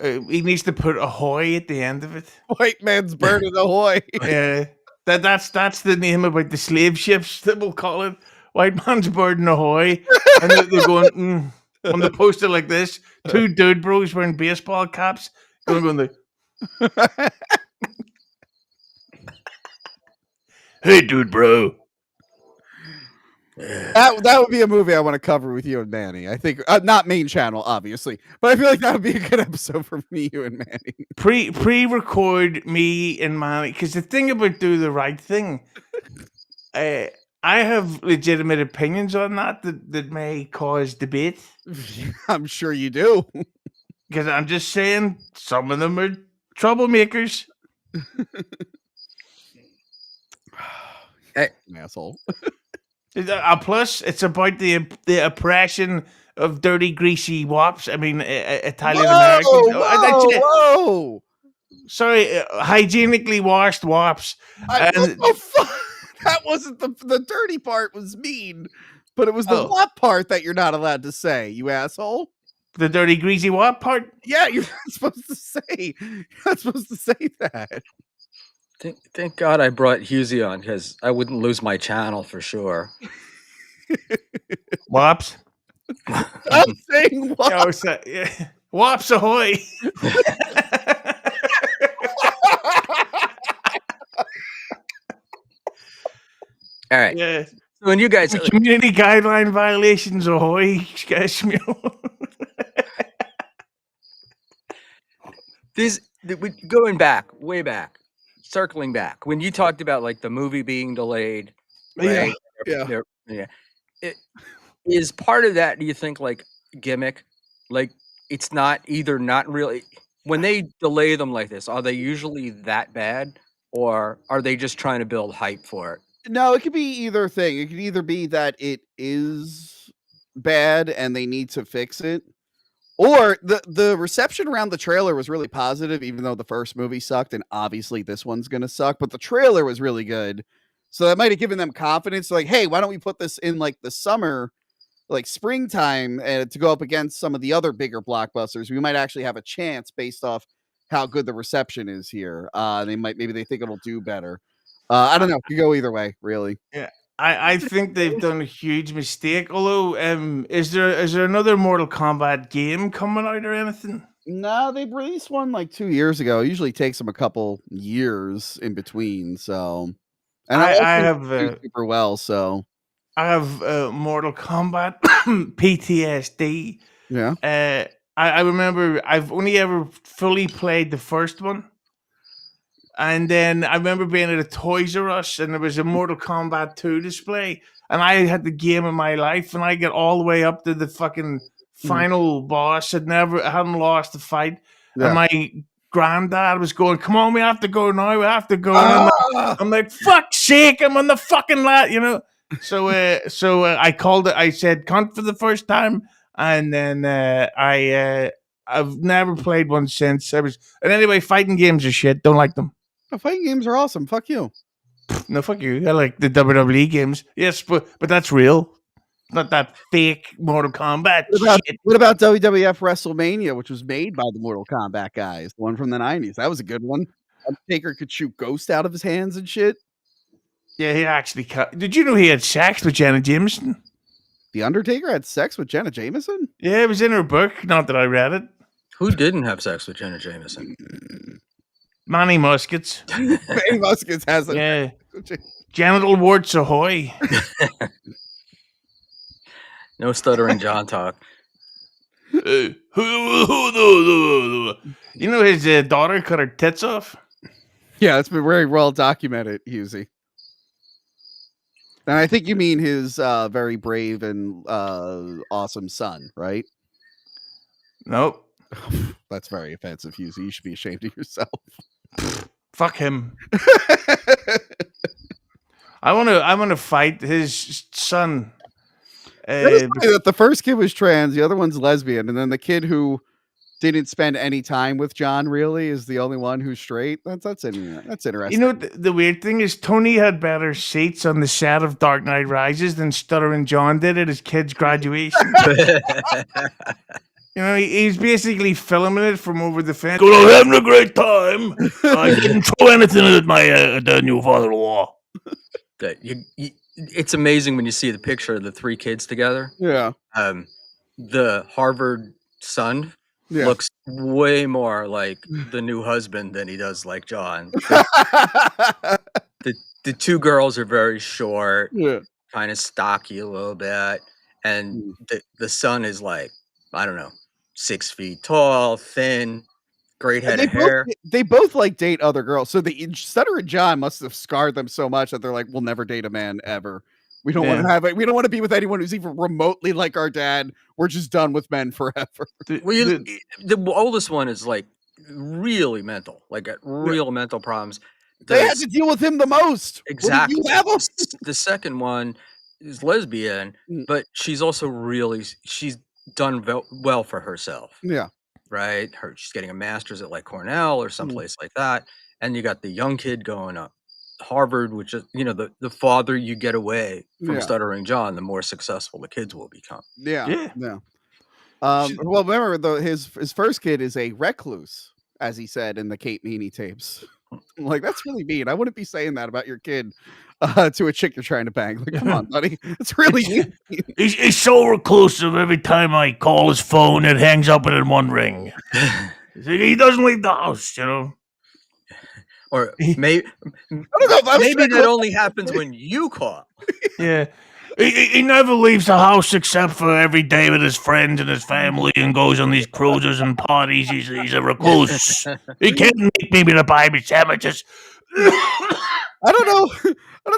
He needs to put ahoy at the end of it. White Man's Burden, ahoy. Yeah, that's the name about the slave ships that we'll call it. White Man's Burden, ahoy. And they're going on the poster like this. Two dude bros wearing baseball caps going the. Hey, dude, bro. That would be a movie I want to cover with you and Manny. I think not main channel, obviously, but I feel like that would be a good episode for me, you and Manny. Pre-record me and Manny, because the thing about Do the Right Thing, I have legitimate opinions on that may cause debate. I'm sure you do, because I'm just saying some of them are troublemakers. Asshole. Plus, it's about the oppression of dirty, greasy wops. I mean, Italian Americans. Whoa! Sorry, hygienically washed wops. What the fuck? That wasn't the dirty part. Was mean, but it was the wop part that you're not allowed to say. You asshole. The dirty, greasy wop part. Yeah, you're not supposed to say. You're not supposed to say that. Thank God I brought Husey on because I wouldn't lose my channel for sure. Wops. I'm saying wops. Wops ahoy. All right. Yeah. So when you guys community guideline violations ahoy, Schmuel. Going back, way back. Circling back, when you talked about like the movie being delayed, right? Yeah. Is part of that, do you think, like gimmick? Like it's not really when they delay them like this, are they usually that bad, or are they just trying to build hype for it? No, it could be either thing. It could either be that it is bad and they need to fix it, or the reception around the trailer was really positive, even though the first movie sucked, and obviously this one's gonna suck. But the trailer was really good, so that might have given them confidence. Like, hey, why don't we put this in like the summer, like springtime, to go up against some of the other bigger blockbusters? We might actually have a chance based off how good the reception is here. Maybe they think it'll do better. I don't know. You go either way, really. Yeah. I think they've done a huge mistake. Although, is there another Mortal Kombat game coming out or anything? No, they released one like 2 years ago. It usually takes them a couple years in between. So, and I have super well. So, I have Mortal Kombat PTSD. Yeah. I remember I've only ever fully played the first one. And then I remember being at a Toys R Us and there was a Mortal Kombat 2 display. And I had the game of my life and I got all the way up to the fucking final boss. I hadn't lost the fight. Yeah. And my granddad was going, "Come on, we have to go now. We have to go." And I'm like, "Fuck's sake, I'm on the fucking lat," you know. So I called it. I said "cunt" for the first time, and then I've never played one since. And anyway, fighting games are shit. Don't like them. Oh, fighting games are awesome. Fuck you. No, fuck you. I like the WWE games. Yes, but that's real. Not that fake Mortal Kombat shit. What about WWF WrestleMania, which was made by the Mortal Kombat guys, the one from the 90s? That was a good one. Undertaker could shoot ghosts out of his hands and shit. Yeah, he actually did you know he had sex with Janet Jameson? The Undertaker had sex with Jenna Jameson? Yeah, it was in her book. Not that I read it. Who didn't have sex with Jenna Jameson? Manny Muskets. Manny Muskets has it. Yeah. Genital warts ahoy. No stuttering John talk. You know his daughter cut her tits off? Yeah, it's been very well documented, Husey. And I think you mean his very brave and awesome son, right? Nope. That's very offensive, Husey. You should be ashamed of yourself. Fuck him. I want to fight his son. That the first kid was trans, the other one's lesbian, and then the kid who didn't spend any time with John really is the only one who's straight. That's interesting. You know, the weird thing is Tony had better seats on the set of Dark Knight Rises than Stuttering John did at his kid's graduation. You know, he's basically filming it from over the fence. "I'm having a great time. I didn't throw anything at my new father-in-law." It's amazing when you see the picture of the three kids together. Yeah. The Harvard son looks way more like the new husband than he does like John. The two girls are very short, kind of stocky a little bit, and the son is like, I don't know, 6 feet tall, thin, great head of hair. They both like date other girls. So the Stutter and John must have scarred them so much that they're like, we'll never date a man ever. We don't want to have it. We don't want to be with anyone who's even remotely like our dad. We're just done with men forever. The oldest one is like really mental, like got real mental problems. They had to deal with him the most. Exactly. The second one is lesbian, but she's also she's done well for herself. Yeah. Right. She's getting a master's at like Cornell or someplace like that. And you got the young kid going up Harvard, which is, you know, the farther you get away from Stuttering John, the more successful the kids will become. Yeah. Well, remember his first kid is a recluse, as he said in the Kate Meany tapes. I'm like, that's really mean. I wouldn't be saying that about your kid to a chick you're trying to bang. Like, come on, buddy. It's really mean. He's so reclusive. Every time I call his phone, it hangs up in one ring. He doesn't leave the house, you know. Or maybe that only happens when you call. Yeah. He never leaves the house except for every day with his friends and his family and goes on these cruises and parties. He's a recluse. He can't make me to buy me sandwiches. I don't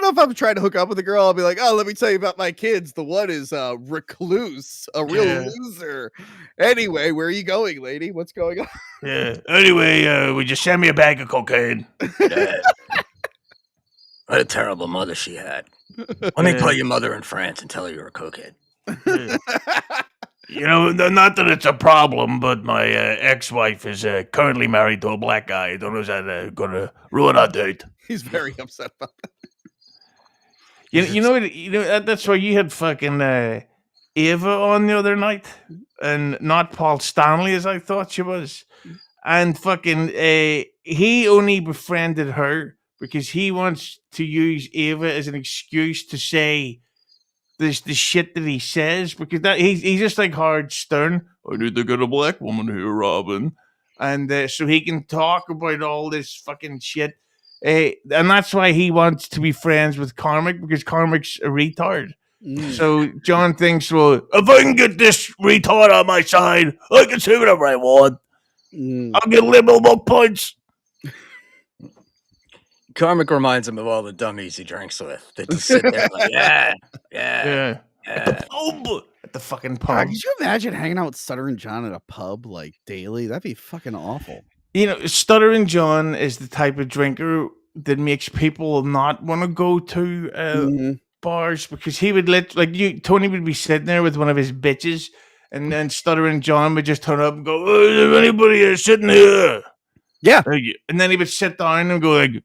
know if I'm trying to hook up with a girl. I'll be like, oh, let me tell you about my kids. The one is a recluse, a real loser. Anyway, where are you going, lady? What's going on? Yeah. Anyway, would you send me a bag of cocaine? What a terrible mother she had. Let me call your mother in France and tell her you're a cokehead. You know, not that it's a problem, but my ex-wife is currently married to a black guy. I don't know if that's going to ruin our date. He's very upset about that. You know that's why you had fucking Ava on the other night, and not Paul Stanley as I thought she was. And fucking he only befriended her because he wants to use Ava as an excuse to say the shit that he says, because he's just like Howard Stern. I need to get a black woman here, Robin, and so he can talk about all this fucking shit. And that's why he wants to be friends with Carmick, because Carmick's a retard. So John thinks, well, if I can get this retard on my side, I can say whatever I want. I'll get liberal book points. Carmick reminds him of all the dummies he drinks with. They just sit there like, yeah. At the pub. At the fucking pub. God, could you imagine hanging out with Stuttering John at a pub like daily? That'd be fucking awful. You know, Stuttering John is the type of drinker that makes people not want to go to bars, because he would Tony would be sitting there with one of his bitches, and then Stuttering John would just turn up and go, "Oh, is there anybody here sitting here?" Yeah. And then he would sit down and go like,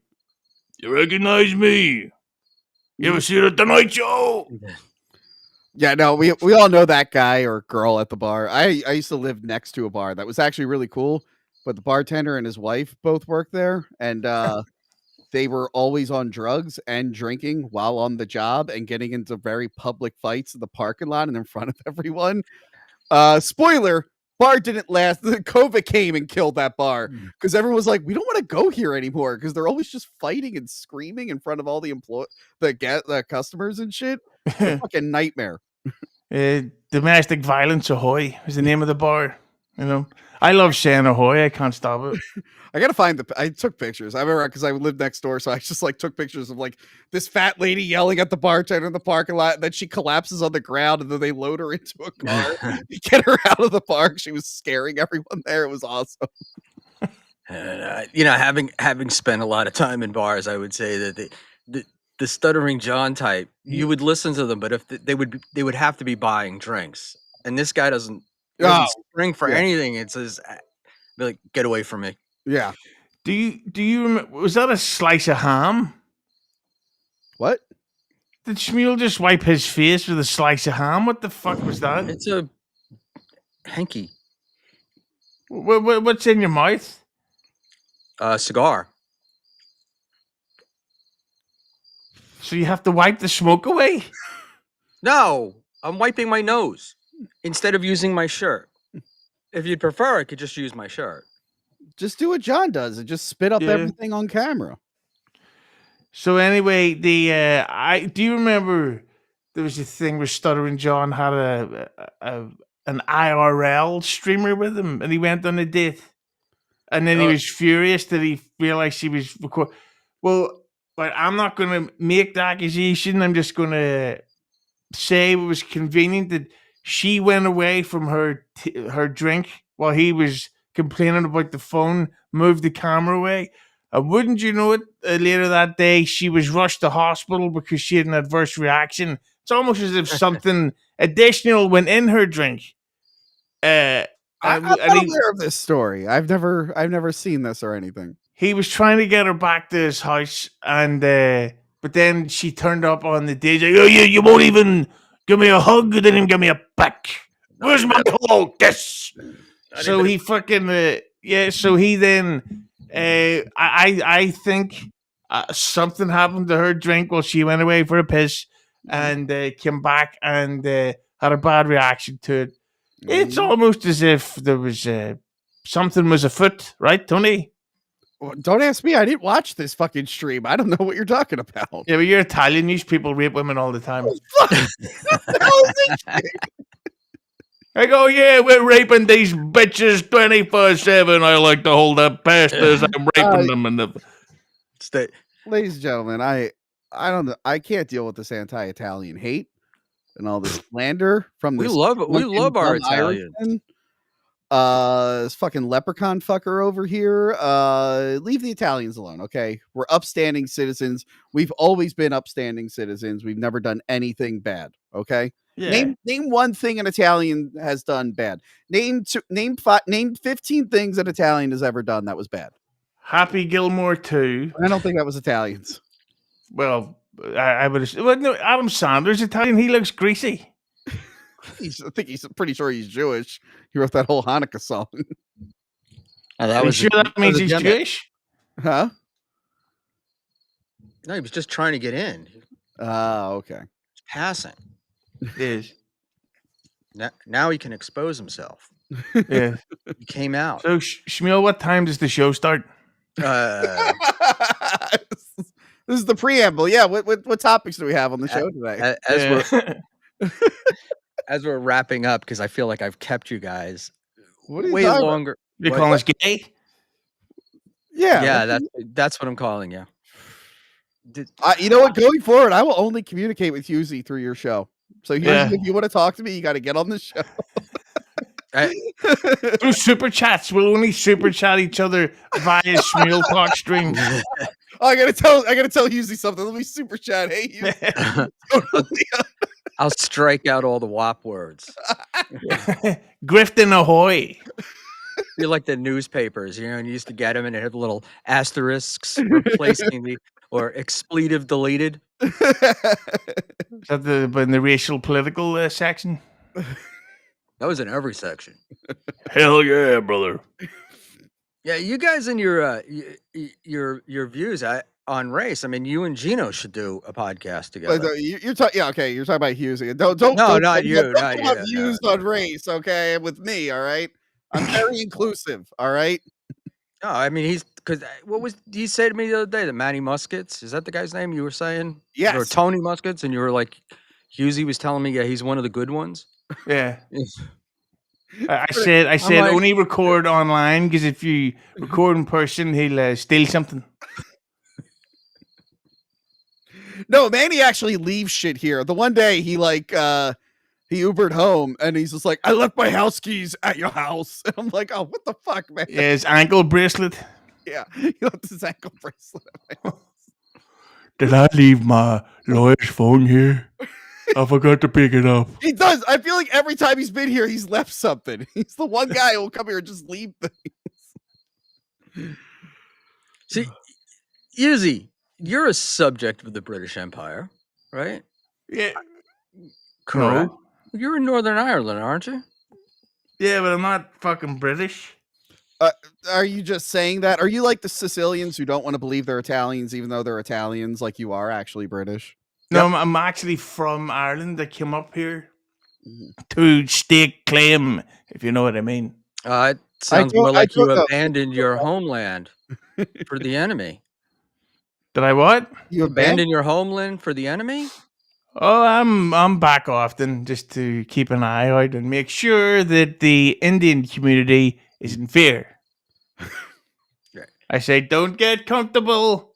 "You recognize me? You ever see the Tonight Show?" Yeah, no, we all know that guy or girl at the bar. I used to live next to a bar that was actually really cool, but the bartender and his wife both worked there, and they were always on drugs and drinking while on the job and getting into very public fights in the parking lot and in front of everyone. Spoiler, bar didn't last. The COVID came and killed that bar because everyone was like, we don't want to go here anymore because they're always just fighting and screaming in front of all the the customers and shit. A fucking nightmare. Domestic Violence Ahoy was the name of the bar. You know, I love saying Ahoy. I can't stop it. I gotta find I took pictures. I remember because I lived next door, so I just like took pictures of like this fat lady yelling at the bartender in the parking lot, and then she collapses on the ground, and then they load her into a car to get her out of the bar. She was scaring everyone there. It was awesome. You know, having spent a lot of time in bars, I would say that the Stuttering John type, you would listen to them, but if they would have to be buying drinks, and this guy doesn't spring for anything. It says, be like, get away from me. Yeah. Do you remember? Was that a slice of ham? What? Did Schmuel just wipe his face with a slice of ham? What the fuck was that? It's a hanky. What's in your mouth? Cigar. So you have to wipe the smoke away? No, I'm wiping my nose instead of using my shirt. If you'd prefer, I could just use my shirt. Just do what John does and just spit up everything on camera. So anyway, do you remember there was a thing where Stuttering John had an IRL streamer with him, and he went on a date, and then he was furious that he realized she was recording. Well, but I'm not going to make the accusation. I'm just going to say it was convenient that she went away from her drink while he was complaining about the phone, moved the camera away. And wouldn't you know it, later that day, she was rushed to hospital because she had an adverse reaction. It's almost as if something additional went in her drink. I'm not aware of this story. I've never seen this or anything. He was trying to get her back to his house, and but then she turned up on the day. Like, oh, you won't even give me a hug. You didn't even give me a peck. Where's my pillow? Yes. So he fucking So he then I think something happened to her drink while she went away for a piss, and came back and had a bad reaction to it. It's almost as if there was something was afoot, right, Tony? Don't ask me. I didn't watch this fucking stream. I don't know what you're talking about. Yeah, but you're Italian. These people rape women all the time. I go, yeah, we're raping these bitches 24/7. I like to hold up pastas. I'm raping them in the state. Ladies and gentlemen, I don't know. I can't deal with this anti-Italian hate and all this slander from this. We love our Italians. This fucking leprechaun fucker over here. Leave the Italians alone, okay? We're upstanding citizens. We've always been upstanding citizens. We've never done anything bad, okay? Yeah. Name one thing an Italian has done bad. Name 15 things an Italian has ever done that was bad. Happy Gilmore 2. I don't think that was Italians. Well, I would assume. Well, no, Adam Sandler's Italian. He looks greasy. I think he's pretty sure he's Jewish. He wrote that whole Hanukkah song. That means he's Jewish? Huh? No, he was just trying to get in. Okay. He's passing. It is. Now he can expose himself. Yeah. He came out. So, Schmuel, what time does the show start? This is the preamble. Yeah. What topics do we have on the show today? As we're wrapping up, because I feel like I've kept you guys What are you way talking about? longer. You calling us gay? Yeah. Yeah, that's what I'm calling you. You know what? Going forward, I will only communicate with Husey through your show. So Husey, if you want to talk to me, you got to get on the show. Through super chats, we'll only super chat each other via Schmuel talk stream. I gotta tell Husey something. Let me super chat. Hey, Husey. I'll strike out all the WAP words. Grifton ahoy! You're like the newspapers, and you used to get them, and it had little asterisks replacing the or expletive deleted. Is that in the racial political section? That was in every section. Hell yeah, brother. Yeah, you guys and your views on race. I mean, you and Gino should do a podcast together. You're talking. Yeah, okay. You're talking about Husey. Don't. Not you. Don't have views on race. Okay, with me. All right. I'm very inclusive. All right. No, I mean what was he say to me the other day? The Manny Muskets, is that the guy's name you were saying? Yes. Or Tony Muskets, and you were like, Husey was telling me, yeah, he's one of the good ones. Yeah. I said like, only record online because if you record in person, he'll steal something. No, Manny actually leaves shit here. The one day he he Ubered home and he's just like, I left my house keys at your house. And I'm like, oh, what the fuck, man? Yeah, his ankle bracelet. Yeah, he left his ankle bracelet at my house. Did I leave my lawyer's phone here? I forgot to pick it up. He does. I feel like every time he's been here, he's left something. He's the one guy who will come here and just leave things. See, Husey, you're a subject of the British Empire, right? Yeah. Correct. No. You're in Northern Ireland, aren't you? Yeah, but I'm not fucking British. Are you just saying that? Are you like the Sicilians who don't want to believe they're Italians, even though they're Italians, like you are actually British? No, I'm actually from Ireland. I came up here to stake claim, if you know what I mean. It sounds more like you abandoned your homeland for the enemy. Did I what? You abandoned your homeland for the enemy? Oh, I'm back often just to keep an eye out and make sure that the Indian community is in fear. Right. I say, don't get comfortable.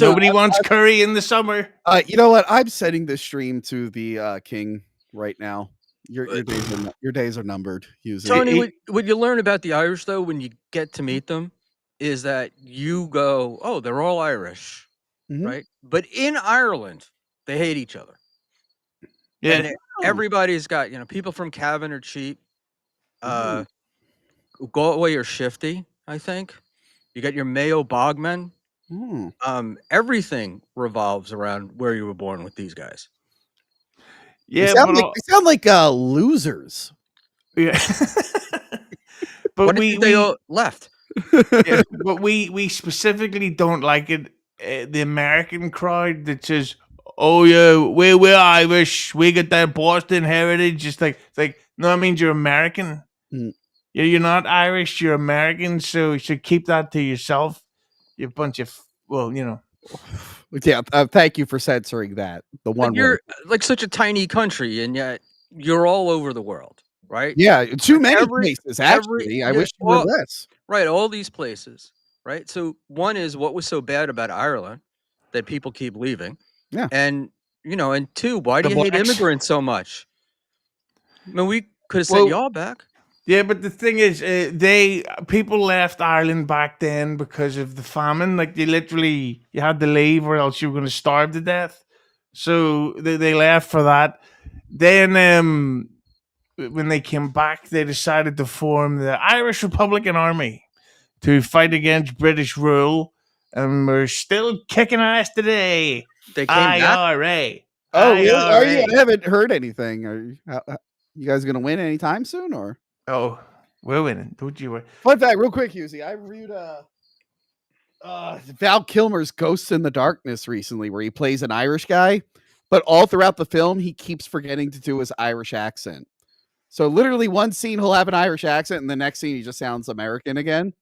Nobody wants curry in the summer. You know what? I'm sending this stream to the king right now. Your days are numbered. Tony, what you learn about the Irish though when you get to meet them is that you go, oh, they're all Irish, right? But in Ireland, they hate each other. Yeah, and everybody's got people from Cavan are cheap. Galway are shifty. I think you got your Mayo Bogmen. Everything revolves around where you were born with these guys. Yeah, they sound like losers. Yeah, but they all left. Yeah, but we specifically don't like it. The American crowd that says, "Oh yeah, we're Irish. We get that Boston heritage." It's like no, it means you're American. You're not Irish. You're American. So you should keep that to yourself. You bunch of Yeah, thank you for censoring that. The one you're like such a tiny country, and yet you're all over the world, right? Yeah, too many places. Actually, I wish you were less. Right, all these places, right? So one is what was so bad about Ireland that people keep leaving. Yeah, and and two, why do you hate immigrants so much? I mean, we could have sent y'all back. Yeah, but the thing is, people left Ireland back then because of the famine. Like you had to leave, or else you were going to starve to death. So they left for that. Then, when they came back, they decided to form the Irish Republican Army to fight against British rule, and we're still kicking ass today. They came IRA. back. Oh, really? Are you? I haven't heard anything. Are you guys going to win anytime soon, or? Oh, we're winning. Don't you worry. Fun fact, real quick, Husey. I reviewed Val Kilmer's Ghosts in the Darkness recently, where he plays an Irish guy, but all throughout the film, he keeps forgetting to do his Irish accent. So literally one scene, he'll have an Irish accent, and the next scene, he just sounds American again.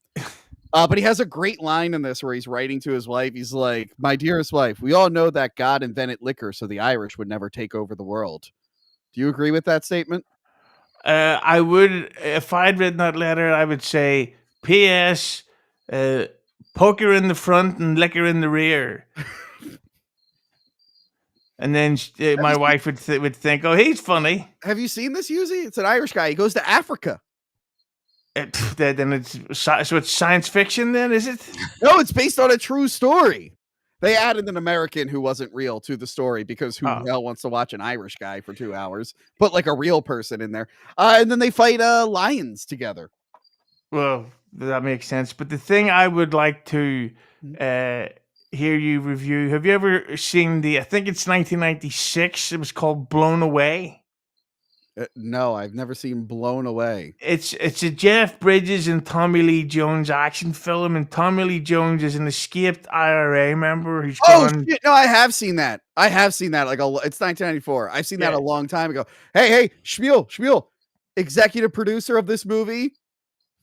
But he has a great line in this where he's writing to his wife. He's like, "My dearest wife, we all know that God invented liquor so the Irish would never take over the world." Do you agree with that statement? I would, if I'd written that letter, I would say, P.S. Poker in the front and liquor in the rear. And then my wife would think, "Oh, he's funny." Have you seen this, Yuzi? It's an Irish guy. He goes to Africa. Then it's science fiction. Then is it? No, it's based on a true story. They added an American who wasn't real to the story because who the hell wants to watch an Irish guy for 2 hours? Put like a real person in there, and then they fight lions together. Well, that makes sense. But the thing I would like to hear you review, have you ever seen I think it's 1996, it was called Blown Away? No, I've never seen Blown Away. It's a Jeff Bridges and Tommy Lee Jones action film, and Tommy Lee Jones is an escaped IRA member who's gone... shit, no, I have seen that. It's 1994. I've seen that a long time ago. Hey, Schmuel, executive producer of this movie,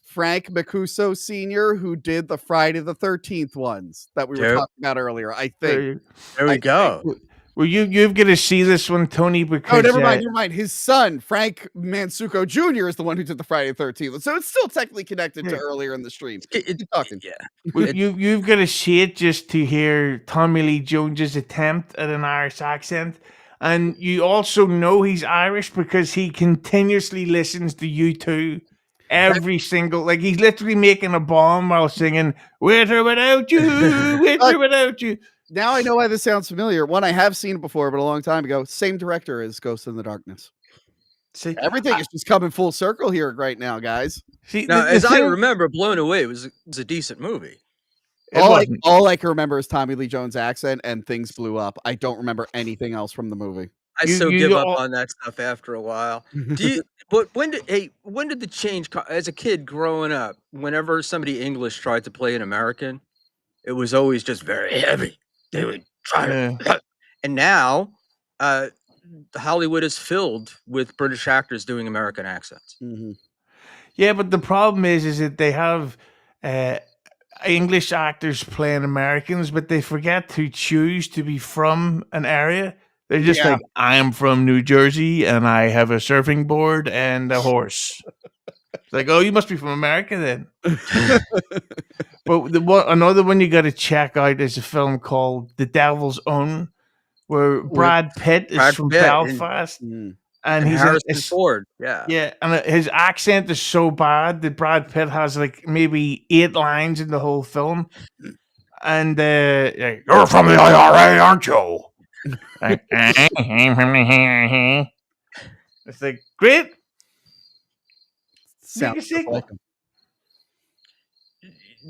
Frank Mancuso Sr., who did the Friday the 13th ones that we were talking about earlier. I think. There we go. Well, you've got to see this one, Tony. Because never mind. His son, Frank Mancuso Jr., is the one who did the Friday the 13th, so it's still technically connected to earlier in the stream. Keep talking. Yeah. Well, you've got to see it just to hear Tommy Lee Jones's attempt at an Irish accent. And you also know he's Irish because he continuously listens to U2 every single, like he's literally making a bomb while singing "With or Without You, With or Without You." Now I know why this sounds familiar. One, I have seen it before, but a long time ago. Same director as Ghost in the Darkness. See, everything is just coming full circle here right now, guys. See, now, as I remember, Blown Away was a decent movie. All I can remember is Tommy Lee Jones' accent and things blew up. I don't remember anything else from the movie. I give up on that stuff after a while. But when did the change as a kid growing up? Whenever somebody English tried to play an American, it was always just very heavy. They would try to, and now Hollywood is filled with British actors doing American accents. Mm-hmm. Yeah, but the problem is that they have English actors playing Americans, but they forget to choose to be from an area. They're just like, I am from New Jersey and I have a surfing board and a horse. It's like, oh, you must be from America then. But another one you got to check out is a film called The Devil's Own, where Brad Pitt is from Belfast. And he's Harrison Ford. Yeah. And his accent is so bad that Brad Pitt has like maybe 8 lines in the whole film. And you're from the IRA, aren't you? It's like, great. Sounds like him.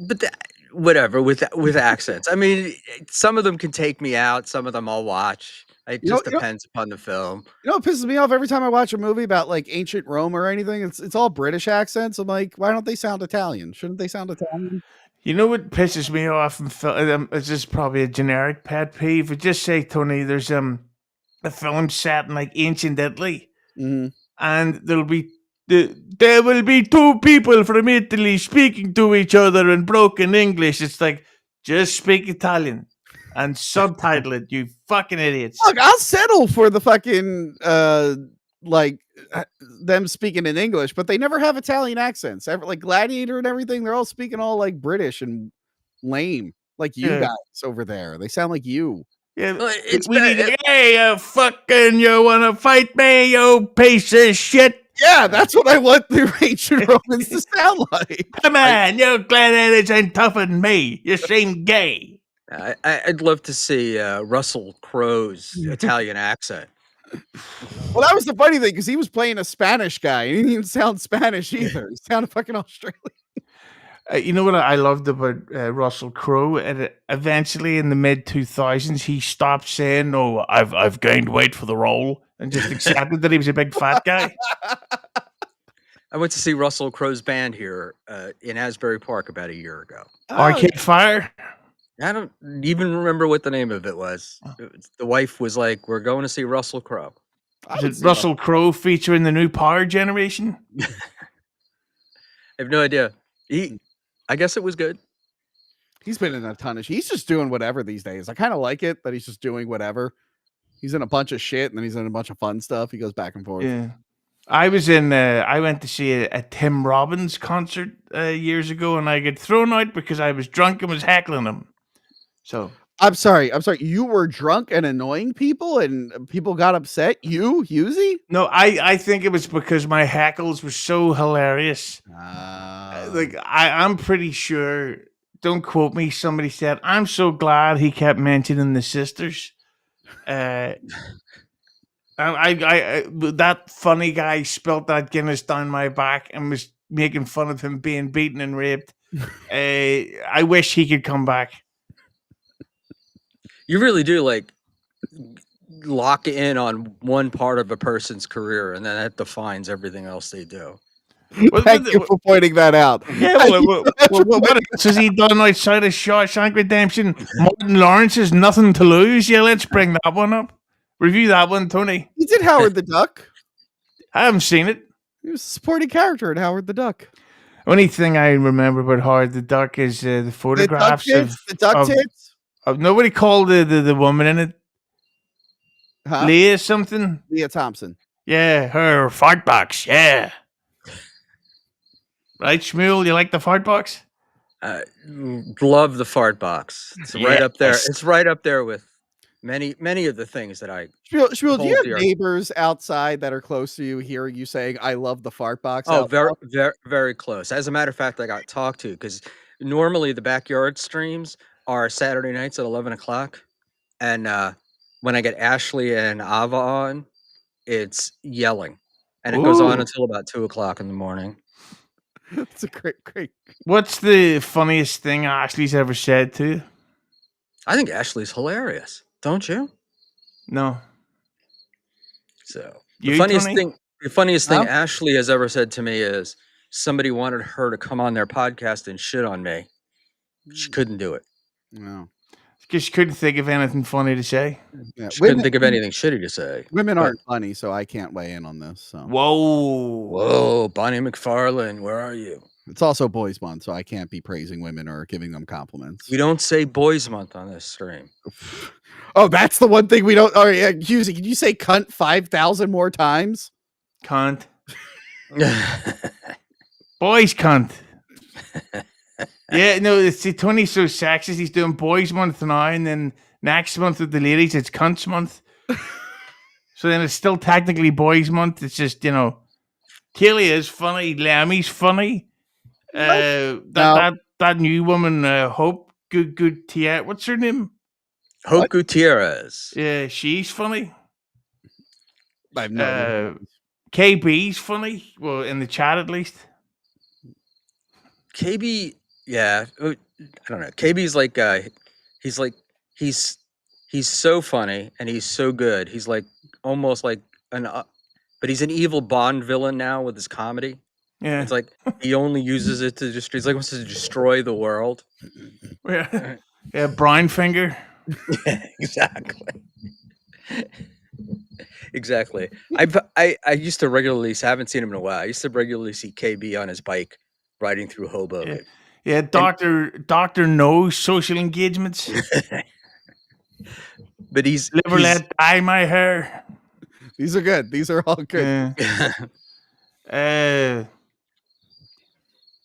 But whatever with accents. I mean, some of them can take me out. Some of them I'll watch. It just depends upon the film. You know, it pisses me off every time I watch a movie about like ancient Rome or anything. It's all British accents. I'm like, why don't they sound Italian? Shouldn't they sound Italian? You know what pisses me off? It's just probably a generic pet peeve. But just say, Tony, there's a film set in like ancient Italy, and there will be 2 people from Italy speaking to each other in broken English. It's like, just speak Italian and subtitle it, you fucking idiots. Look, I'll settle for the fucking them speaking in English, but they never have Italian accents. Like Gladiator and everything, they're all speaking all like British and lame, like you guys over there. They sound like you. Yeah, hey, fucking, you wanna fight me, you piece of shit? Yeah, that's what I want the ancient Romans to sound like. Come on, you gladiators ain't tougher than me. You seem gay. I'd love to see Russell Crowe's Italian accent. Well, that was the funny thing, because he was playing a Spanish guy, and he didn't even sound Spanish either. He sounded fucking Australian. You know what I loved about Russell Crowe? Eventually, in the mid-2000s, he stopped saying, "No, I've gained weight for the role," and just accepted that he was a big fat guy. I went to see Russell Crowe's band here in Asbury Park about a year ago. Arcade Fire? I don't even remember what the name of it was. The wife was like, "We're going to see Russell Crowe." Is it Russell Crowe featuring the new Power Generation? I have no idea. I guess it was good. He's been in a ton of. He's just doing whatever these days. I kind of like it that he's just doing whatever. He's in a bunch of shit and then he's in a bunch of fun stuff. He goes back and forth. Yeah. I went to see a Tim Robbins concert years ago, and I got thrown out because I was drunk and was heckling him. So I'm sorry. You were drunk and annoying people, and people got upset. You, Husey? no, I think it was because my heckles were so hilarious. I'm pretty sure. Don't quote me. Somebody said, "I'm so glad he kept mentioning the sisters." I that funny guy spilt that Guinness down my back and was making fun of him being beaten and raped. I wish he could come back. You really do like lock in on one part of a person's career, and then that defines everything else they do. Thank you for pointing that out. Yeah, what else has he done outside of Shawshank Redemption? Martin Lawrence has nothing to lose. Yeah, let's bring that one up. Review that one, Tony. He did Howard the Duck. I haven't seen it. He was a supporting character in Howard the Duck. Only thing I remember about Howard the Duck is the photographs the duck tits. Nobody called the woman in it. Huh? Leah something. Leah Thompson. Yeah, her fart box. Yeah. Right, Schmuel, you like the fart box? Love the fart box. It's right up there. It's right up there with many of the things that I. Schmuel, do you have neighbors outside that are close to you hearing you saying, "I love the fart box"? Oh, very close. As a matter of fact, I got talked to because normally the backyard streams are Saturday nights at 11 o'clock, and when I get Ashley and Ava on, it's yelling, and it goes on until about 2 o'clock in the morning. It's a great. What's the funniest thing Ashley's ever said to you? I think Ashley's hilarious. Don't you? No. So the funniest thing Ashley has ever said to me is somebody wanted her to come on their podcast and shit on me. She couldn't do it. No. Because she couldn't think of anything funny to say. Yeah, she couldn't think of anything shitty to say. Women aren't funny, so I can't weigh in on this. So. Whoa, Bonnie McFarlane, where are you? It's also Boys Month, so I can't be praising women or giving them compliments. We don't say Boys Month on this stream. Oh, that's the one thing we don't. All right, Husey, can you say cunt 5,000 more times? Cunt. Boys cunt. Yeah, no, it's Tony's so sexist. He's doing Boys Month now, and then next month with the ladies, it's Cunts Month. So then it's still technically Boys Month. It's just, Kaylee is funny, Lemmy's funny. That new woman, Hope Gutierrez. What's her name? Hope Gutierrez. Yeah, she's funny. I've no KB's funny. Well, in the chat at least. KB, yeah, I don't know. KB's like, he's so funny and he's so good. He's like almost like but he's an evil Bond villain now with his comedy. Yeah, it's like he only uses it to just. He's like wants to destroy the world. Yeah, yeah, Brian Finger. Yeah, exactly. I used to regularly. I haven't seen him in a while. I used to regularly see KB on his bike riding through Hoboken. Yeah, Doctor knows social engagements. But he's never let dye my hair. These are good. These are all good.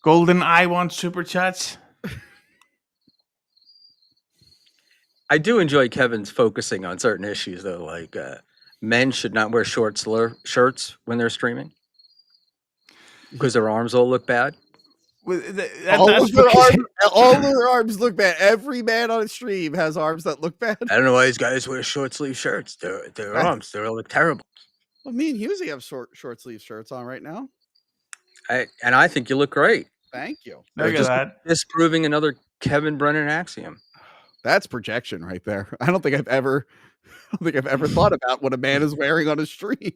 Golden I want super chats. I do enjoy Kevin's focusing on certain issues though, like men should not wear short shirts when they're streaming because their arms all look bad. All their arms look bad. Every man on a stream has arms that look bad. I don't know why these guys wear short sleeve shirts. Their arms, they all look terrible. Well, me and Husey have short sleeve shirts on right now. I think you look great. Thank you. Look at that. Disproving another Kevin Brennan axiom. That's projection right there. I don't think I've ever thought about what a man is wearing on a stream.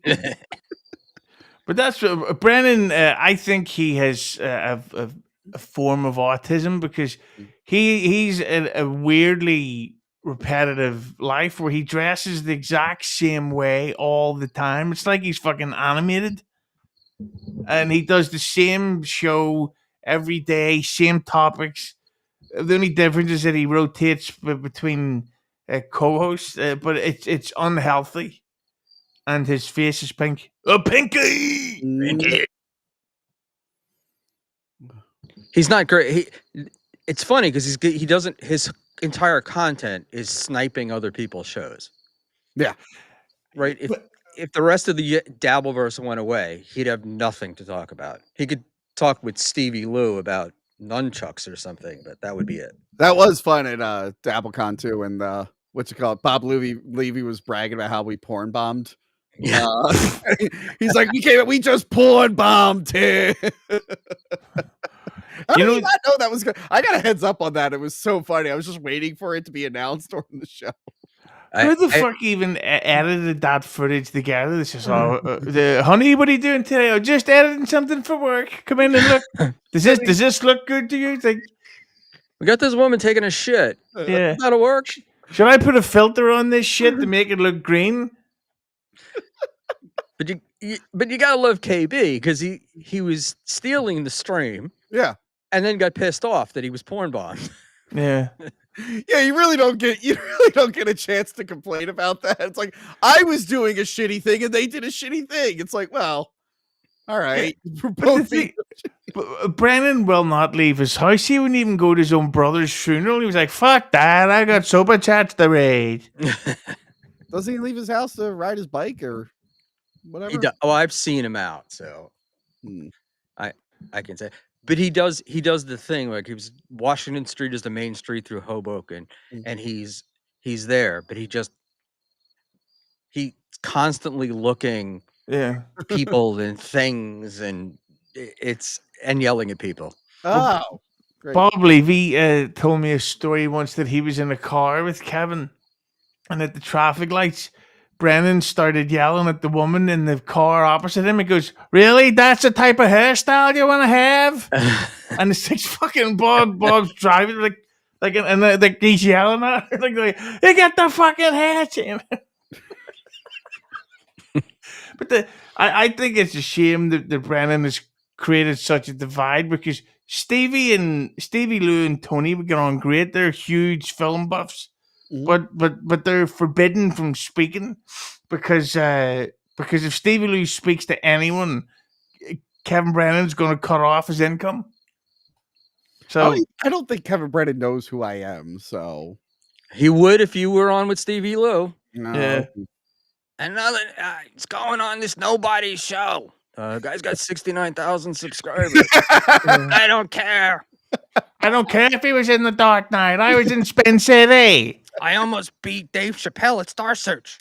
But that's Brennan. I think he has a form of autism because he's a weirdly repetitive life where he dresses the exact same way all the time. It's like he's fucking animated, and he does the same show every day, same topics. The only difference is that he rotates between co-hosts, but it's unhealthy, and his face is pink. A pinky. Mm. He's not great. It's funny because he doesn't. His entire content is sniping other people's shows. Yeah. Right. If the rest of the Dabbleverse went away, he'd have nothing to talk about. He could talk with Stevie Lou about nunchucks or something, but that would be it. That was fun at DabbleCon too, and what's it called? Bob Levy was bragging about how we porn bombed. Yeah. He's like, we just porn bombed here. How did you not know that was good? I got a heads up on that. It was so funny. I was just waiting for it to be announced during the show. Who the fuck even edited that footage together? This is all, honey, what are you doing today? I'm just editing something for work. Come in and look. Does this look good to you? Like, we got this woman taking a shit. Yeah, that'll work. Should I put a filter on this shit to make it look green? But you gotta love KB because he was stealing the stream. Yeah, and then got pissed off that he was porn bombed. Yeah. Yeah, you really don't get a chance to complain about that. It's like I was doing a shitty thing and they did a shitty thing. It's like, well, all right. Brennan will not leave his house. He wouldn't even go to his own brother's funeral. He was like, fuck that. I got sober chats to read. Doesn't he leave his house to ride his bike or whatever? I've seen him out, so I can say. But he does the thing like he was Washington Street is the main street through Hoboken, and he's there, but he's constantly looking people and things and yelling at people. Oh, great. Bob Levy told me a story once that he was in a car with Kevin, and at the traffic lights, Brennan started yelling at the woman in the car opposite him. He goes, "Really? That's the type of hairstyle you want to have?" And it's like fucking Bob's driving like he's yelling at her, like you get the fucking hair, Jim. But I think it's a shame that Brennan has created such a divide because Stevie Lou and Tony would get on great. They're huge film buffs. But they're forbidden from speaking because if Stevie Lou speaks to anyone, Kevin Brennan's going to cut off his income. So I don't think Kevin Brennan knows who I am. So he would if you were on with Stevie Lou. No. Yeah. Another it's going on this nobody show. Guy's got 69,000 subscribers. I don't care. I don't care if he was in The Dark Knight. I was in Spin City. I almost beat Dave Chappelle at Star Search.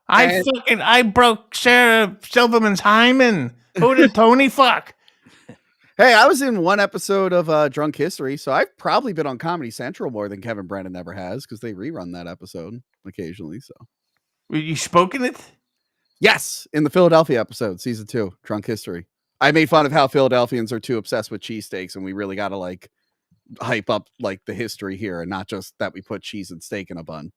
I broke Sarah Silverman's hymen. Who did Tony fuck? Hey, I was in one episode of Drunk History, so I've probably been on Comedy Central more than Kevin Brennan ever has because they rerun that episode occasionally. So, were you spoken it? Yes, in the Philadelphia episode, season 2, Drunk History. I made fun of how Philadelphians are too obsessed with cheesesteaks, and we really got to like hype up like the history here, and not just that we put cheese and steak in a bun.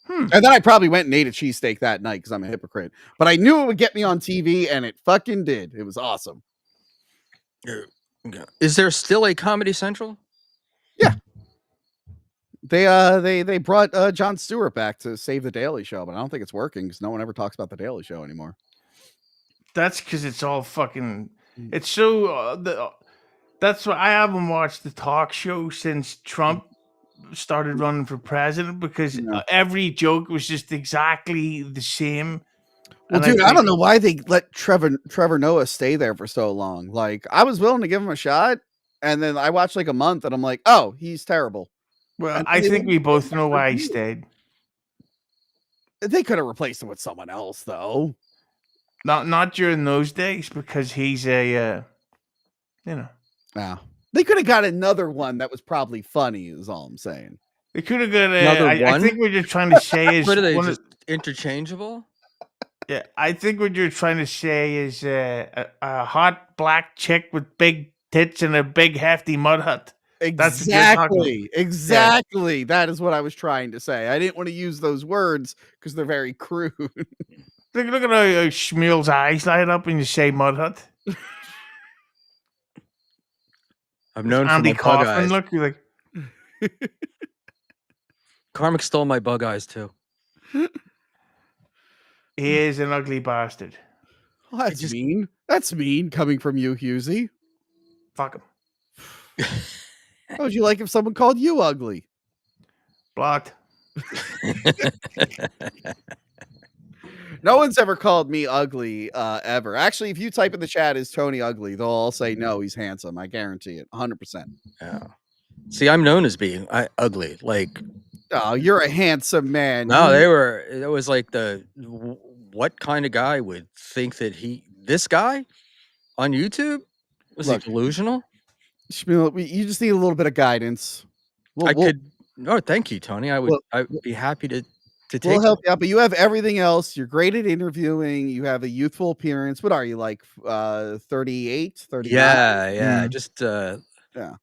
And then I probably went and ate a cheesesteak that night because I'm a hypocrite. But I knew it would get me on TV, and it fucking did. It was awesome. Is there still a Comedy Central? Yeah. They brought Jon Stewart back to save the Daily Show, but I don't think it's working because no one ever talks about the Daily Show anymore. That's because it's all fucking. It's so. That's why I haven't watched the talk show since Trump started running for president because every joke was just exactly the same. Well, dude, I don't know why they let Trevor Noah stay there for so long. Like, I was willing to give him a shot, and then I watched like a month, and I'm like, oh, he's terrible. Well, I think we both know why he stayed. They could have replaced him with someone else, though. Not during those days because he's a, Yeah, they could have got another one that was probably funny. Is all I'm saying. They could have got another one. I think we're just trying to say is what are they just interchangeable? Yeah, I think what you're trying to say is a hot black chick with big tits and a big hefty mud hut. Exactly. Yeah. That is what I was trying to say. I didn't want to use those words because they're very crude. Look at how Schmuel's eyes light up when you say mud hut. I'm known for Andy my bug Kaufman eyes. look. You're like, Carmick stole my bug eyes too. he is an ugly bastard. Well, that's mean. That's mean coming from you, Husey. Fuck him. How would you like if someone called you ugly? Blocked. No one's ever called me ugly, ever. Actually, if you type in the chat, is Tony ugly? They'll all say no, he's handsome. I guarantee it, 100%. Yeah. See, I'm known as being ugly. Like, oh, you're a handsome man. No, it was like what kind of guy would think that this guy on YouTube was he delusional? Schmuel, you just need a little bit of guidance. Thank you, Tony. I'd be happy to take We'll help you out, but you have everything else. You're great at interviewing. You have a youthful appearance. What are you, like 38, 39? Yeah, just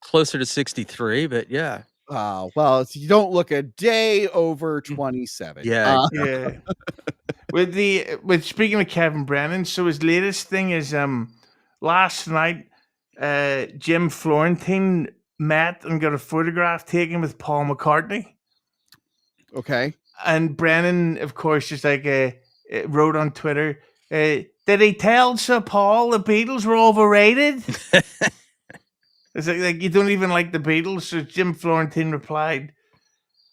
closer to 63, but yeah. Well, you don't look a day over 27. Yeah. Yeah. With speaking of Kevin Brennan, so his latest thing is last night Jim Florentine met and got a photograph taken with Paul McCartney. Okay. And Brennan, of course, just like wrote on Twitter, did he tell Sir Paul the Beatles were overrated? It's like you don't even like the Beatles. So Jim Florentine replied,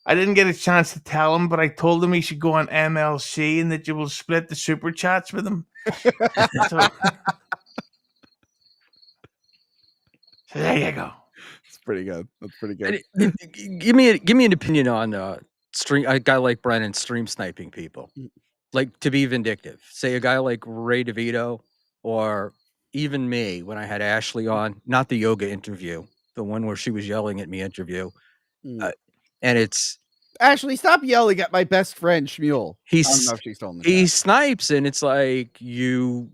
I didn't get a chance to tell him, but I told him he should go on MLC and that you will split the super chats with him. So there you go. It's pretty good. That's pretty good. Give me an opinion on a guy like Brennan stream sniping people. Like, to be vindictive. Say a guy like Ray DeVito or even me when I had Ashley on, not the yoga interview, the one where she was yelling at me interview. And it's Ashley, stop yelling at my best friend Schmuel. I don't know if she's still in the chat. He snipes, and it's like he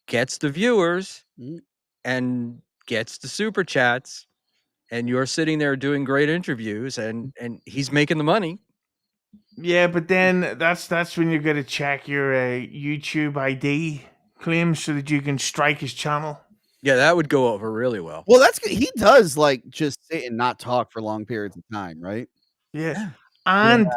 gets the viewers and gets the super chats, and you're sitting there doing great interviews, and he's making the money. Yeah, but then that's when you got to check your YouTube ID claims so that you can strike his channel. Yeah, that would go over really well. Well, that's good. He does like just sit and not talk for long periods of time, right? Yeah. And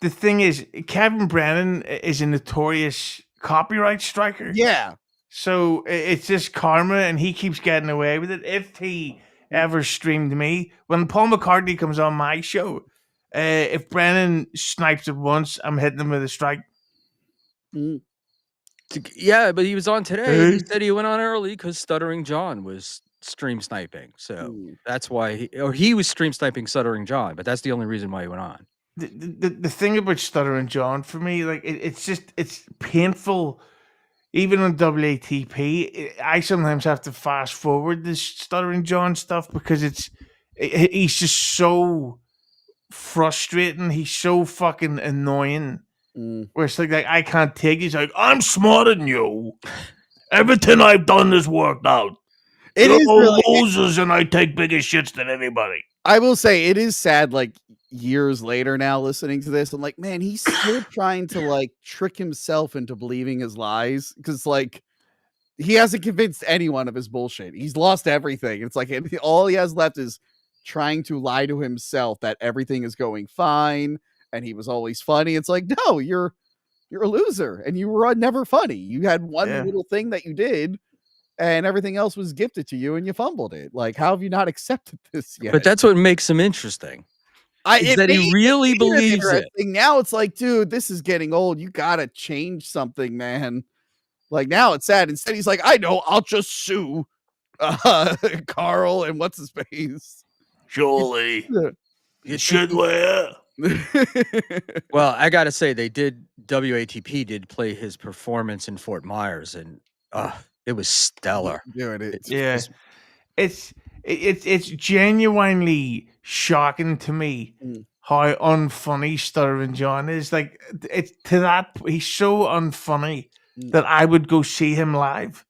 the thing is, Kevin Brennan is a notorious copyright striker. Yeah. So it's just karma, and he keeps getting away with it. If he ever streamed me, when Paul McCartney comes on my show, if Brennan snipes it once, I'm hitting him with a strike. Yeah, but he was on today. He said he went on early because Stuttering John was stream sniping. So that's why he was stream sniping Stuttering John, but that's the only reason why he went on. The thing about Stuttering John for me, like it's painful. Even on WATP, I sometimes have to fast forward this Stuttering John stuff because he's just so frustrating. He's so fucking annoying. Where it's like I can't take it. He's like, I'm smarter than you. Everything I've done has worked out. It is really losers, and I take bigger shits than anybody. I will say it is sad, like years later now, listening to this, I'm like, man, he's still trying to like trick himself into believing his lies because like he hasn't convinced anyone of his bullshit. He's lost everything. It's like all he has left is trying to lie to himself that everything is going fine and he was always funny. It's like, no, you're a loser and you were never funny. You had one little thing that you did and everything else was gifted to you and you fumbled it. Like, how have you not accepted this yet? But that's what makes him interesting. That he really believes it. Now it's like, dude, this is getting old. You gotta change something, man. Like now it's sad. Instead, he's like, I know, I'll just sue Carl and what's his face. Surely. You should wear. Well, I gotta say, WATP did play his performance in Fort Myers, and it was stellar. Dude, it's genuinely shocking to me how unfunny Stuttering John is. Like it's to that he's so unfunny that I would go see him live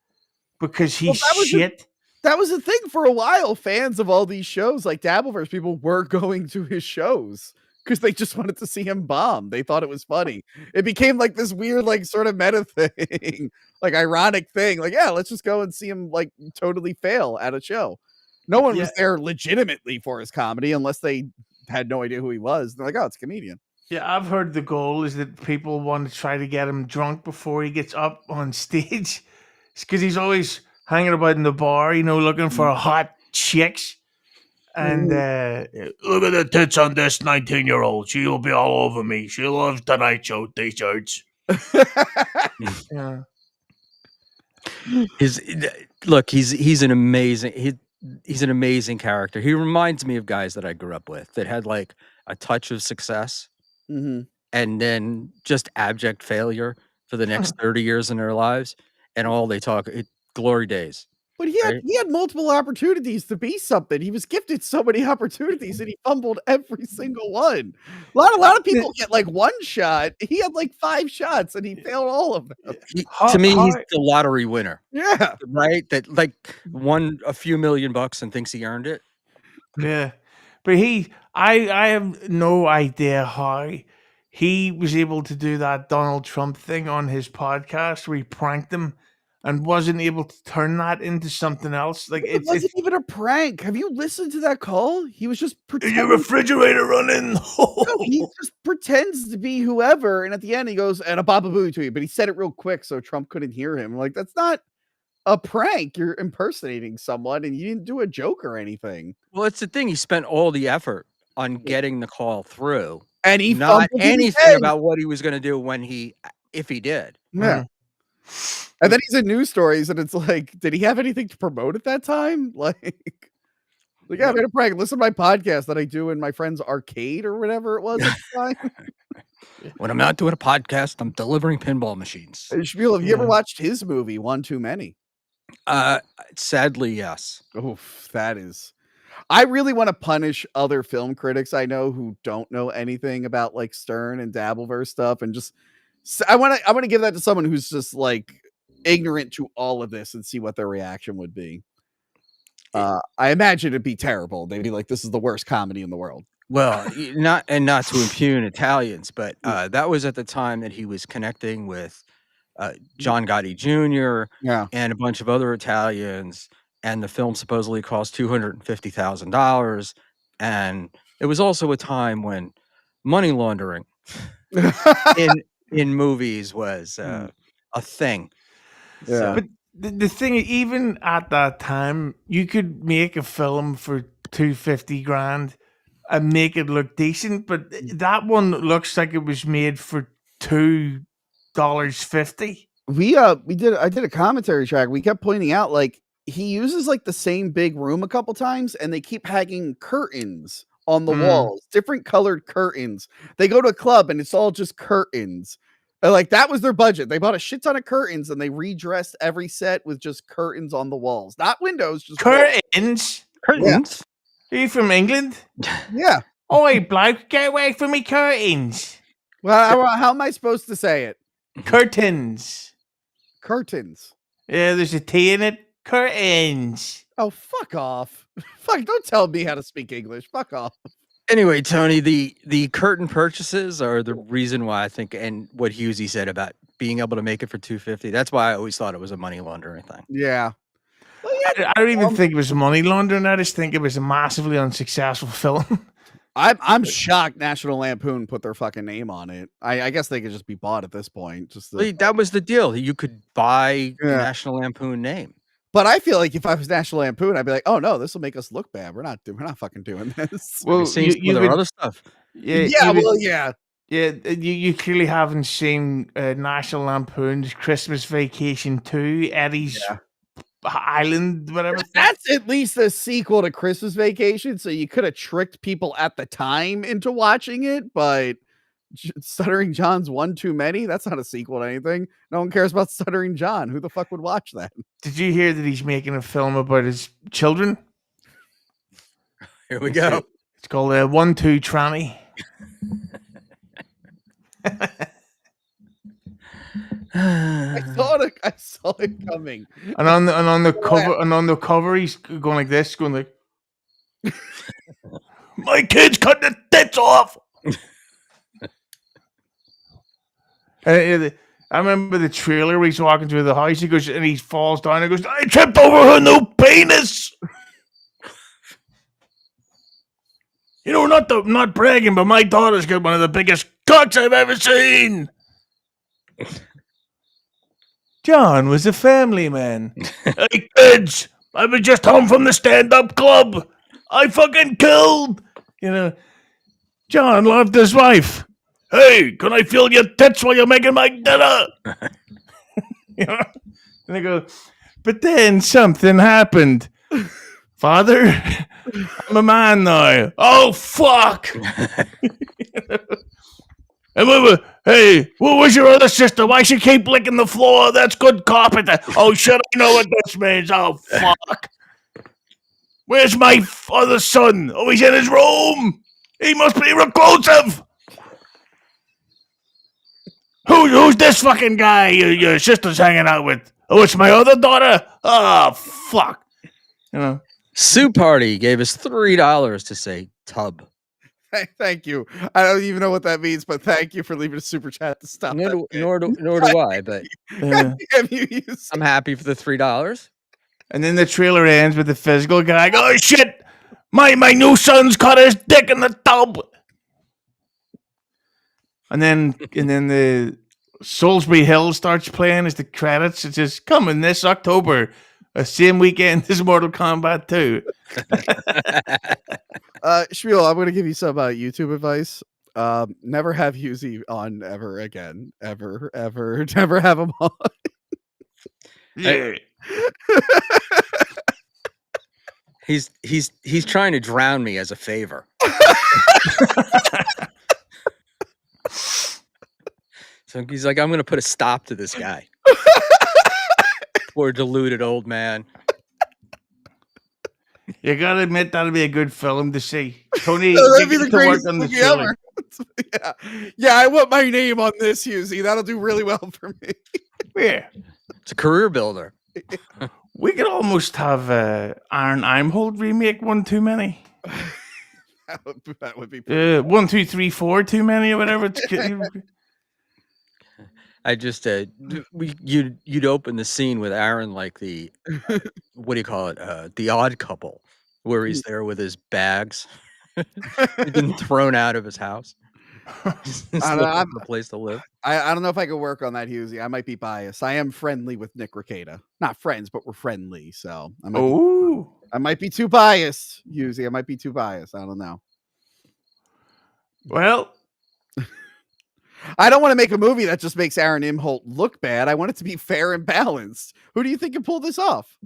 because he's shit. That was the thing for a while. Fans of all these shows, like Dabbleverse people, were going to his shows because they just wanted to see him bomb. They thought it was funny. It became like this weird, like sort of meta thing, like ironic thing. Like, yeah, let's just go and see him like totally fail at a show. No one was there legitimately for his comedy unless they had no idea who he was. They're like, oh, it's a comedian. Yeah, I've heard the goal is that people want to try to get him drunk before he gets up on stage. It's because he's always hanging about in the bar, looking for hot chicks. And look at the tits on this 19-year-old. She'll be all over me. She loves Tonight Show t-shirts. Yeah. He's an amazing he's an amazing character. He reminds me of guys that I grew up with that had like a touch of success and then just abject failure for the next 30 years in their lives, and all they talk glory days. But he had multiple opportunities to be something. He was gifted so many opportunities, and he fumbled every single one. A lot of people get like one shot. He had like 5 shots, and he failed all of them. To me, he's the lottery winner. Yeah, right. That like won a few $1,000,000 and thinks he earned it. Yeah, but I have no idea how he was able to do that Donald Trump thing on his podcast where he pranked him and wasn't able to turn that into something else. Like it wasn't even a prank. Have you listened to that call? He was just pretending. Is your refrigerator running? No, he just pretends to be whoever, and at the end he goes, and a Baba Booey tweet, but he said it real quick so Trump couldn't hear him. Like, that's not a prank. You're impersonating someone, and you didn't do a joke or anything. Well, it's the thing. He spent all the effort on getting the call through, and he not anything about what he was going to do if he did. Yeah. And then he's in news stories, and it's like, did he have anything to promote at that time? Like yeah, I made a prank. Listen to my podcast that I do in my friend's arcade or whatever it was at the time. When I'm not doing a podcast, I'm delivering pinball machines. Schmuel, have you ever watched his movie, One Too Many? Sadly, yes. Oof, that is. I really want to punish other film critics I know who don't know anything about like Stern and Dabbleverse stuff, and just I want to give that to someone who's just like ignorant to all of this and see what their reaction would be. I imagine it'd be terrible. They'd be like, "This is the worst comedy in the world." Well, not to impugn Italians, but that was at the time that he was connecting with John Gotti Jr. And a bunch of other Italians, and the film supposedly cost $250,000. And it was also a time when money laundering in movies was a thing. Yeah. So, but the thing, even at that time, you could make a film for $250,000 and make it look decent, but that one looks like it was made for $2.50. I did a commentary track. We kept pointing out like he uses like the same big room a couple times, and they keep hanging curtains on the walls, different colored curtains. They go to a club and it's all just curtains. And like that was their budget. They bought a shit ton of curtains and they redressed every set with just curtains on the walls, not windows, just curtains. Curtains. Are you from England? Yeah. Oi, bloke, get away from me curtains. Well, how am I supposed to say it? Curtains. Curtains. Yeah, there's a T in it. Curtains. Oh, fuck off. Fuck, don't tell me how to speak English. Fuck off. Anyway, Tony, the curtain purchases are the reason why I think, and what Husey said about being able to make it for $250. That's why I always thought it was a money laundering thing. Yeah. Well, yeah, I don't even think it was money laundering. I just think it was a massively unsuccessful film. I'm shocked National Lampoon put their fucking name on it. I guess they could just be bought at this point. That was the deal. You could buy the National Lampoon name. But I feel like if I was National Lampoon, I'd be like, "Oh no, this will make us look bad. We're not fucking doing this." Well, you other stuff. Yeah. You clearly haven't seen National Lampoon's Christmas Vacation 2, Eddie's Island, whatever. That's at least a sequel to Christmas Vacation, so you could have tricked people at the time into watching it, but Stuttering John's One Too Many, that's not a sequel to anything. No one cares about Stuttering John. Who the fuck would watch that? Did you hear that he's making a film about his children? Here we go. It's called 1-2 Tranny. I saw it coming. And on the cover he's going like this, going like, "My kids cut the tits off." I remember the trailer where he's walking through the house. He goes and he falls down. And goes, I tripped over her new penis. You know, not bragging, but my daughter's got one of the biggest cocks I've ever seen. John was a family man. Hey, kids, I was just home from the stand-up club. I fucking killed. You know, John loved his wife. Hey, can I feel your tits while you're making my dinner? You know? And they go, but then something happened. Father, I'm a man now. Oh, fuck. And hey, what was your other sister? Why she keep licking the floor? That's good carpet. Oh, shit, I know what this means. Oh, fuck. Where's my other son? Oh, he's in his room. He must be reclusive. Who's this fucking guy your sister's hanging out with? Oh, it's my other daughter? Oh, fuck. You know. Sue Party gave us $3 to say tub. Thank you. I don't even know what that means, but thank you for leaving a super chat to stop. Nor do I, but I'm happy for the $3. And then the trailer ends with the physical guy. Oh shit! My new son's cut his dick in the tub. And then the Salisbury Hill starts playing as the credits. It says coming this October, the same weekend as Mortal Kombat 2. Schmuel, I'm going to give you some YouTube advice. Never have Husey on ever again. Ever. Never have him on. Yeah. He's trying to drown me as a favor. So he's like, I'm going to put a stop to this guy. Poor deluded old man. You gotta admit that'll be a good film to see. Tony, that'd be the greatest movie ever. Yeah, I want my name on this, Husey. That'll do really well for me. Yeah, it's a career builder. We could almost have Aaron Eimhold remake One Too Many. that would be 1, 2, 3, 4 too many or whatever. I just you'd open the scene with Aaron like the what do you call it? The Odd Couple, where he's there with his bags. He's been thrown out of his house. I the place to live. I don't know if I could work on that, Husey. I might be biased. I am friendly with Nick Rekieta. Not friends, but we're friendly. So I might be too biased, Husey. I might be too biased. I don't know. Well, I don't want to make a movie that just makes Aaron Imholt look bad. I want it to be fair and balanced. Who do you think can pull this off?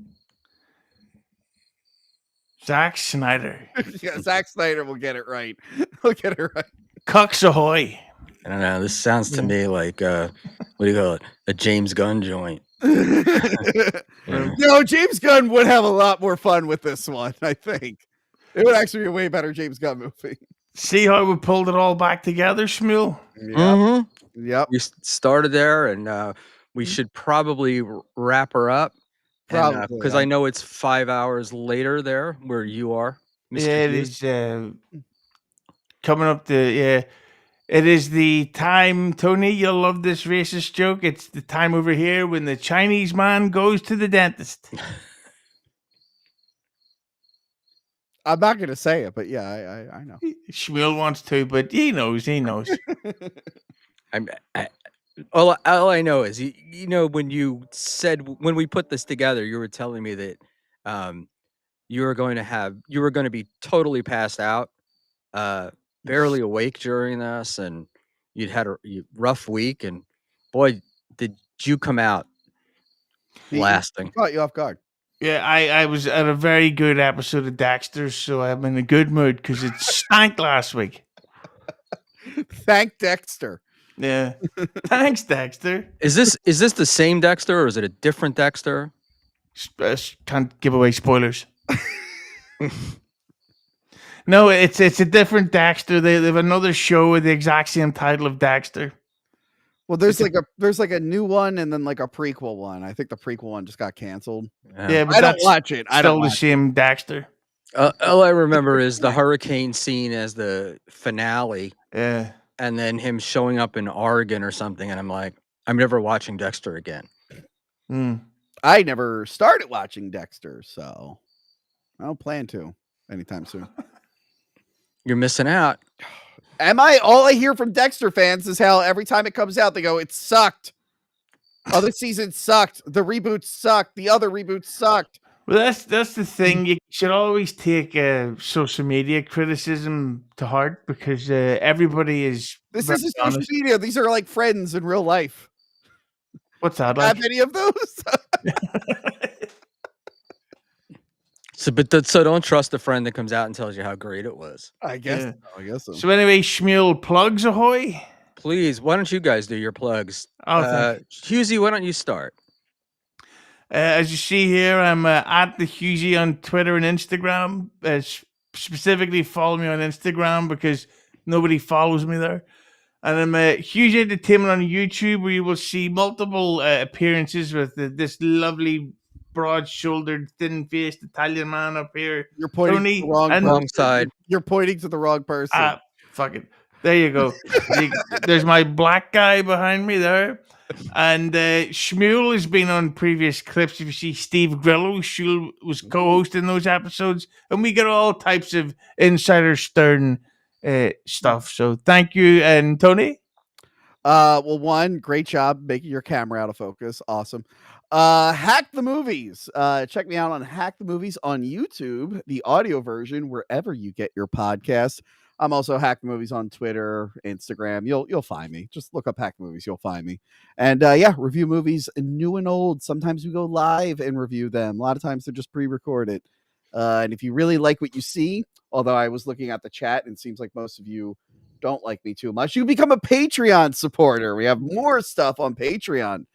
Zack Snyder. Yeah, Zack Snyder will get it right. He'll get it right. Cucks ahoy. I don't know. This sounds to me like what do you call it? A James Gunn joint. No, James Gunn would have a lot more fun with this one, I think. It would actually be a way better James Gunn movie. See how we pulled it all back together, Schmuel? Yep. Mm-hmm. Yep. We started there, and we should probably wrap her up. Probably. Because I know it's 5 hours later there where you are. Mr. Yeah, it is coming up it is the time, Tony, you'll love this racist joke. It's the time over here when the Chinese man goes to the dentist. I'm not going to say it, but yeah, I know. Schmuel wants to, but he knows. All I know is, you know, when we put this together, you were telling me that you were going to be totally passed out, barely awake during this, and you'd had a rough week, and boy, did you come out lasting. Caught you off guard. Yeah, I was at a very good episode of Dexter, so I'm in a good mood because it stank last week. Thank Dexter. Yeah. Thanks, Dexter. Is this the same Dexter, or is it a different Dexter? Can't give away spoilers. No, it's a different Dexter. They have another show with the exact same title of Dexter. Well, there's like a new one and then like a prequel one. I think the prequel one just got canceled. Yeah, but I don't watch it. I don't watch the same Dexter. All I remember is the hurricane scene as the finale, Yeah. and then him showing up in Oregon or something, and I'm like, I'm never watching Dexter again. I never started watching Dexter, so I don't plan to anytime soon. You're missing out. Am I? All I hear from Dexter fans is how every time it comes out, they go, "It sucked. Other seasons sucked. The reboot sucked. The other reboot sucked." Well, that's the thing. You should always take social media criticism to heart because everybody is. This very isn't social honest. media. These are like friends in real life. What's that Have like? any of those? So don't trust a friend that comes out and tells you how great it was. I guess. Yeah. I guess so. So anyway, Schmuel, plugs ahoy! Please, why don't you guys do your plugs? Oh, thank Husey, why don't you start? As you see here, I'm at the Husey on Twitter and Instagram. Specifically, follow me on Instagram because nobody follows me there. And I'm Husey Entertainment on YouTube, where you will see multiple appearances with this lovely, broad-shouldered, thin-faced Italian man up here. You're pointing Tony, to the wrong and- person. Wrong side. You're pointing to the wrong person. Fuck it. There you go. There's my black guy behind me there. And Schmuel has been on previous clips. If you see Steve Grillo, Schmuel was co-hosting those episodes. And we get all types of insider stern stuff. So thank you. And Tony? Well, one, great job making your camera out of focus. Awesome. Hack the Movies. Check me out on Hack the Movies on YouTube, the audio version, wherever you get your podcast. I'm also Hack the Movies on Twitter, Instagram. You'll find me. Just look up Hack the Movies. You'll find me. And yeah, review movies new and old. Sometimes we go live and review them. A lot of times they're just pre-recorded. And if you really like what you see, although I was looking at the chat and it seems like most of you don't like me too much, you become a Patreon supporter. We have more stuff on Patreon.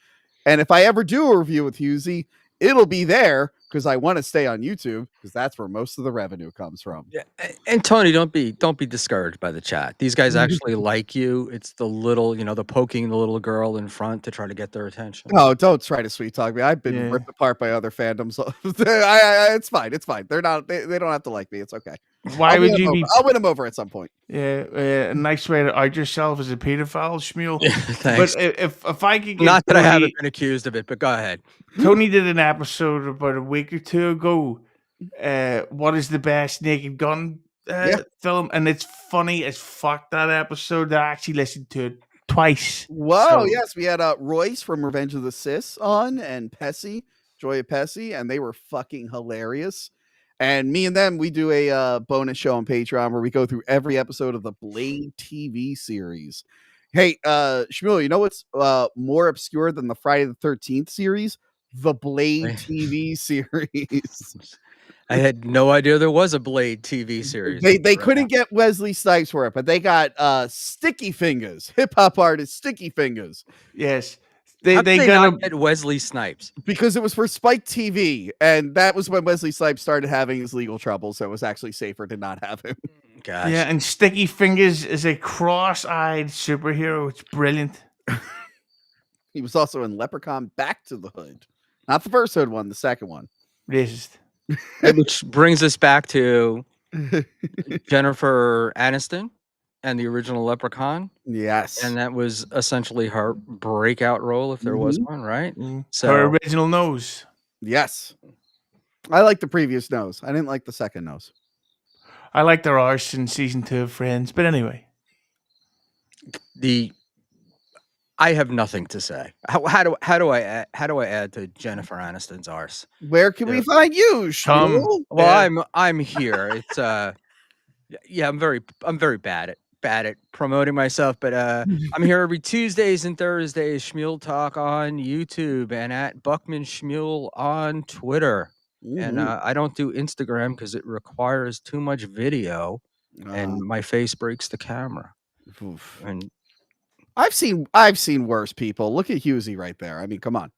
And if I ever do a review with Husey, it'll be there because I want to stay on YouTube because that's where most of the revenue comes from. Yeah, and Tony, don't be discouraged by the chat. These guys actually like you. It's the little, the poking the little girl in front to try to get their attention. Oh, don't try to sweet talk me. I've been ripped apart by other fandoms. It's fine. It's fine. They're not. They don't have to like me. It's okay. Why would you be? I'll win them over at some point. Yeah, a nice way to out yourself as a pedophile, Schmuel. Thanks. But if I could get Not that Tony, I haven't been accused of it, but go ahead. Tony did an episode about a week or two ago. What is the best Naked Gun film? And it's funny as fuck, that episode. I actually listened to it twice. Whoa, yes, we had Royce from Revenge of the Sis on and Pesci, Joy of Pesci, and they were fucking hilarious. And me and them, we do a bonus show on Patreon where we go through every episode of the Blade TV series. Hey, Schmuel, you know what's more obscure than the Friday the 13th series? The Blade TV series. I had no idea there was a Blade TV series. They couldn't get Wesley Snipes for it, but they got Sticky Fingers, hip hop artist Sticky Fingers. Yes. They got not get Wesley Snipes because it was for Spike TV, and that was when Wesley Snipes started having his legal trouble, so it was actually safer to not have him. Gosh. Yeah, and Sticky Fingers is a cross-eyed superhero. It's brilliant. He was also in Leprechaun Back to the Hood. Not the first Hood one, the second one. Racist. Which brings us back to Jennifer Aniston and the original Leprechaun. Yes. And that was essentially her breakout role, if there was one, right? So her original nose. Yes. I like the previous nose. I didn't like the second nose. I like their arse in season 2 of Friends, but anyway. I have nothing to say. How do I add to Jennifer Aniston's arse? Where can we find you, Schmuel? Well, I'm here. It's I'm very bad at promoting myself, but I'm here every Tuesdays and Thursdays. Schmuel Talk on YouTube and at Buckman Schmuel on Twitter. And I don't do Instagram because it requires too much video, and my face breaks the camera. Oof. And I've seen worse people. Look at Husey right there. I mean, come on.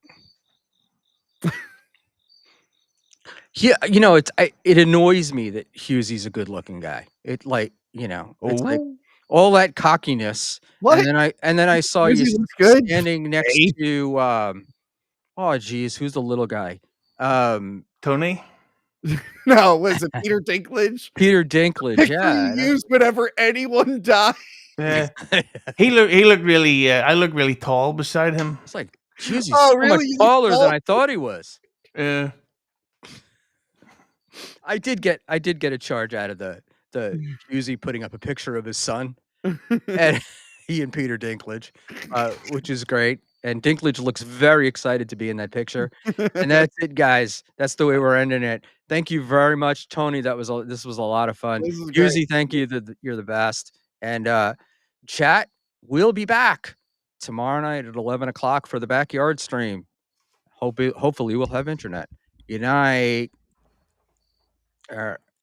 Yeah, it annoys me that Husey's a good-looking guy. It's like all that cockiness. What? And then I saw Husey you looks good. standing next to who's the little guy? Tony? No, was it Peter Dinklage? Peter Dinklage, Picture yeah. you use whenever anyone dies. He looked really. I look really tall beside him. It's like, geez, he's Oh, so much really? You look taller than tall? I thought he was. Yeah. I did get a charge out of the Husey putting up a picture of his son, and he and Peter Dinklage, which is great. And Dinklage looks very excited to be in that picture. And that's it, guys. That's the way we're ending it. Thank you very much, Tony. This was a lot of fun. This is great. Husey, thank you. You're the best. And chat, we'll be back tomorrow night at 11 o'clock for the backyard stream. Hopefully we'll have internet. Good night.